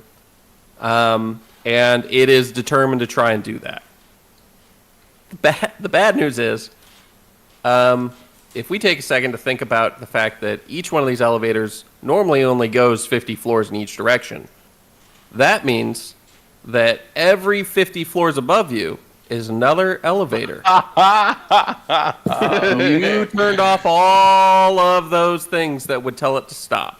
and it is determined to try and do that. The bad news is, if we take a second to think about the fact that each one of these elevators normally only goes 50 floors in each direction, that means that every 50 floors above you is another elevator. You turned off all of those things that would tell it to stop.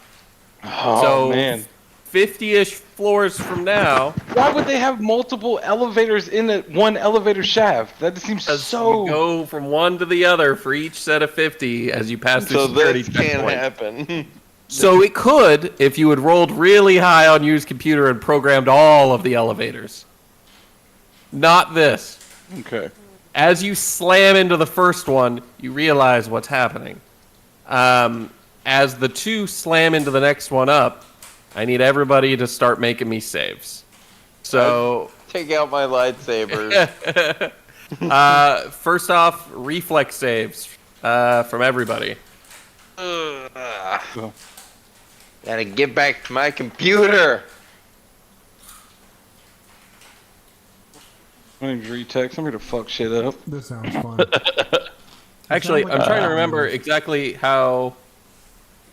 Oh, So man. 50-ish floors from now, Why would they have multiple elevators in one elevator shaft? That seems as you go from one to the other for each set of 50 as you pass through So security this can't checkpoints. happen. So it could if you had rolled really high on used computer and programmed all of the elevators. Not this. Okay. As you slam into the first one, you realize what's happening. As the two slam into the next one up, I need everybody to start making me saves. So, Take out my lightsabers. first off, reflex saves from everybody. Gotta get back to my computer. My name's Retex. I'm here to fuck shit up. This sounds fun. Actually, sounds like I'm trying to a- remember exactly how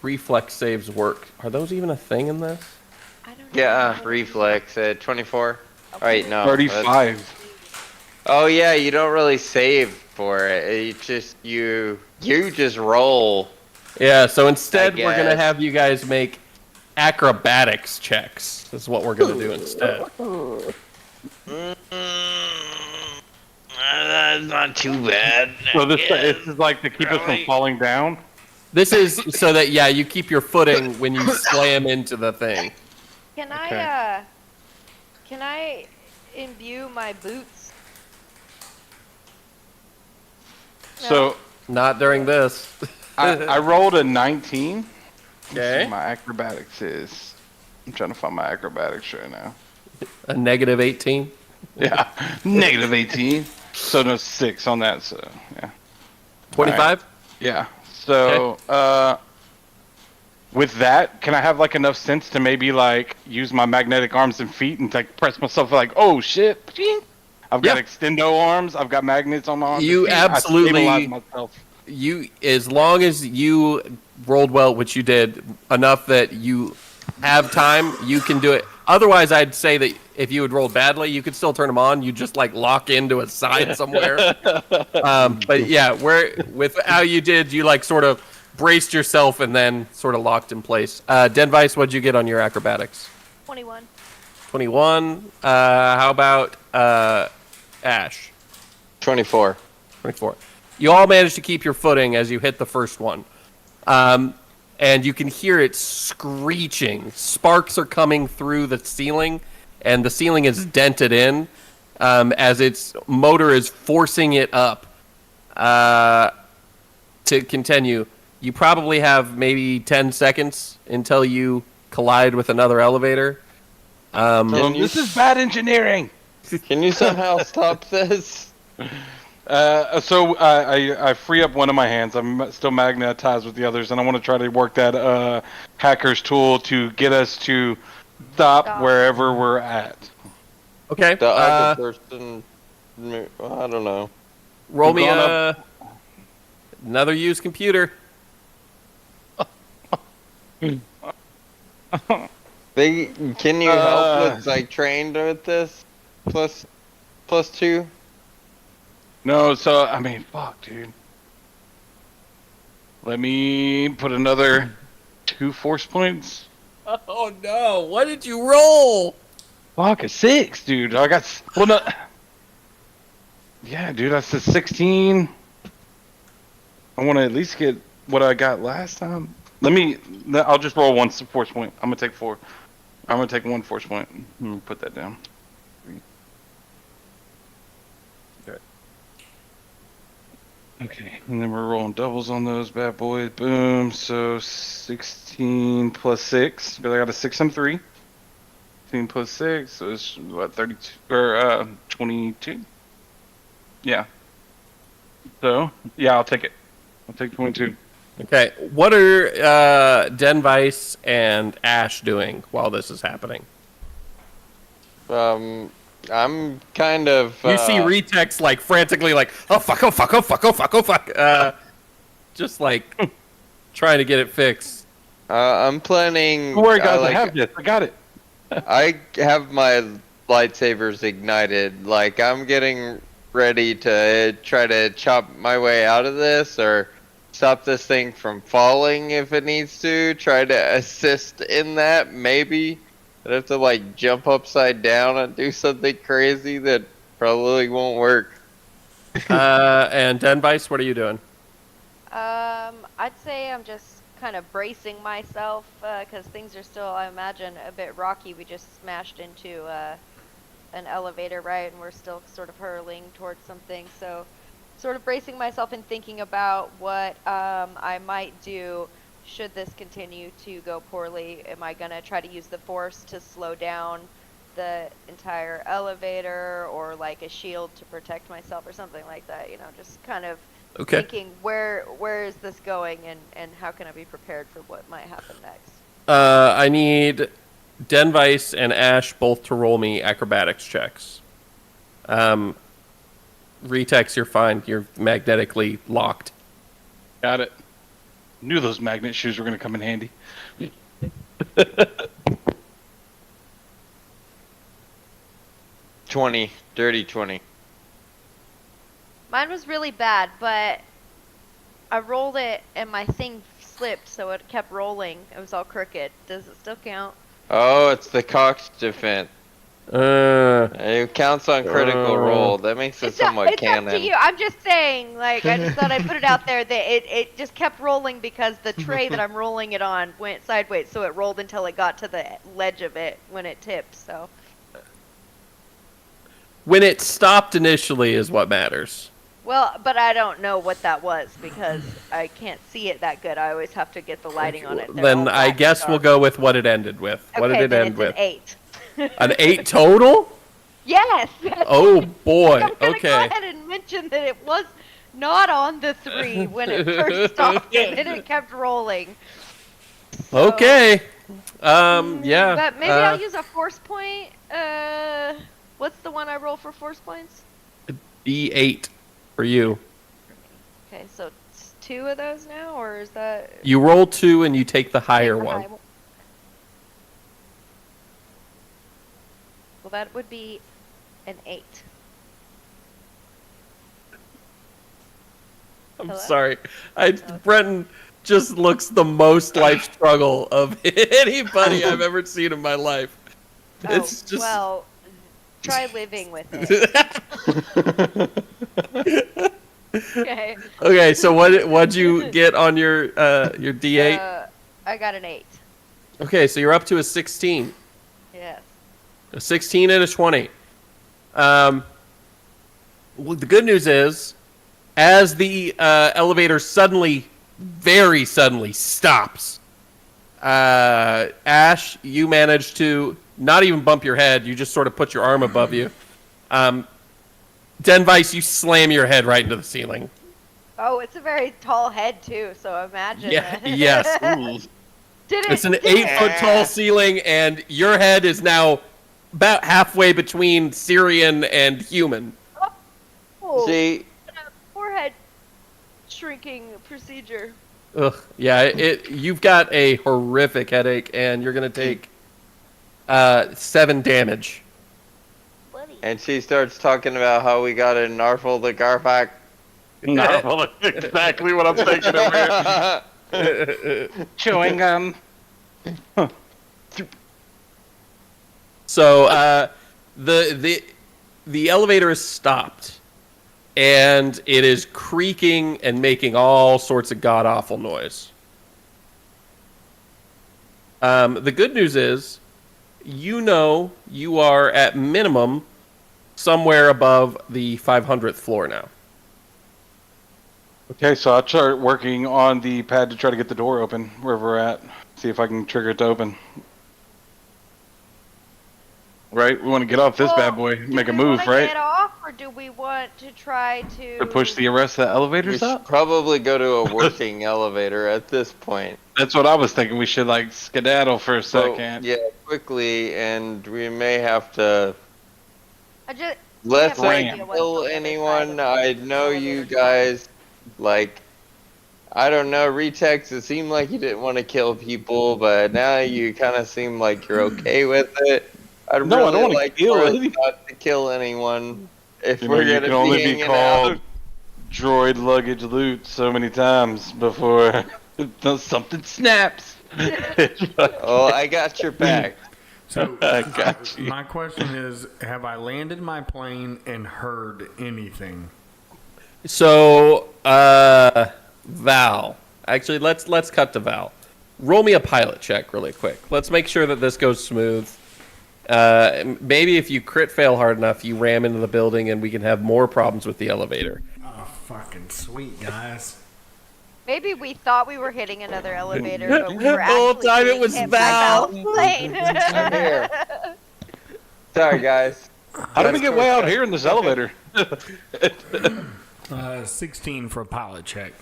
reflex saves work. Are those even a thing in this? I don't know. Yeah, reflex at 24. Alright, no. 35. Oh yeah, you don't really save for it. You just roll. Yeah, so instead we're going to guess. have you guys make acrobatics checks. That's what we're going to do instead. That's not too bad. So this is like to keep us from falling down? This is so that, yeah, you keep your footing when you slam into the thing. Can I imbue my boots? So Not during this. I rolled a 19. Let's see Okay. what my acrobatics is. I'm trying to find my acrobatics right now. A negative 18. Yeah, negative 18. So no 6 on that. So yeah. 25. Yeah. So with that, can I have like enough sense to maybe like use my magnetic arms and feet and like press myself like, oh shit, I've got extendo arms, I've got magnets on my arms. You and feet. absolutely. I stabilize myself. You, as long as you rolled well, which you did, enough that you have time, you can do it. Otherwise, I'd say that if you had rolled badly, you could still turn them on. You just like lock into a side somewhere. But yeah, with how you did, you like sort of braced yourself and then sort of locked in place. Denvice, what'd you get on your acrobatics? 21. 21. How about Ashe? 24. 24. You all managed to keep your footing as you hit the first one. And you can hear it screeching. Sparks are coming through the ceiling, and the ceiling is dented in as its motor is forcing it up. To continue, you probably have maybe 10 seconds until you collide with another elevator. This is bad engineering. Can you somehow stop this? So I free up one of my hands. I'm still magnetized with the others, and I want to try to work that hacker's tool to get us to stop wherever we're at. Okay. The other person, I don't know. Roll me another used computer. Can you help with like trained with this? Plus 2? No, so I mean, fuck, dude. Let me put another 2 force points. Oh no! What did you roll? Fuck, a 6, dude. I got no. Yeah, dude, that's a 16. I want to at least get what I got last time. I'll just roll 1 force point. I'm gonna take 4. I'm gonna take 1 force point. Let me put that down. Okay, and then we're rolling doubles on those bad boys. Boom. So 16 plus 6. Because I got a 6 and 3. 16 plus 6. So it's what, 32 or 22? Yeah. So yeah, I'll take it. I'll take 22. Okay. What are Denvice and Ashe doing while this is happening? I'm kind of. You see Riteks like frantically like, oh fuck, oh fuck, oh fuck, oh fuck, oh fuck. Just like trying to get it fixed. I'm planning. Don't worry, guys. I have this. I got it. I have my lightsabers ignited. Like I'm getting ready to try to chop my way out of this, or stop this thing from falling if it needs to. Try to assist in that, maybe. I'd have to like jump upside down and do something crazy that probably won't work. And Denvice, what are you doing? I'd say I'm just kind of bracing myself because things are still, I imagine, a bit rocky. We just smashed into an elevator, right? And we're still sort of hurling towards something. So sort of bracing myself and thinking about what I might do should this continue to go poorly. Am I going to try to use the force to slow down the entire elevator, or like a shield to protect myself or something like that? You know, just kind of thinking where is this going, and how can I be prepared for what might happen next? I need Denvice and Ashe both to roll me acrobatics checks. Riteks, you're fine. You're magnetically locked. Got it. Knew those magnet shoes were going to come in handy. 20. Dirty 20. Mine was really bad, but I rolled it and my thing slipped, so it kept rolling. It was all crooked. Does it still count? Oh, it's the Cox defense. It counts on critical roll. That makes it somewhat canon. It's up to you. I'm just saying, like, I just thought I'd put it out there that it just kept rolling because the tray that I'm rolling it on went sideways, so it rolled until it got to the ledge of it when it tipped, so. When it stopped initially is what matters. Well, but I don't know what that was because I can't see it that good. I always have to get the lighting on it. Then I guess we'll go with what it ended with. Okay, What did it then end with? An 8. An 8 total? Yes. Oh boy. I'm gonna Okay. go ahead and mention that it was not on the 3 when it first stopped, and then it kept rolling. So, Okay. Yeah. But maybe I'll use a force point. What's the one I roll for force points? D8 for you. Okay, so it's 2 of those now, or is that? You roll 2 and you take the higher the one. high Well, that would be an 8. I'm Hello? sorry. Brenton just looks the most life struggle of anybody I've ever seen in my life. It's just Well, try living with it. Okay. Okay, so what'd you get on your D8? I got an 8. Okay, so you're up to a 16. Yes. A 16 and a 20. Well, the good news is, as the elevator very suddenly stops, Ashe, you manage to not even bump your head. You just sort of put your arm above you. Denvice, you slam your head right into the ceiling. Oh, it's a very tall head too, so imagine. Yeah, that. yes. It's an Did 8-foot tall ceiling, and your head is now about halfway between Syrian and human. Oh, See, forehead shrinking procedure. Ugh, yeah, you've got a horrific headache, and you're gonna take 7 damage. Bloody. and she starts talking about how we got to narfle the Garfak. No, exactly what I'm thinking over here. Chewing gum. So the elevator is stopped, and it is creaking and making all sorts of god awful noise. The good news is, you are at minimum somewhere above the 500th floor now. Okay, so I'll start working on the pad to try to get the door open wherever we're at. See if I can trigger it to open. Right? We want to get off this bad boy, make a move, Do we right? want to get off, or do we want to try to... Or push the rest of the We elevators should up? probably go to a working elevator at this point. That's what I was thinking. We should, like, skedaddle for a So, second. yeah, quickly, and we may have to... Let's have no not idea what's kill on the other side anyone. of the I know you elevator. guys, like, I don't know, Riteks, it seemed like you didn't want to kill people, but now you kind of seem like you're okay with it. I'd No, I don't really wanna like kill for us anyone. not to kill anyone if You know, we're you gonna can only be hanging called out. droid luggage loot so many times before something snaps. Oh, I got your back. So I got you. my question is, have I landed my plane and heard anything? So, Val. Actually, let's cut to Val. Roll me a pilot check really quick. Let's make sure that this goes smooth. Maybe if you crit fail hard enough, you ram into the building and we can have more problems with the elevator. Oh, fucking sweet, guys. Maybe we thought we were hitting another elevator, but we The were whole actually time it being was hit by Val. Val's plane. I'm here. Sorry, guys. How did we get way out here in this elevator? 16 for a pilot check.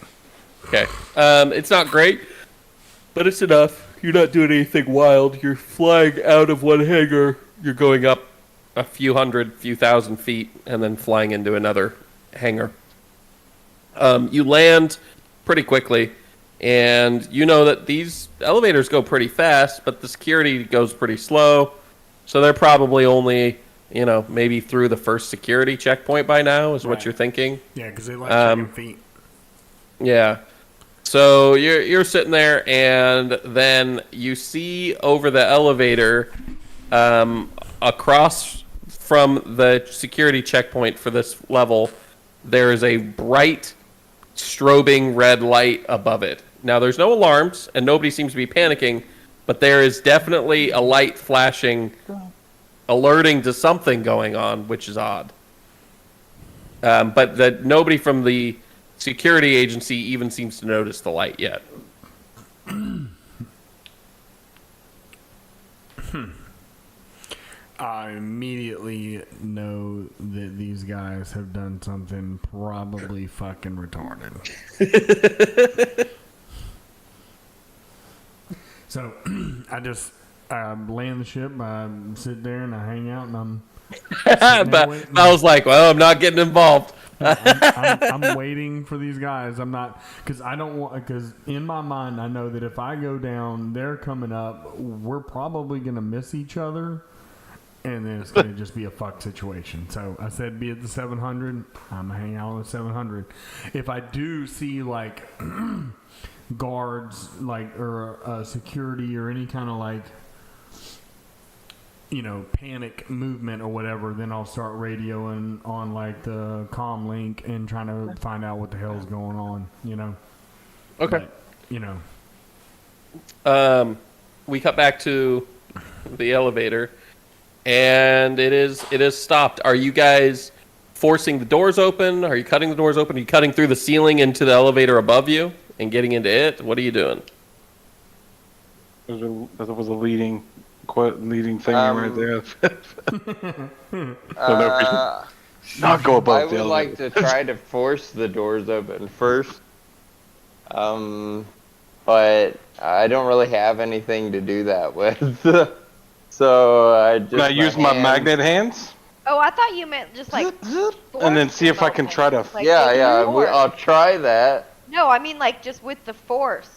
Okay. It's not great, but it's enough. You're not doing anything wild. You're flying out of one hangar. You're going up a few thousand feet, and then flying into another hangar. You land pretty quickly, and you know that these elevators go pretty fast, but the security goes pretty slow. So they're probably only, maybe through the first security checkpoint by now, is what Right. you're thinking. Yeah, because they like checking feet. Yeah. So you're sitting there, and then you see over the elevator, across from the security checkpoint for this level, there is a bright, strobing red light above it. Now, there's no alarms, and nobody seems to be panicking, but there is definitely a light flashing, alerting to something going on, which is odd. But that nobody from the security agency even seems to notice the light yet. I immediately know that these guys have done something probably fucking retarded. So I land the ship, I sit there and I hang out, and I'm But I was like, well, I'm not getting involved. I'm waiting for these guys. I'm not, because I don't want, because in my mind I know that if I go down, they're coming up, we're probably going to miss each other, and then it's going to just be a fuck situation. So I said be at the 700. I'm hanging out on the 700. If I do see like guards, like, or security or any kind of like, panic movement or whatever, then I'll start radioing on like the comm link and trying to find out what the hell's going on, Okay. But, We cut back to the elevator, and it is stopped. Are you guys forcing the doors open? Are you cutting the doors open? Are you cutting through the ceiling into the elevator above you and getting into it? What are you doing? That was a leading thing right there. Not go above I the would elevator. like to try to force the doors open first. But I don't really have anything to do that with. So I just. Can I use my magnet hands? Oh, I thought you meant just like. And then see if I can try to. Like, Yeah. force. I'll try that. No, I mean like just with the force,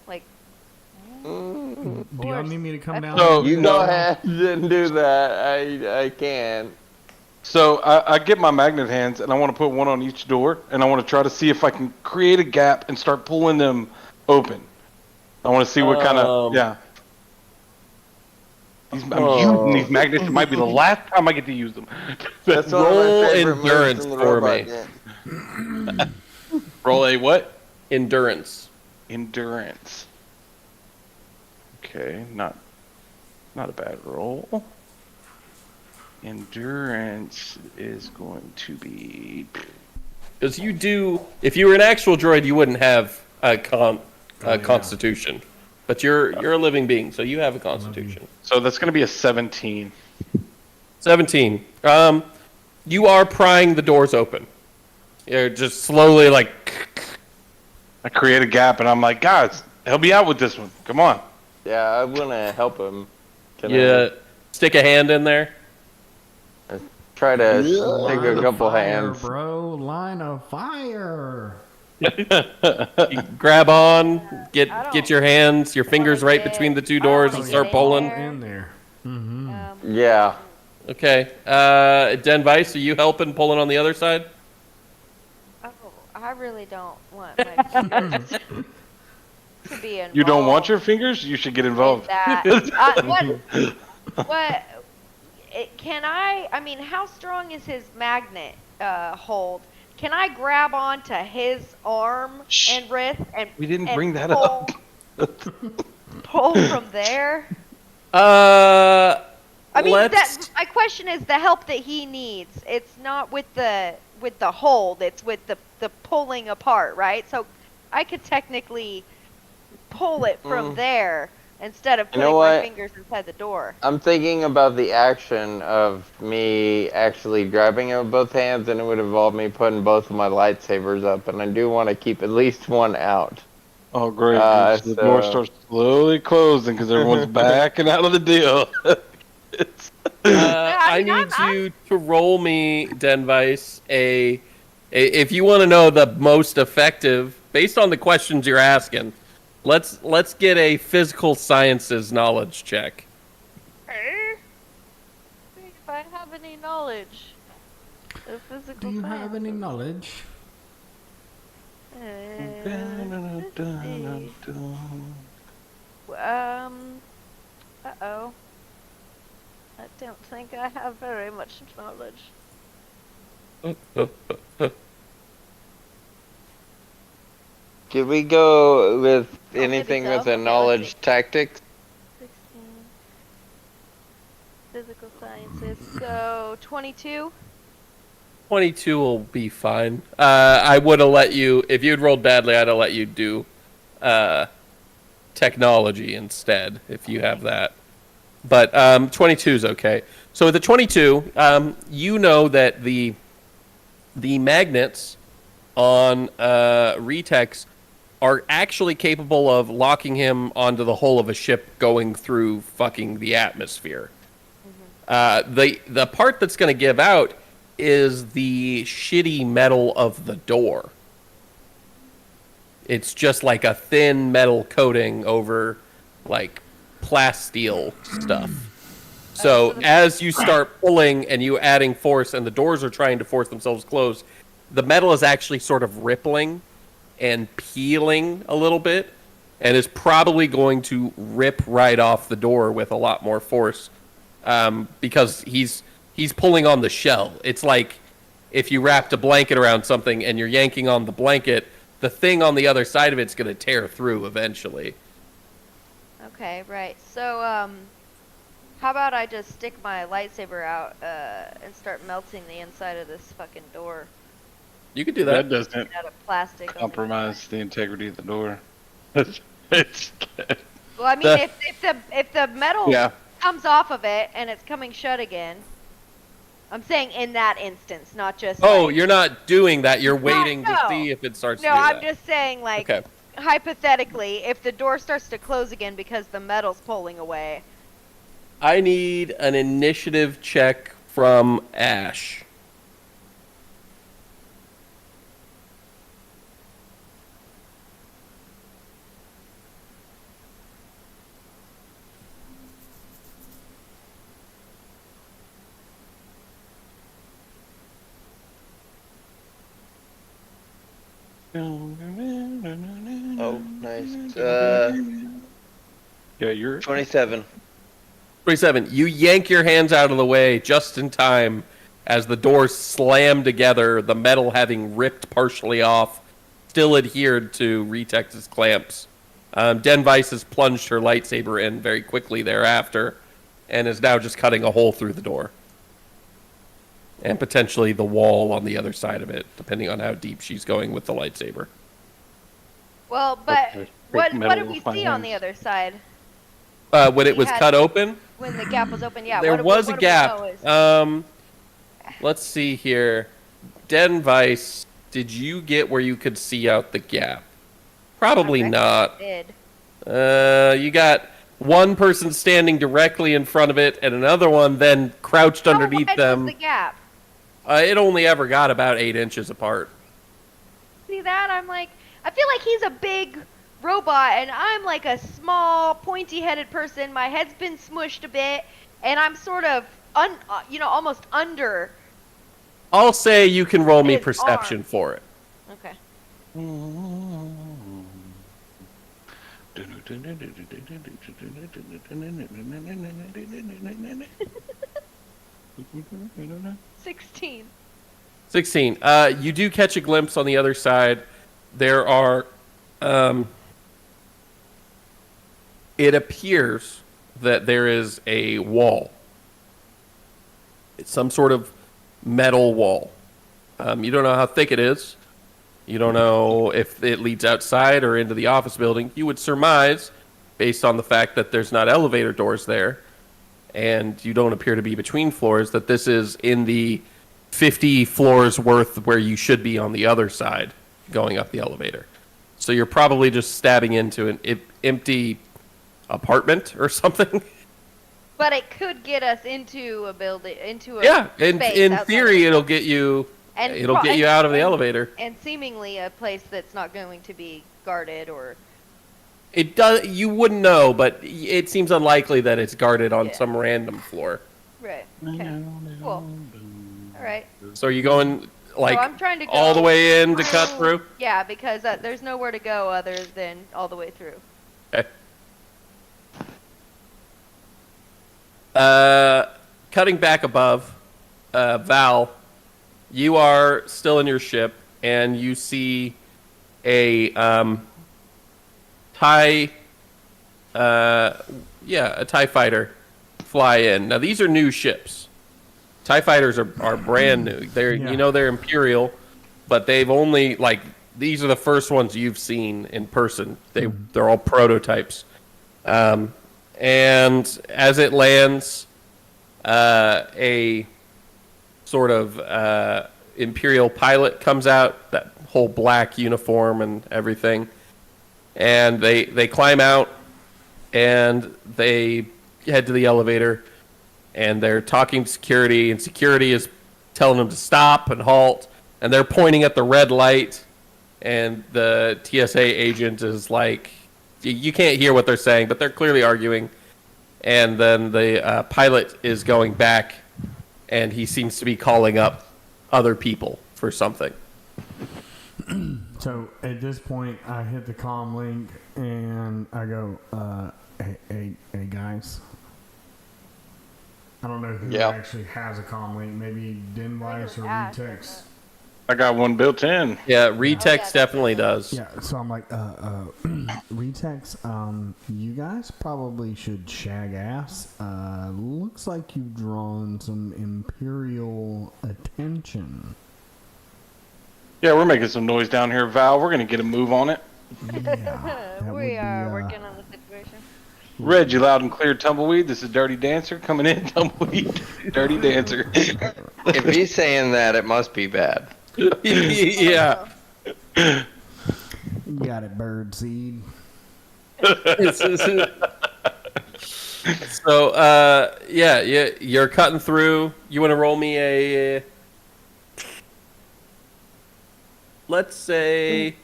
like. do y'all need me to come down? So, You go ahead and do that. I can. So I get my magnet hands and I want to put one on each door and I want to try to see if I can create a gap and start pulling them open. I want to see what kind of I'm using these magnets. It might be the last time I get to use them. That's one of Roll my favorite endurance moves in the for robot me. game. Roll a what? Endurance. Endurance. Okay, not a bad roll. Endurance is going to be. Because if you were an actual droid, you wouldn't have a constitution. But you're a living being, so you have a constitution. So that's going to be a 17. 17. You are prying the doors open. You're just slowly like. I create a gap and I'm like, guys, help me out with this one. Come on. Yeah, I want to help him. Can Yeah. Stick a hand in there. I try to stick a couple hands? Bro, line of fire. You grab on, get your hands, your fingers right between the two doors and start pulling. In there. Yeah. Okay. Den Weiss, are you helping pulling on the other side? Oh, I really don't want my fingers to be involved. You don't want your fingers? You should get involved. Can I mean, how strong is his magnet hold? Can I grab onto his arm and wrist and We didn't and bring that pull, up. pull from there? I mean, my question is the help that he needs. It's not with the hold. It's with the pulling apart, right? So I could technically pull it from there instead of putting my fingers inside the door. I'm thinking about the action of me actually grabbing it with both hands, and it would involve me putting both of my lightsabers up, and I do want to keep at least one out. Oh, great. The door starts slowly closing because everyone's backing out of the deal. I need you to roll me, Den Weiss, if you want to know the most effective, based on the questions you're asking, let's get a physical sciences knowledge check. If I have any knowledge of physical Do you have any knowledge? Uh-oh. I don't think I have very much knowledge. Could we go with anything with a knowledge tactics? 16. Physical sciences. So, 22? 22 will be fine. I would have let you, if you'd rolled badly, I'd have let you do technology instead, if you have that. But 22 is okay. So with the 22, you know that the magnets on Riteks are actually capable of locking him onto the hull of a ship going through fucking the atmosphere. The part that's going to give out is the shitty metal of the door. It's just like a thin metal coating over like plasteel stuff. So as you start pulling and you adding force and the doors are trying to force themselves closed, the metal is actually sort of rippling and peeling a little bit and is probably going to rip right off the door with a lot more force because he's pulling on the shell. It's like if you wrapped a blanket around something and you're yanking on the blanket, the thing on the other side of it's going to tear through eventually. Okay, right. So, how about I just stick my lightsaber out and start melting the inside of this fucking door? You could do that. That doesn't Out of plastic. compromise the integrity of the door. It's Well, I mean, if the metal Yeah. comes off of it and it's coming shut again, I'm saying in that instance, not just. Oh, like, you're not doing that. You're waiting no. to see if it starts No, to do I'm that. just saying, like, Okay. hypothetically, if the door starts to close again because the metal's pulling away. I need an initiative check from Ashe. Oh, nice. Yeah, you're 27. 27. You yank your hands out of the way just in time as the doors slam together, the metal having ripped partially off, still adhered to Ritex's clamps. Denvice has plunged her lightsaber in very quickly thereafter and is now just cutting a hole through the door. And potentially the wall on the other side of it, depending on how deep she's going with the lightsaber. Well, but Okay. what Metal did we with my see on the hands. other side When it was had- cut open, when the gap was open? Yeah, there what was do a we gap. know is- Let's see here. Denvice, did you get where you could see out the gap? Probably I not. did. You got one person standing directly in front of it and another one then crouched underneath How wide them. was the gap? It only ever got about 8 inches apart. See that? I'm like, I feel like he's a big robot, and I'm like a small, pointy-headed person. My head's been smushed a bit, and I'm sort of, almost under. I'll say you can roll me His perception arm. for it. Okay. 16. 16. You do catch a glimpse on the other side. There are, it appears that there is a wall. It's some sort of metal wall. You don't know how thick it is. You don't know if it leads outside or into the office building. You would surmise, based on the fact that there's not elevator doors there, and you don't appear to be between floors, that this is in the 50 floors worth where you should be on the other side going up the elevator. So you're probably just stabbing into an empty apartment or something. But it could get us into a building, into a Yeah, space in outside theory, of- it'll get you and out of the elevator. And seemingly a place that's not going to be guarded or. It does. You wouldn't know, but it seems unlikely that it's guarded on Yeah. some random floor. Right. Okay. Cool. All right. So are you going like So I'm trying to go all the way in to cut through? Yeah, because there's nowhere to go other than all the way through. Okay. Cutting back above, Val, you are still in your ship, and you see a TIE, a TIE fighter fly in. Now these are new ships. TIE fighters are brand new. They're they're Imperial, but they've only these are the first ones you've seen in person. They're all prototypes. and as it lands, a sort of Imperial pilot comes out, that whole black uniform and everything, and they climb out, and they head to the elevator, and they're talking to security, and security is telling them to stop and halt, and they're pointing at the red light, and the TSA agent is like, you can't hear what they're saying, but they're clearly arguing, and then the pilot is going back, and he seems to be calling up other people for something. So at this point, I hit the comm link and I go, hey guys. I don't know who actually has a comm link. Maybe Denvice or Riteks. I got one built in. Yeah, Riteks definitely does. Yeah, so I'm like, Riteks, you guys probably should shag ass. Looks like you've drawn some Imperial attention. Yeah, we're making some noise down here, Val. We're gonna get a move on it. Yeah, We are working on the situation. Red, you loud and clear, Tumbleweed. This is Dirty Dancer coming in. Tumbleweed, Dirty Dancer. If he's saying that, it must be bad. Yeah. Got it, bird seed. So, you're cutting through. You want to roll me a... Let's say...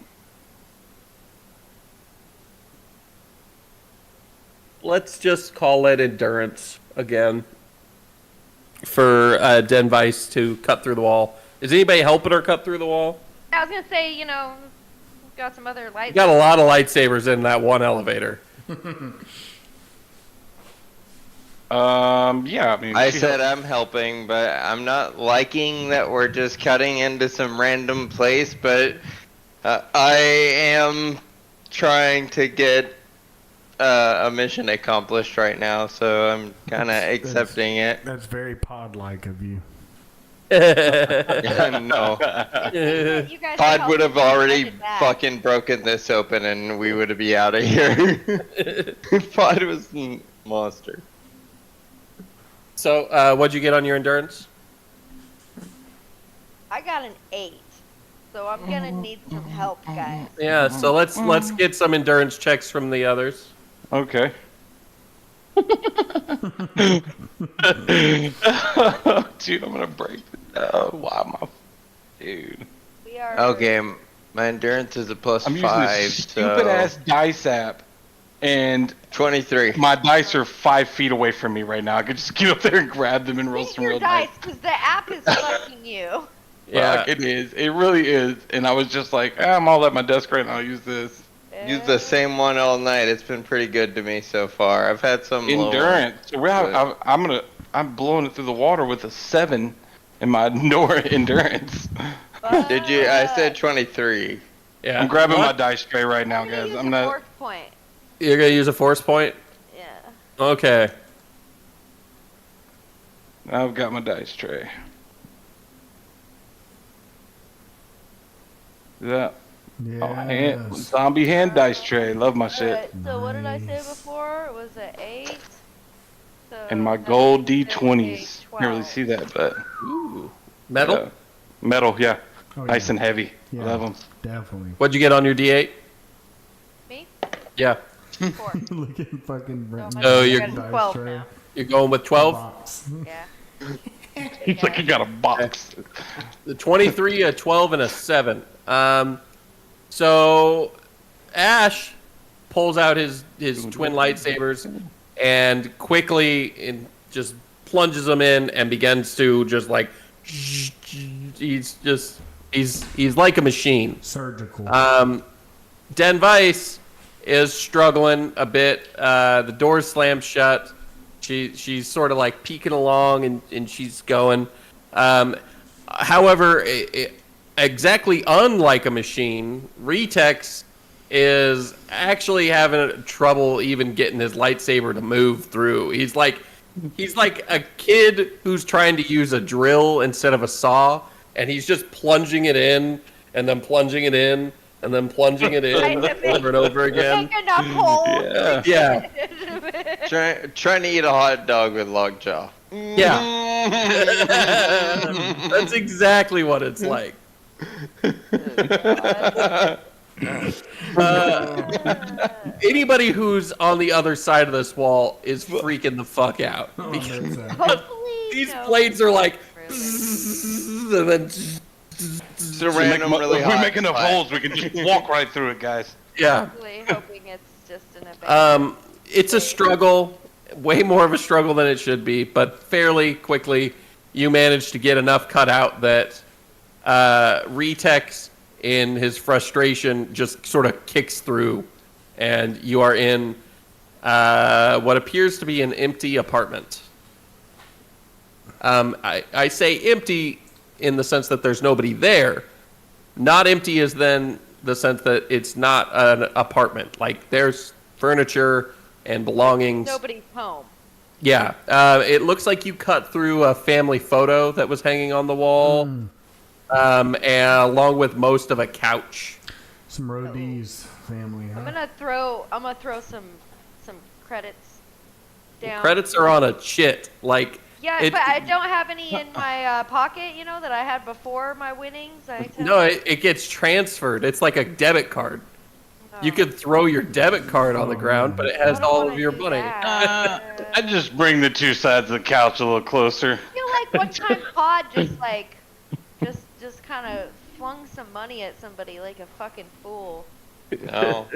Let's just call it endurance again for Denvice to cut through the wall. Is anybody helping her cut through the wall? I was gonna say, we've got some other lights. You got a lot of lightsabers in that one elevator. Yeah, I mean... I said I'm helping, but I'm not liking that we're just cutting into some random place, but I am trying to get a mission accomplished right now, so I'm kind of accepting it. That's very pod-like of you. No. You guys Pod would have already I did that. fucking broken this open and we would be out of here. Pod was a monster. So, what'd you get on your endurance? I got an 8, so I'm gonna need some help, guys. Yeah, so let's get some endurance checks from the others. Okay. Dude, I'm gonna break it. Wow, dude. We are. Okay, my endurance is a plus I'm using 5, this stupid ass dice app, and 23. my dice are 5 feet away from me right now. I could just get up there and grab them and roll Use some your real dice, dice. because the app is fucking you. Yeah. Fuck, it is. It really is. And I was just like, I'm all at my desk right now. I'll use this. Use the same one all night. It's been pretty good to me so far. I've had some low Endurance. ones, So I'm blowing it through the water with a 7 in my endurance. Did you? I said 23. Yeah. I'm grabbing my dice tray right now, I'm gonna guys. use I'm a not. force point. You're gonna use a force point? Yeah. Okay. I've got my dice tray. Yeah. Yeah. Zombie hand dice tray. Love my shit. Alright, so what did I say before? It was an 8. So And my that gold makes it a D20s. Can't really 12. see that, but Ooh. Metal? yeah. Metal, yeah. Oh, Nice yeah. and heavy. Yeah, Love them. definitely. What'd you get on your D8? Me? Yeah. 4. Look at fucking Brent. my Oh, dice you're- are Dice 12 tray. now. You're going with 12? Box. Yeah. He's like, I got a box. The 23, a 12, and a 7. So Ashe pulls out his twin lightsabers and quickly just plunges them in and begins to just like he's like a machine. Surgical. Denvice is struggling a bit. The door's slammed shut. She's sort of like peeking along and she's going. However, exactly unlike a machine, Riteks is actually having trouble even getting his lightsaber to move through. He's like a kid who's trying to use a drill instead of a saw, and he's just plunging it in and then plunging it in and then plunging it in over and over again. Make enough holes. Yeah. Trying to eat a hot dog with lockjaw. Yeah. That's exactly what it's like. Anybody who's on the other side of this wall is freaking the fuck out. Because Hopefully, these blades are like, and then Really we make enough holes, we can just walk right through it, guys. yeah. Hopefully, hoping it's just an event. It's a struggle, way more of a struggle than it should be, but fairly quickly you manage to get enough cut out that Riteks, in his frustration, just sort of kicks through, and you are in what appears to be an empty apartment. I say empty in the sense that there's nobody there. Not empty is then the sense that it's not an apartment. Like, there's furniture and belongings. Nobody's home. Yeah. It looks like you cut through a family photo that was hanging on the wall, and along with most of a couch. Some Rhodese family, huh? I'm gonna throw some credits down. Credits are on a chit. Like, Yeah, but I don't have any in my pocket, that I had before my winnings. No, it gets transferred. It's like a debit card. You could throw your debit card on the ground, but it has all of your money. I just bring the two sides of the couch a little closer. I feel like one time Pod just kind of flung some money at somebody like a fucking fool. No.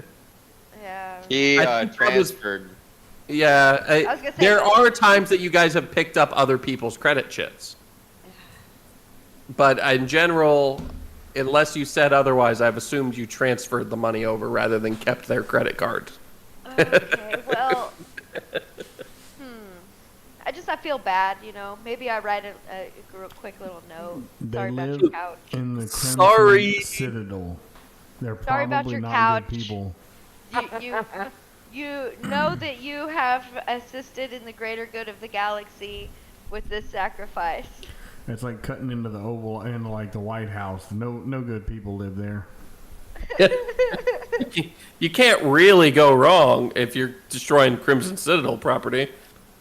Yeah. He I think that was- transferred. Yeah, I was gonna say, there are times that you guys have picked up other people's credit chits. But in general, unless you said otherwise, I've assumed you transferred the money over rather than kept their credit card. Okay, well, I feel bad, Maybe I write a quick little note. They Sorry about live your couch. in the Crimson Sorry. Citadel. They're Sorry about probably your not couch. good people. You know that you have assisted in the greater good of the galaxy with this sacrifice. It's like cutting into the Oval and like the White House. No good people live there. You can't really go wrong if you're destroying Crimson Citadel property.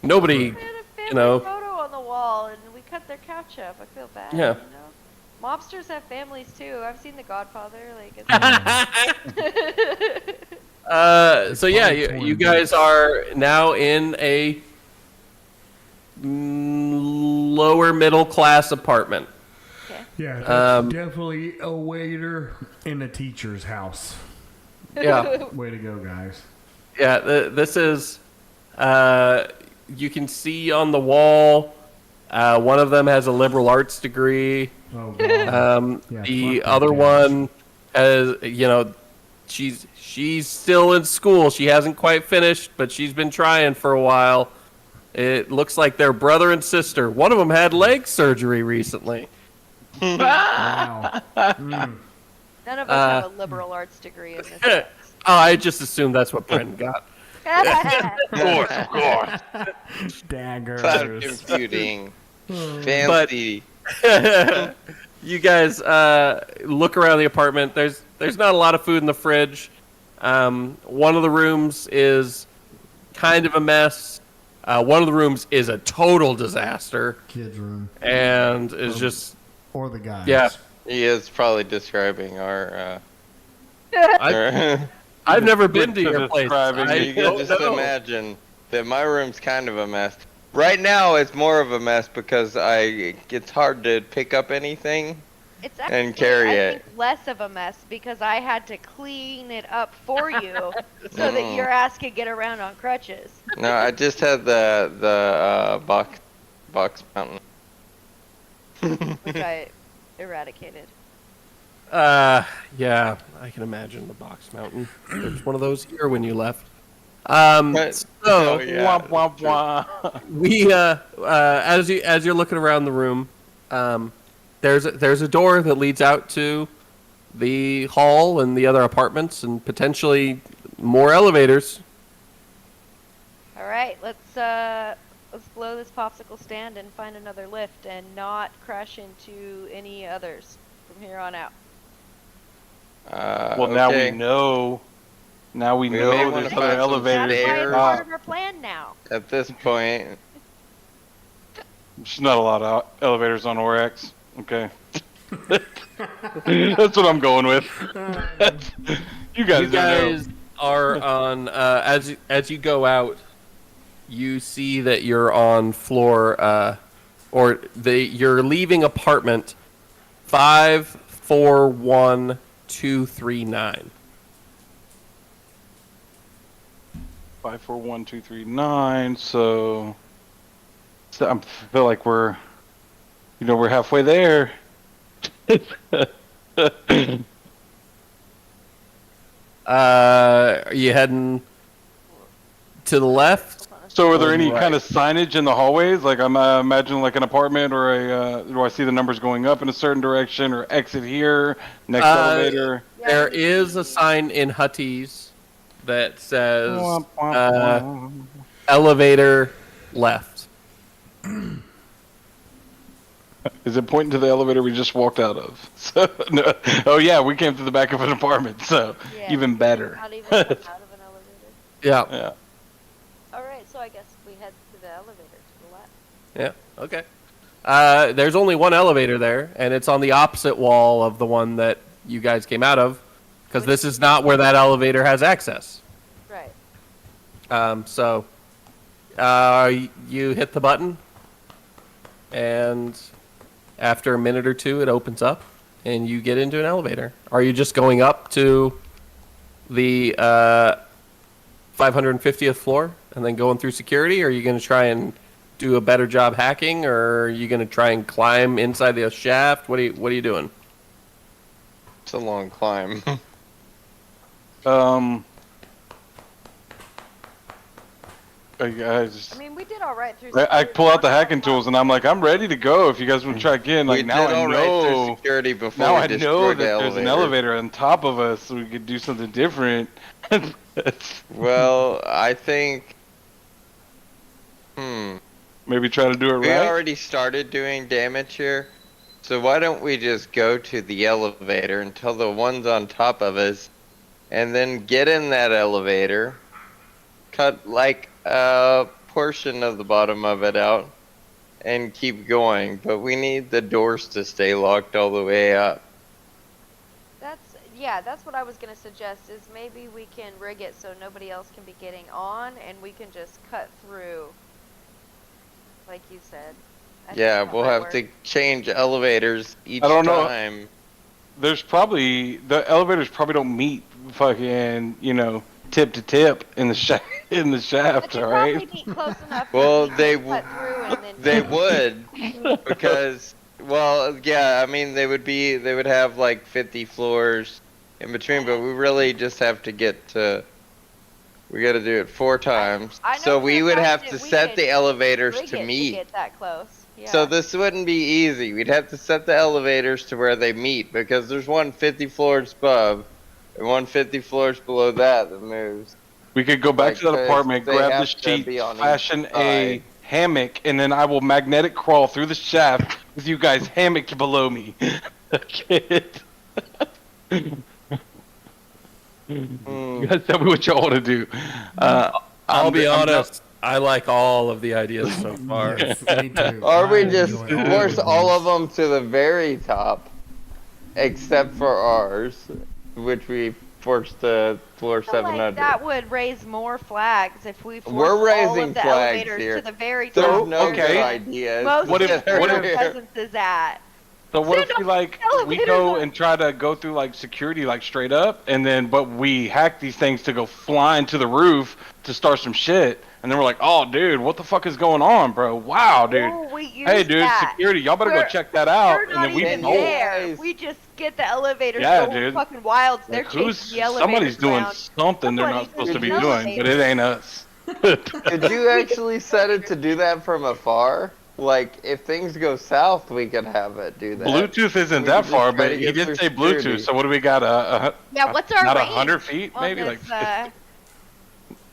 Nobody, We had a family photo on the wall, and we cut their couch up. I feel bad. Yeah. Mobsters have families too. I've seen The Godfather. Like, it's so yeah, you guys are now in a lower middle class apartment. Yeah, that's definitely a waiter in a teacher's house. Yeah. Way to go, guys. Yeah, this is, you can see on the wall, one of them has a liberal arts degree. Oh, God. The fuck other that one has, she's still in school. She hasn't quite finished, but she's been trying for a while. It looks like they're brother and sister. One of them had leg surgery recently. Wow. none of us have a liberal arts degree in this. I just assumed that's what Brendan got. Of course. Daggers. Cloud computing. Fancy. You guys look around the apartment. There's not a lot of food in the fridge. One of the rooms is kind of a mess. One of the rooms is a total disaster. Kids' room. And is just... Or the guys. Yeah. He is probably describing our. I've never been to your place. You can just imagine that my room's kind of a mess. Right now, it's more of a mess because it's hard to pick up anything It's actually, and carry I it. think, less of a mess because I had to clean it up for you so that your ass could get around on crutches. No, I just had the box mountain. Which I eradicated. Yeah, I can imagine the box mountain. There's one of those here when you left. So yeah, Womp, womp, womp. we, as you're looking around the room, there's a door that leads out to the hall and the other apartments and potentially more elevators. All right, let's blow this popsicle stand and find another lift and not crash into any others from here on out. Well, now we okay. know. Now we We know may wanna there's find other some elevators. That's why it's stairs. part of our plan now. At this point, There's not a lot of elevators on Oryx. Okay. That's what I'm going with. You guys You don't know. guys are on as you go out. You see that you're on floor, you're leaving apartment 541239. 541239. So I feel like we're halfway there. Are you heading to the left? So are there any Right. kind of signage in the hallways? Like I'm imagining like an apartment or do I see the numbers going up in a certain direction or exit here, next elevator? There is a sign in Hutties that says elevator left. Is it pointing to the elevator we just walked out of? So, no. Oh yeah, we came through the back of an apartment, so Yeah, even better. Not even out of an elevator. Yeah. Yeah. All right, so I guess we head to the elevator to the left. Yeah. Okay. There's only one elevator there, and it's on the opposite wall of the one that you guys came out of, because this is not where that elevator has access. Right. So you hit the button, and after a minute or two, it opens up, and you get into an elevator. Are you just going up to the 550th floor and then going through security, or are you going to try and do a better job hacking, or are you going to try and climb inside the shaft? What are you doing? it's a long climb. I I mean, we did all right through. I pull out the hacking tools and I'm like, I'm ready to go. If you guys want to try again, like We now did I all right through know. security before Now we I know destroyed that the there's an elevator on top of us, so we could do something different. Well, I think. Maybe try to do it We right. already started doing damage here, so why don't we just go to the elevator until the one's on top of us, and then get in that elevator, cut like a portion of the bottom of it out, and keep going. But we need the doors to stay locked all the way up. That's what I was gonna suggest. Is maybe we can rig it so nobody else can be getting on, and we can just cut through, like you said. I think Yeah, that we'll might have work. to change elevators each I don't know. time. There's probably the elevators probably don't meet fucking tip to tip in the shaft But you all right? probably meet close enough. Well, that they we can cut through and then They would, because, well, yeah, I mean, they would have like 50 floors in between, but we really just have to get to, we got to do it 4 times. I know So for we a would fact have that to we set could the elevators rig to it meet. get that close. Yeah. So this wouldn't be easy. We'd have to set the elevators to where they meet, because there's one 50 floors above and one 50 floors below that moves. We could go back to that Like, apartment, they grab the have to sheet, be on each fashion a side. hammock, and then I will magnetic crawl through the shaft with you guys hammocked below me. Okay. You guys tell me what y'all want to do. I'll be I'm down- honest. I like all of the ideas so far. Yes, me too. Or we I just enjoy all force of all these. of them to the very top, except for ours, which we forced to floor I feel like 700. that would raise more flags if we forced We're all raising of the flags elevators here. to the very There's top. no where okay. good ideas. Most What of if- the what server if- presence is at. So what if Send we all like the we elevators go up. and try to go through like security like straight up, and then but we hack these things to go flying to the roof to start some shit, and then we're like, oh dude, what the fuck is going on, bro? Wow, dude. Oh, we use Hey dude, that. security, y'all better go We're- check that out, We're and not then we even know. there. Guys. We just get the elevators Yeah, going dude. fucking wild. So they're Like, chasing the elevators somebody's doing around. something they're not Somebody's supposed to be in the doing, but it ain't us. Did you actually set it to do that from afar? Like, if things go south, we could have it do that. Bluetooth isn't We that could far, just try but to he get did through say security. Bluetooth. So what do we got? Yeah, what's our not range 100 feet, on maybe this, like I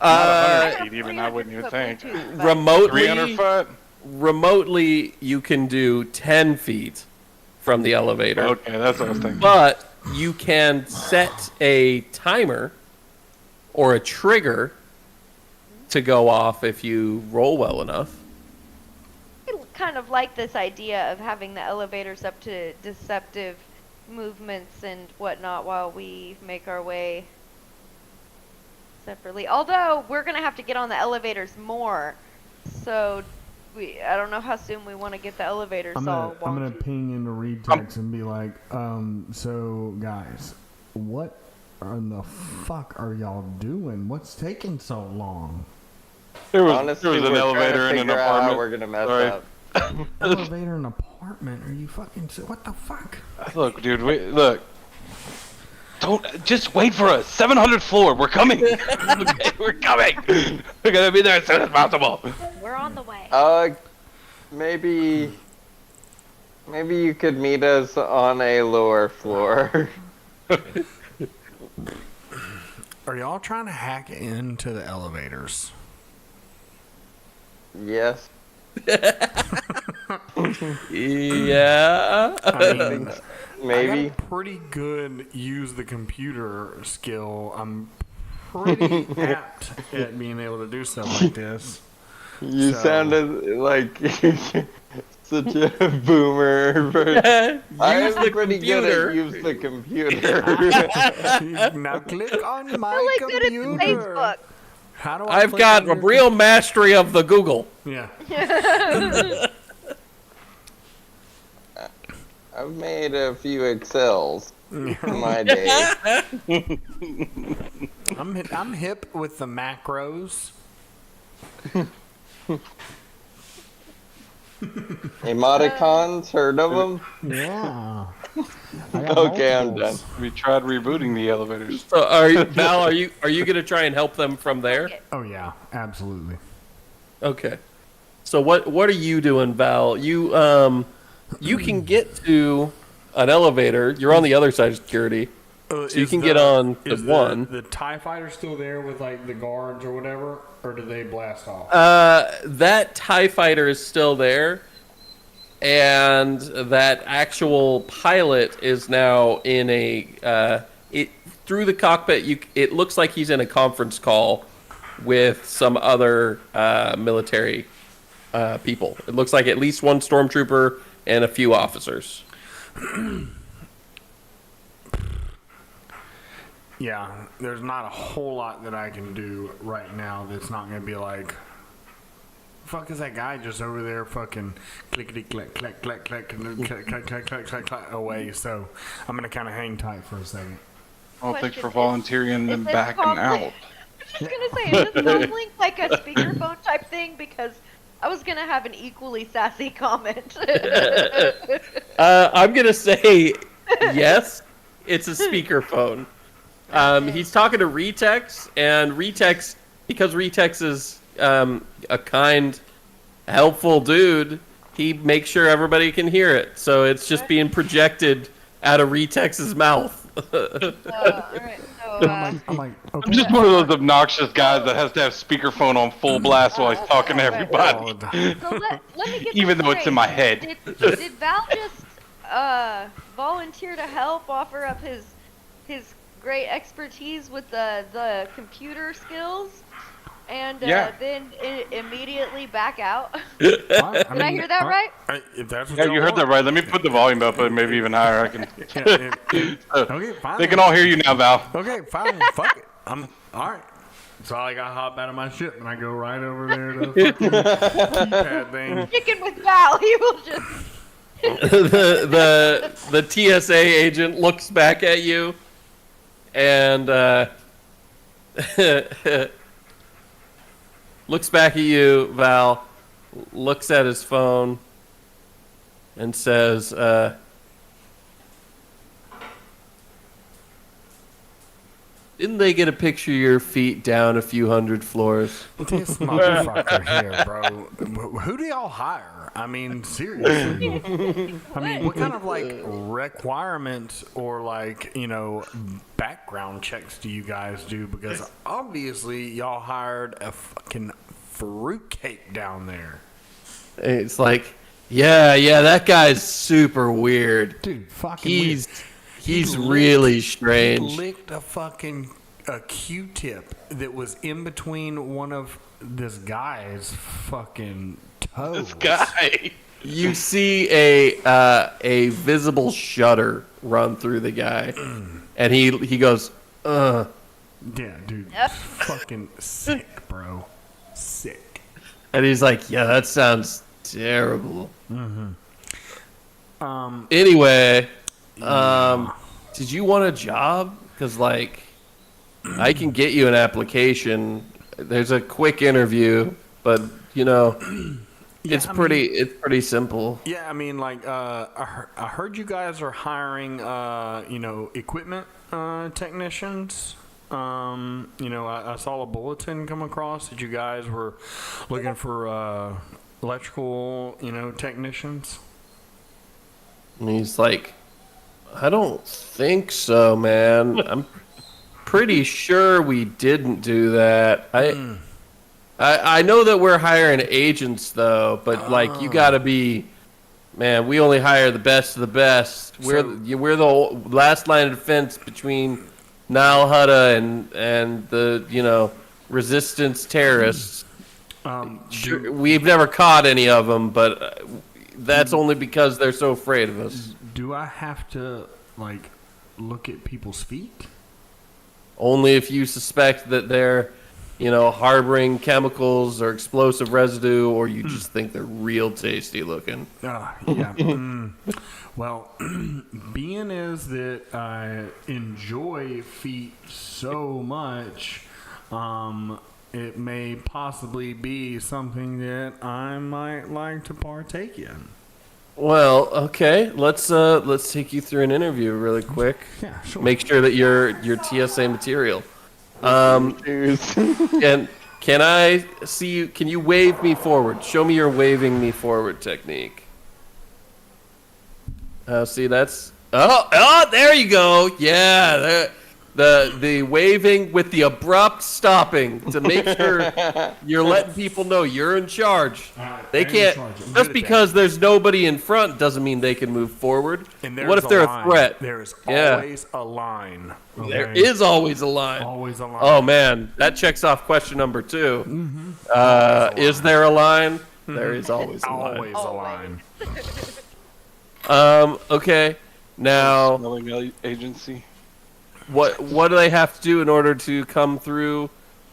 not 100 have feet even. I wouldn't even 300 think. foot Bluetooth, but- remotely, 300 foot. remotely, you can do 10 feet from the elevator. Okay, that's what I was thinking. But you can set a timer or a trigger to go off if you roll well enough. I kind of like this idea of having the elevators up to deceptive movements and whatnot while we make our way separately. Although we're gonna have to get on the elevators more, so I don't know how soon we want to get the elevators I'm all gonna wonky. ping into Riteks and be like, so guys, what in the fuck are y'all doing? What's taking so long? Honestly, there was an we're elevator trying to in an figure out how apartment. we're gonna mess Sorry. up. Elevator in an apartment? Are you fucking? What the fuck? Look, dude, look. Don't just wait for us. 700th floor. We're coming. Okay, we're coming. We're gonna be there as soon as possible. We're on the way. Maybe you could meet us on a lower floor. Are y'all trying to hack into the elevators? Yes. Yeah. I mean, Maybe. I got a pretty good use the computer skill. I'm pretty apt at being able to do stuff like this. You So- sounded like such a boomer. Use the pretty good computer. at use the computer. Now click on my Really good at computer. Facebook. How do I I've click got on a your real mastery of the Google. Yeah. I've made a few Excels in my day. I'm hip with the macros. Emoticons, heard of them? Yeah. Okay, I'm done. We tried rebooting the elevators. So, Val, are you gonna try and help them from there? Oh yeah, absolutely. Okay. So what are you doing, Val? You can get to an elevator. You're on the other side of security, so you can get on the one. The TIE fighter still there with like the guards or whatever, or did they blast off? That TIE fighter is still there, and that actual pilot is now in a through the cockpit. It looks like he's in a conference call with some other military people. It looks like at least one stormtrooper and a few officers. Yeah, there's not a whole lot that I can do right now that's not going to be like, fuck is that guy just over there fucking clickety click click click click click click click click click click away. So I'm going to kind of hang tight for a second. Well, thanks Question for is- volunteering and is this backing probably- out. I was just gonna say, is this phone link like a speakerphone type thing? Because I was gonna have an equally sassy comment. I'm gonna say yes. It's a speakerphone. He's talking to Riteks, and Riteks, because Riteks is a kind, helpful dude, he makes sure everybody can hear it. So it's just being projected out of Ritex's mouth. Alright, so, I'm like, okay. I'm just one of those obnoxious guys that has to have speakerphone on full blast while he's talking to everybody. so let me get Even this though it's in straight. my head. Did Val just volunteer to help, offer up his great expertise with the computer skills, and Yeah. then immediately back out? Did Did I hear that right? If that's what Yeah, y'all you heard that want. right. Let me put the volume up, maybe even higher. I can. Okay, fine. They can all hear you now, Val. Okay, fine. Fuck it. I'm all right. So I got hop out of my ship and I go right over there to the fucking keypad thing. Sticking with Val, he will just. the TSA agent looks back at you and looks back at you, Val, looks at his phone and says, didn't they get a picture of your feet down a few hundred floors? This motherfucker here, bro. Who do y'all hire? I mean, seriously. I mean, what kind of like requirements or like, background checks do you guys do? Because obviously y'all hired a fucking fruitcake down there. It's like, yeah, that guy's super weird. Dude, fucking He's He's really strange. He licked a Q-tip that was in between one of this guy's fucking toes. This guy. You see a visible shudder run through the guy, and he goes, Yeah, dude. Fucking sick, bro. Sick. and he's like, yeah, that sounds terrible. Anyway, did you want a job? Because like, I can get you an application. There's a quick interview, but you know. It's pretty simple. Yeah, I mean, like, I heard you guys are hiring, equipment technicians. I saw a bulletin come across that you guys were looking for electrical, technicians. And he's like, I don't think so, man. I'm pretty sure we didn't do that. I know that we're hiring agents, though, but, like, you gotta be... Man, we only hire the best of the best. We're the last line of defense between Nar Shadda and the, resistance terrorists. We've never caught any of them, but that's only because they're so afraid of us. Do I have to, like, look at people's feet? Only if you suspect that they're... harboring chemicals or explosive residue, or you just think they're real tasty looking. Yeah. Well, being is that I enjoy feet so much, it may possibly be something that I might like to partake in. Well, okay. Let's take you through an interview really quick. Yeah, sure. Make sure that you're TSA material. And can I see you? Can you wave me forward? Show me your waving me forward technique. See, that's there you go. Yeah, the waving with the abrupt stopping to make sure you're letting people know you're in charge. They can't just because there's nobody in front doesn't mean they can move forward. What if they're a threat? There's always a line. Okay. There is always a line. Always a line. Oh man, that checks off question number 2. Is there a line? There is always a line. Always a line. Okay. Now, Smelling agency. what do they have to do in order to come through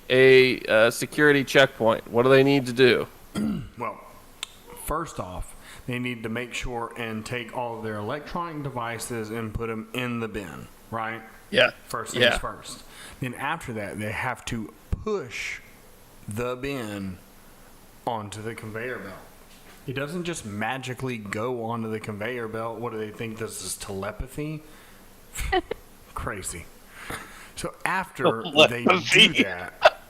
a security checkpoint? What do they need to do? Well, first off, they need to make sure and take all of their electronic devices and put them in the bin, right? Yeah. First things first. Then after that, they have to push the bin onto the conveyor belt. It doesn't just magically go onto the conveyor belt. What do they think this is, telepathy? Crazy. So after they do that,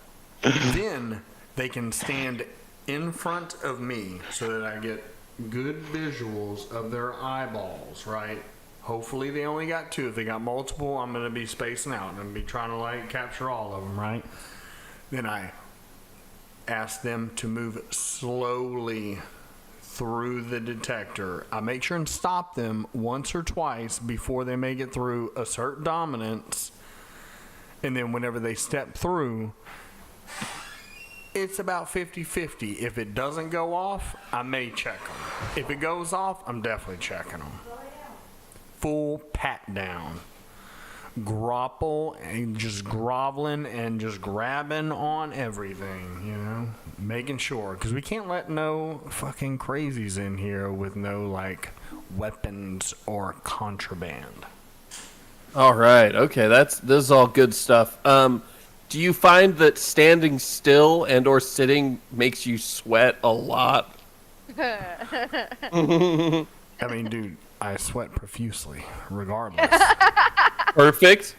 then they can stand in front of me so that I get good visuals of their eyeballs, right? Hopefully they only got 2. If they got multiple, I'm going to be spacing out. I'm going to be trying to, like, capture all of them, right? Then I ask them to move slowly through the detector. I make sure and stop them once or twice before they make it through, assert dominance, and then whenever they step through, it's about 50-50. If it doesn't go off, I may check them. If it goes off, I'm definitely checking them. Full pat down. Grapple and just groveling and just grabbing on everything, making sure, because we can't let no fucking crazies in here with no like weapons or contraband. All right. Okay. This is all good stuff. Do you find that standing still and or sitting makes you sweat a lot? I mean, dude, I sweat profusely, regardless. Perfect.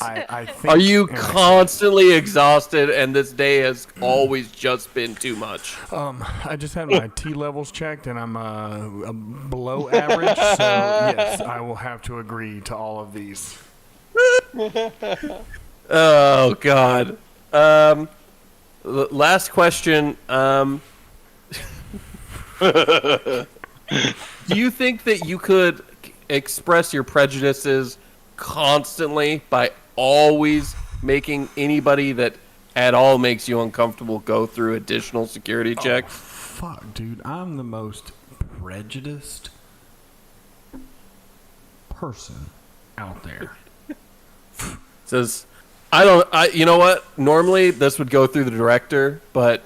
I think, Are you constantly exhausted and this day has always just been too much? I just had my T levels checked and I'm below average, so yes, I will have to agree to all of these. Oh God. Last question. Do you think that you could express your prejudices constantly by always making anybody that at all makes you uncomfortable go through additional security checks. Fuck, dude, I'm the most prejudiced person out there. Says, you know what? Normally this would go through the director, but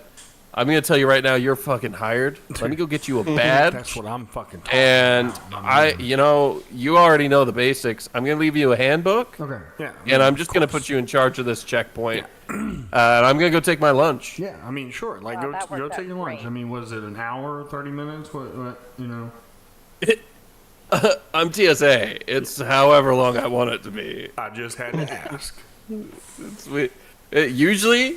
I'm going to tell you right now, you're fucking hired. Let me go get you a badge. That's what I'm fucking talking And about. you already know the basics. I'm going to leave you a handbook. Okay. Yeah. And I'm just going to put you in charge of this checkpoint. And I'm going to go take my lunch. Yeah, I mean, sure. Like, Wow, that go worked take out your lunch. great. I mean, was it an hour, 30 minutes? What you know? I'm TSA. It's however long I want it to be. I just had to ask. Usually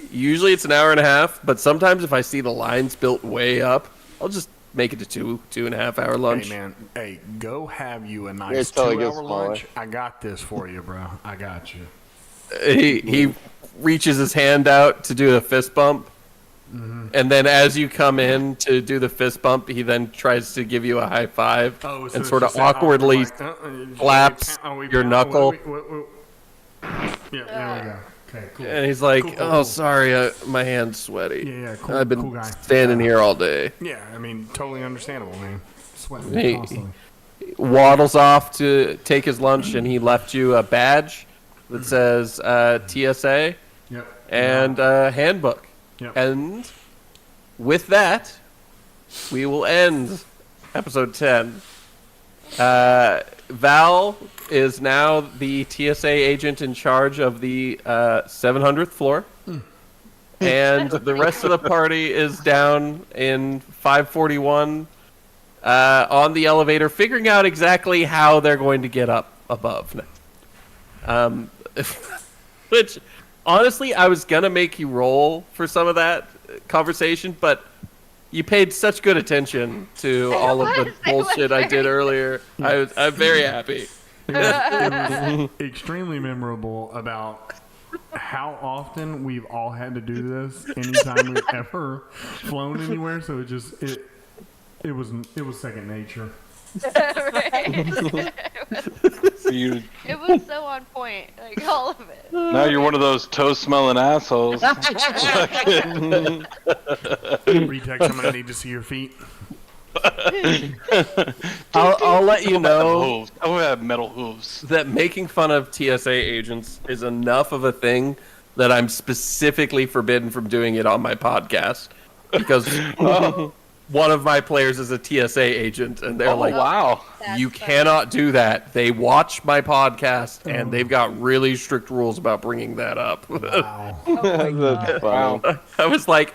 it's an hour and a half, but sometimes if I see the lines built way up, I'll just make it to 2.5 hour lunch. Hey, man. Hey, go have you a Wait nice till it gets 2 hour smaller. lunch. I got this for you, bro. I got you. He reaches his hand out to do the fist bump, and then as you come in to do the fist bump, he then tries to give you a high five So and it's sort of just that awkwardly like, slaps your knuckle. Yeah, there we go. Okay, cool. And he's like, Cool, "Oh, cool. sorry, my hand's sweaty. Yeah, cool. I've been cool guy. standing here all day." Yeah, I mean, totally understandable, man. Sweating Hey. constantly. Waddles off to take his lunch, and he left you a badge that says TSA Yep. and a handbook. Yep. And with that, we will end episode 10. Val is now the TSA agent in charge of the 700th floor. And the rest of the party is down in 541 on the elevator, figuring out exactly how they're going to get up above. Which, honestly, I was going to make you roll for some of that conversation, but you paid such good attention to all of the bullshit I did earlier. I'm very happy. It was extremely memorable about how often we've all had to do this anytime we've ever flown anywhere. So it was second nature. It was so on point, like all of it. Now you're one of those toast smelling assholes. Retex, I'm gonna need to see your feet. I'll let you know Hooves. I would have metal hooves. that making fun of TSA agents is enough of a thing that I'm specifically forbidden from doing it on my podcast because one of my players is a TSA agent, and they're like, Wow. That's "You funny. cannot do that." They watch my podcast, and they've got really strict rules about bringing that up. Wow. That's funny. I was like,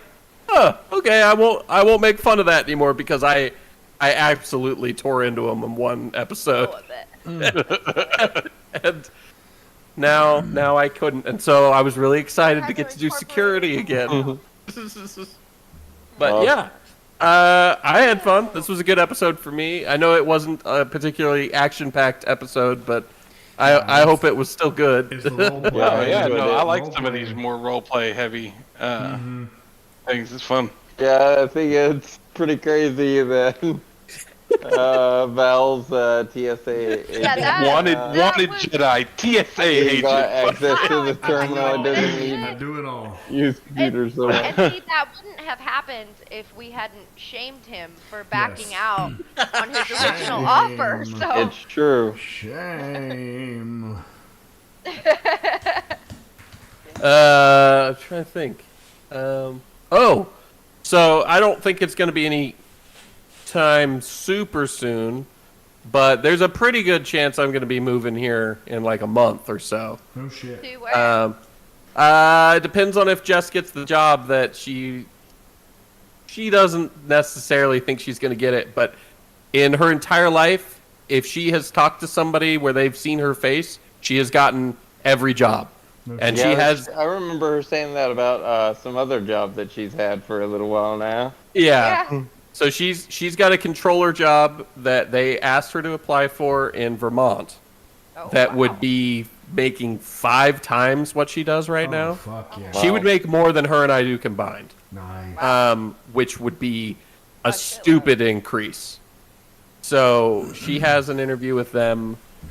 "Oh, okay, I won't make fun of that anymore," because I absolutely tore into him in one episode. Full of it. And now I couldn't, and so I was really excited to get to do security again. But yeah, I had fun. This was a good episode for me. I know it wasn't a particularly action-packed episode, but I hope it was still good. It's the role play. Yeah, Yeah, enjoyed no, it. I like some of these more roleplay heavy things. It's fun. Yeah, I think it's pretty crazy that Val's TSA agent that- Wanted that was- Jedi TSA he agent. got access to the I terminal. It doesn't need I do it all. use computers so much. And see, that wouldn't have happened if we hadn't shamed him for backing Yes. out on his original offer. So It's true. Shame. I'm trying to think. So I don't think it's going to be any time super soon, but there's a pretty good chance I'm going to be moving here in like a month or so. No shit. to where? It depends on if Jess gets the job that she doesn't necessarily think she's going to get it, but in her entire life, if she has talked to somebody where they've seen her face, she has gotten every job. And she has, I remember her saying that about some other job that she's had for a little while now. yeah. So she's got a controller job that they asked her to apply for in Vermont. Oh, That wow. would be making 5 times what she does right Oh, now. fuck yeah. She would make more than her and I do combined, Nice. which would be a Fuck, stupid increase. So she has an interview with them